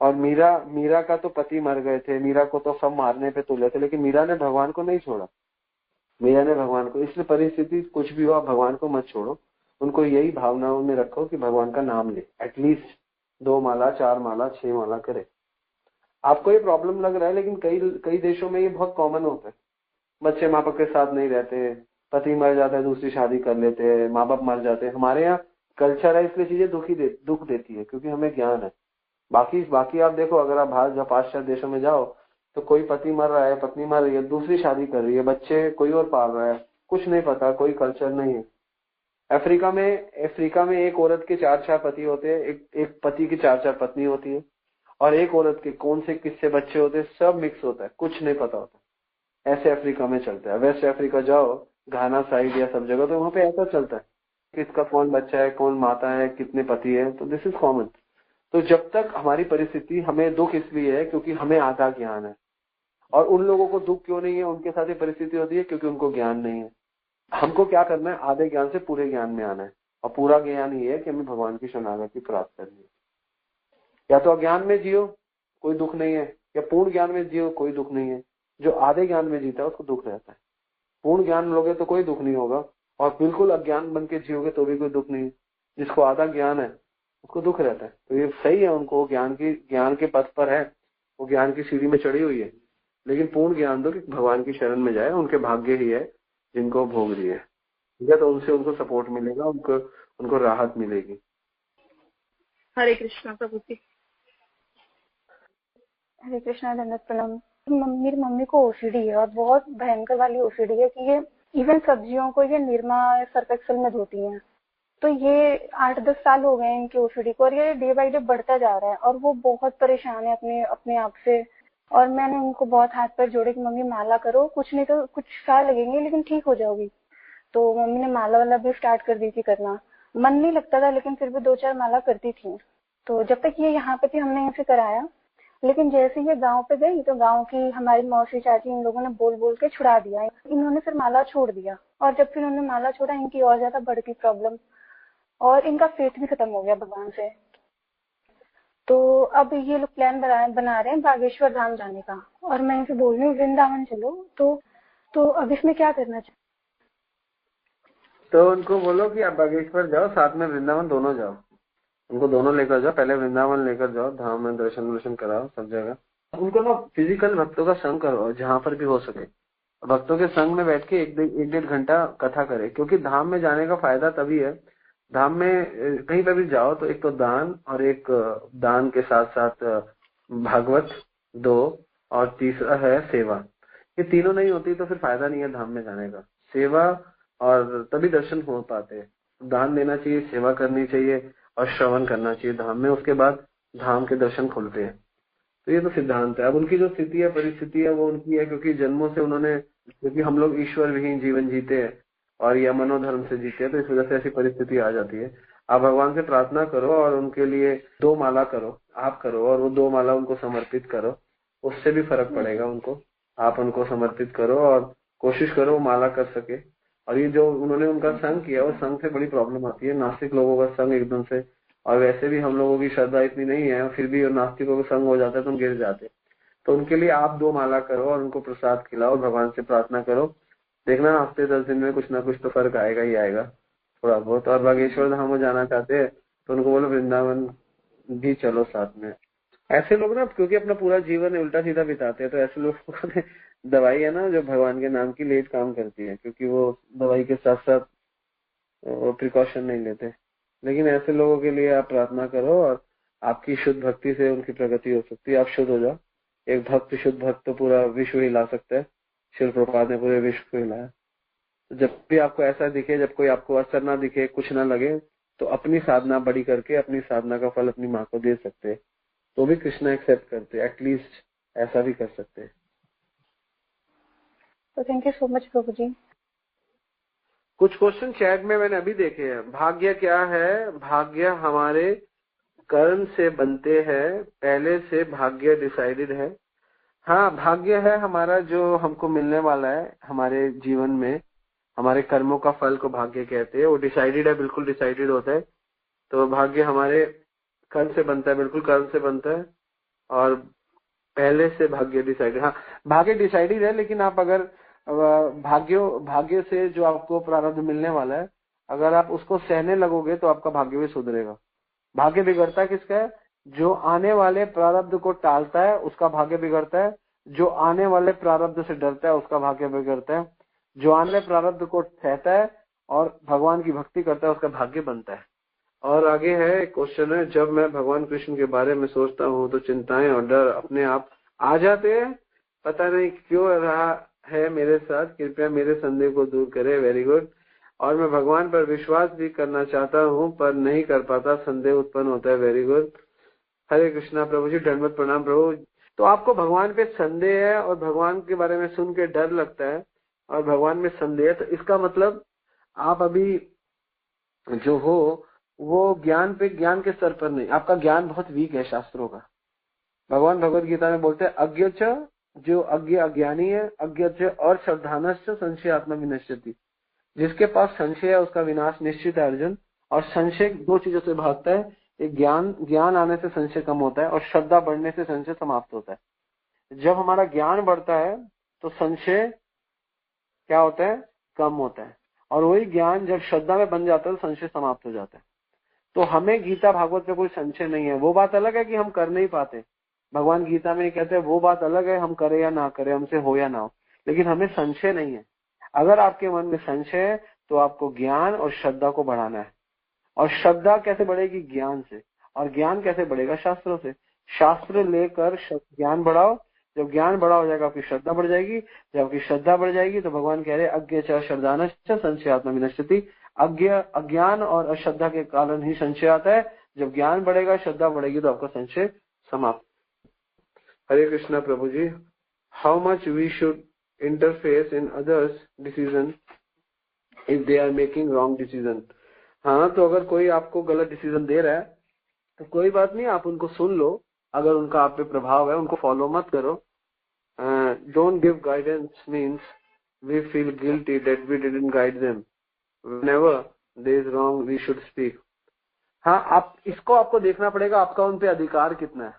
और मीरा का तो पति मर गए थे, मीरा को तो सब मारने पे तुले थे, लेकिन मीरा ने भगवान को नहीं छोड़ा। मीरा ने भगवान को, इसलिए परिस्थिति कुछ भी हो भगवान को मत छोड़ो। उनको यही भावनाओं में रखो कि भगवान का नाम ले, एटलीस्ट 2 माला 4 माला 6 माला करे। आपको ये प्रॉब्लम लग रहा है, लेकिन कई देशों में ये बहुत कॉमन होता है। बच्चे माँ बाप के साथ नहीं रहते, पति मर जाता है, दूसरी शादी कर लेते हैं, माँ बाप मर जाते हैं। हमारे यहाँ कल्चर है, इसलिए चीजें दुख देती है, क्योंकि हमें ज्ञान है। बाकी आप देखो, अगर आप बाहर जब पाश्चात्य देशों में जाओ तो कोई पति मर रहा है, पत्नी मर रही है, दूसरी शादी कर रही है, बच्चे कोई और पाल रहा है, कुछ नहीं पता, कोई कल्चर नहीं है। अफ्रीका में एक औरत के 4-4 पति होते हैं, एक पति की 4-4 पत्नी होती है, और एक औरत के कौन से किससे बच्चे होते हैं, सब मिक्स होता है, कुछ नहीं पता होता। ऐसे अफ्रीका में चलता है। वेस्ट अफ्रीका जाओ, घाना साइड या सब जगह, तो वहां पे ऐसा चलता है, किसका कौन बच्चा है, कौन माता है, कितने पति है। तो दिस इज कॉमन। तो जब तक हमारी परिस्थिति, हमें दुख इसलिए है क्योंकि हमें आधा ज्ञान है। और उन लोगों को दुख क्यों नहीं है, उनके साथ ये परिस्थिति होती है क्योंकि उनको ज्ञान नहीं है। हमको क्या करना है, आधे ज्ञान से पूरे ज्ञान में आना है। और पूरा ज्ञान ये है कि हमें भगवान की शरणागति प्राप्त करनी है। या तो अज्ञान में जियो, कोई दुख नहीं है, या पूर्ण ज्ञान में जियो, कोई दुख नहीं है। जो आधे ज्ञान में जीता है उसको दुख रहता है। पूर्ण ज्ञान लोगे तो कोई दुख नहीं होगा, और बिल्कुल अज्ञान बन के जियोगे तो भी कोई दुख नहीं है। जिसको आधा ज्ञान है उसको दुख रहता है। तो ये सही है, उनको ज्ञान के पथ पर है, वो ज्ञान की सीढ़ी में चढ़ी हुई है। लेकिन पूर्ण ज्ञान दो कि भगवान की शरण में जाए, उनके भाग्य ही है जिनको भोग रही है, ठीक है। तो उनसे उनको सपोर्ट मिलेगा, उनको राहत मिलेगी। हरे कृष्णा प्रभु जी। हरे कृष्णा, दंडवत प्रणाम। मेरी मम्मी को ओसीडी है, और बहुत भयंकर वाली ओसीडी है कि ये इवन सब्जियों को ये निरमा सर्फ एक्सेल में धोती हैं। तो ये 8-10 साल हो गए हैं इनकी ओसीडी को, और ये डे बाय डे बढ़ता जा रहा है, और वो बहुत परेशान है अपने आप से। और मैंने उनको बहुत हाथ पैर जोड़े कि मम्मी माला करो, कुछ नहीं तो कुछ साल लगेंगे लेकिन ठीक हो जाओगी। तो मम्मी ने माला वाला भी स्टार्ट कर दी थी करना। मन नहीं लगता था, लेकिन फिर भी 2-4 माला करती थी। तो जब तक ये यहाँ पे थी हमने इनसे कराया, लेकिन जैसे ये गांव पे गई तो गांव की हमारी मौसी चाची इन लोगों ने बोल बोल के छुड़ा दिया। इन्होंने फिर माला छोड़ दिया, और जब फिर उन्होंने माला छोड़ा इनकी और ज्यादा बढ़ गई प्रॉब्लम, और इनका फेथ भी खत्म हो गया भगवान से। तो अब ये लोग प्लान बना रहे हैं बागेश्वर धाम जाने का, और मैं इनसे बोल रही हूँ वृंदावन चलो। तो अब इसमें क्या करना चाहिए? तो उनको बोलो कि आप बागेश्वर जाओ, साथ में वृंदावन दोनों जाओ। उनको दोनों लेकर जाओ, पहले वृंदावन लेकर जाओ, धाम में दर्शन कराओ सब जगह। उनको ना फिजिकल भक्तों का संग करो जहाँ पर भी हो सके। भक्तों के संग में बैठ के 1-1.5 घंटा कथा करे, क्योंकि धाम में जाने का फायदा तभी है। धाम में कहीं पर भी जाओ तो एक तो दान, और एक दान के साथ साथ भागवत 2, और तीसरा है सेवा। ये तीनों नहीं होती तो फिर फायदा नहीं है धाम में जाने का। सेवा और तभी दर्शन हो पाते हैं। दान देना चाहिए, सेवा करनी चाहिए, और श्रवण करना चाहिए धाम में। उसके बाद धाम के दर्शन खुलते हैं। तो ये तो सिद्धांत है। अब उनकी जो स्थिति है, परिस्थिति है, वो उनकी है क्योंकि जन्मों से उन्होंने, क्योंकि हम लोग ईश्वर विहीन जीवन जीते हैं और या मनोधर्म से जीते हैं, तो इस वजह से ऐसी परिस्थिति आ जाती है। आप भगवान से प्रार्थना करो और उनके लिए 2 माला करो, आप करो, और वो 2 माला उनको समर्पित करो, उससे भी फर्क पड़ेगा उनको। आप उनको समर्पित करो और कोशिश करो वो माला कर सके। और ये जो उन्होंने उनका संग किया, वो संग से बड़ी प्रॉब्लम आती है। नास्तिक लोगों का संग एकदम से, और वैसे भी हम लोगों की श्रद्धा इतनी नहीं है, फिर भी नास्तिकों का संग हो जाता है तो हम गिर जाते हैं। तो उनके लिए आप 2 माला करो और उनको प्रसाद खिलाओ, भगवान से प्रार्थना करो। देखना हफ्ते 10 दिन में कुछ ना कुछ तो फर्क आएगा ही आएगा, थोड़ा बहुत। और बागेश्वर धाम में जाना चाहते हैं तो उनको बोलो वृंदावन भी चलो साथ में, ऐसे लोग ना क्योंकि अपना पूरा जीवन उल्टा सीधा बिताते हैं, तो ऐसे लोगों को दवाई है ना जो भगवान के नाम की लेट काम करती है, क्योंकि वो दवाई के साथ साथ वो प्रिकॉशन नहीं लेते। लेकिन ऐसे लोगों के लिए आप प्रार्थना करो और आपकी शुद्ध भक्ति से उनकी प्रगति हो सकती है। आप शुद्ध हो जाओ। एक भक्त शुद्ध भक्त तो पूरा विश्व हिला सकता है। शिल प्रभुपाद ने पूरे विश्व को हिलाया। जब भी आपको ऐसा दिखे, जब कोई आपको असर ना दिखे, कुछ ना लगे, तो अपनी साधना बड़ी करके अपनी साधना का फल अपनी माँ को दे सकते हैं, तो भी कृष्णा एक्सेप्ट करते। एटलीस्ट ऐसा भी कर सकते हैं। तो थैंक यू सो मच प्रभु जी। कुछ क्वेश्चन चैट में मैंने अभी देखे हैं। भाग्य क्या है? भाग्य हमारे कर्म से बनते हैं, पहले से भाग्य डिसाइडेड है। हाँ, भाग्य है हमारा जो हमको मिलने वाला है हमारे जीवन में, हमारे कर्मों का फल को भाग्य कहते हैं। वो डिसाइडेड है, बिल्कुल डिसाइडेड होता है। तो भाग्य हमारे कर्म से बनता है, बिल्कुल कर्म से बनता है, और पहले से भाग्य डिसाइडेड। हाँ, भाग्य डिसाइडेड है, लेकिन आप अगर भाग्य से जो आपको प्रारब्ध मिलने वाला है, अगर आप उसको सहने लगोगे तो आपका भाग्य भी सुधरेगा। भाग्य बिगड़ता किसका है? जो आने वाले प्रारब्ध को टालता है उसका भाग्य बिगड़ता है। जो आने वाले प्रारब्ध से डरता है उसका भाग्य बिगड़ता है। जो आने वाले प्रारब्ध को सहता है और भगवान की भक्ति करता है उसका भाग्य बनता है। और आगे है क्वेश्चन है, जब मैं भगवान कृष्ण के बारे में सोचता हूँ तो चिंताएं और डर अपने आप आ जाते हैं। पता नहीं क्यों रहा है मेरे साथ, कृपया मेरे संदेह को दूर करे। Very good. और मैं भगवान पर विश्वास भी करना चाहता हूँ पर नहीं कर पाता, संदेह उत्पन्न होता है। Very good. हरे कृष्णा प्रभु जी, दंडवत प्रणाम प्रभु। तो आपको भगवान पे संदेह है और भगवान के बारे में सुन के डर लगता है और भगवान में संदेह, तो इसका मतलब आप अभी जो हो वो ज्ञान के स्तर पर नहीं, आपका ज्ञान बहुत वीक है शास्त्रों का। भगवान भगवत गीता में बोलते हैं अज्ञ च, जो अज्ञ अज्ञानी है, अज्ञ च और श्रद्धानश्च संशय आत्मा विनश्यति। जिसके पास संशय है उसका विनाश निश्चित है अर्जुन। और संशय दो चीजों से भागता है, एक ज्ञान आने से संशय कम होता है और श्रद्धा बढ़ने से संशय समाप्त होता है। जब हमारा ज्ञान बढ़ता है तो संशय क्या होता है? कम होता है। और वही ज्ञान जब श्रद्धा में बन जाता है तो संशय समाप्त हो जाता है। तो हमें गीता भागवत में कोई संशय नहीं है। वो बात अलग है कि हम कर नहीं पाते, भगवान गीता में कहते हैं वो बात अलग है, हम करें या ना करें, हमसे हो या ना हो, लेकिन हमें संशय नहीं है। अगर आपके मन में संशय है तो आपको ज्ञान और श्रद्धा को बढ़ाना है। और श्रद्धा कैसे बढ़ेगी? ज्ञान से। और ज्ञान कैसे बढ़ेगा? शास्त्रों से। शास्त्र लेकर ज्ञान बढ़ाओ। जब ज्ञान बड़ा हो जाएगा आपकी श्रद्धा बढ़ जाएगी। जब आपकी श्रद्धा बढ़ जाएगी तो भगवान कह रहे अज्ञ च श्रद्धानश्च संशय आत्मा विनश्यति। अज्ञान और अश्रद्धा के कारण ही संशय आता है। जब ज्ञान बढ़ेगा, श्रद्धा बढ़ेगी, तो आपका संशय समाप्त। हरे कृष्णा प्रभु ji, how much we should interface in others decision if they are making wrong decision. हाँ, तो अगर कोई आपको गलत डिसीजन दे रहा है तो कोई बात नहीं, आप उनको सुन लो। अगर उनका आप पे प्रभाव है उनको फॉलो मत करो। Don't give guidance means we feel guilty that we didn't guide them. Whenever there is wrong we should speak. हाँ, आप इसको आपको देखना पड़ेगा आपका उन पे अधिकार कितना है।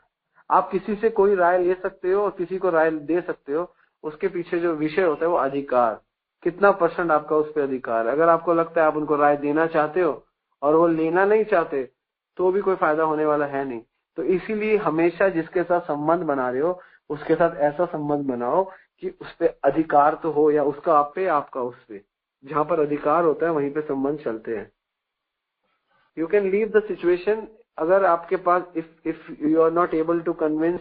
आप किसी से कोई राय ले सकते हो और किसी को राय दे सकते हो, उसके पीछे जो विषय होता है वो अधिकार, कितना % आपका उस पर अधिकार है। अगर आपको लगता है आप उनको राय देना चाहते हो और वो लेना नहीं चाहते तो भी कोई फायदा होने वाला है नहीं। तो इसीलिए हमेशा जिसके साथ संबंध बना रहे हो उसके साथ ऐसा संबंध बनाओ कि उस पर अधिकार तो हो, या उसका आप पे आपका उस पे। जहां पर अधिकार होता है वहीं पे संबंध चलते हैं। You can leave the situation. अगर आपके पास if you are not able to convince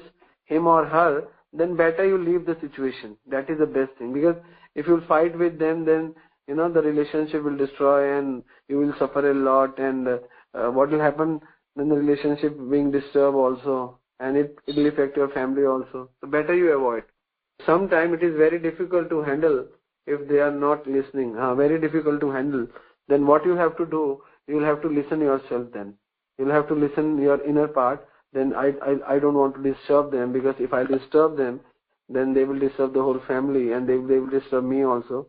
him और her, then better you leave the situation. That is the best thing, because if you fight with them, then you know the relationship will destroy and you will suffer a lot, and what will happen then, the relationship being disturbed also, and it will affect your family also. So better you avoid. Sometimes it is very difficult to handle if they are not listening. Very difficult to handle. Then what you have to do, you will have to listen yourself. Then you will have to listen your inner part. Then I don't want to disturb them, because if I disturb them, then they will disturb the whole family, and they will disturb me also.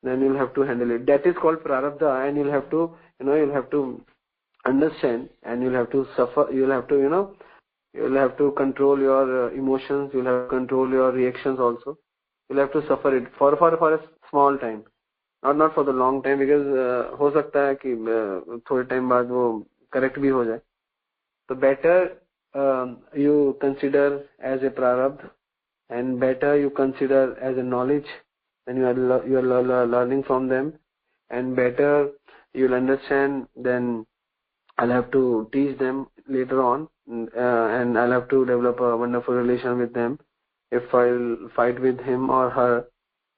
Then you'll have to handle it. That is called prarabdha, and you'll have to, you'll have to understand, and you'll have to suffer. You'll have to, you'll have to control your emotions. You'll have to control your reactions also. You'll have to suffer it for a small time, not for the long time, because हो सकता है कि थोड़े time बाद वो correct भी हो जाए। तो better you consider as a prarabdha, and better you consider as a knowledge when you are learning from them, and better you'll understand. Then I'll have to teach them later on, and I'll have to develop a wonderful relation with them. If I'll fight with him or her,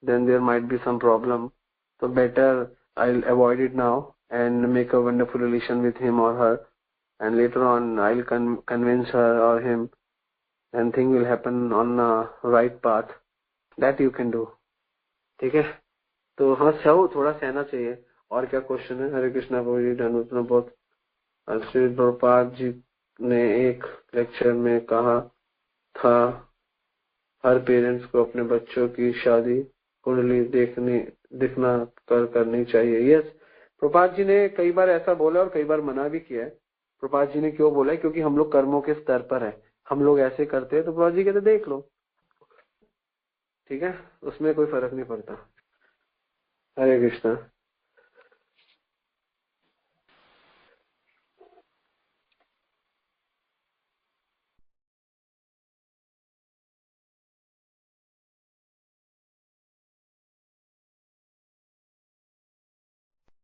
then there might be some problem. So better I'll avoid it now and make a wonderful relation with him or her, and later on I'll convince her or him, and thing will happen on a right path. That you can do. ठीक है? तो हाँ सब थोड़ा सहना चाहिए. और क्या क्वेश्चन है? हरे कृष्णा प्रभु जी, धन्यवाद. बहुत श्री प्रभुपाद जी ने एक लेक्चर में कहा था हर पेरेंट्स को अपने बच्चों की शादी कुंडली देखना करनी चाहिए. यस, प्रभुपाद जी ने कई बार ऐसा बोला और कई बार मना भी किया है. प्रभुपाद जी ने क्यों बोला है? क्योंकि हम लोग कर्मों के स्तर पर है, हम लोग ऐसे करते हैं, तो प्रभुपाद जी कहते देख लो. ठीक है, उसमें कोई फर्क नहीं पड़ता. हरे कृष्णा.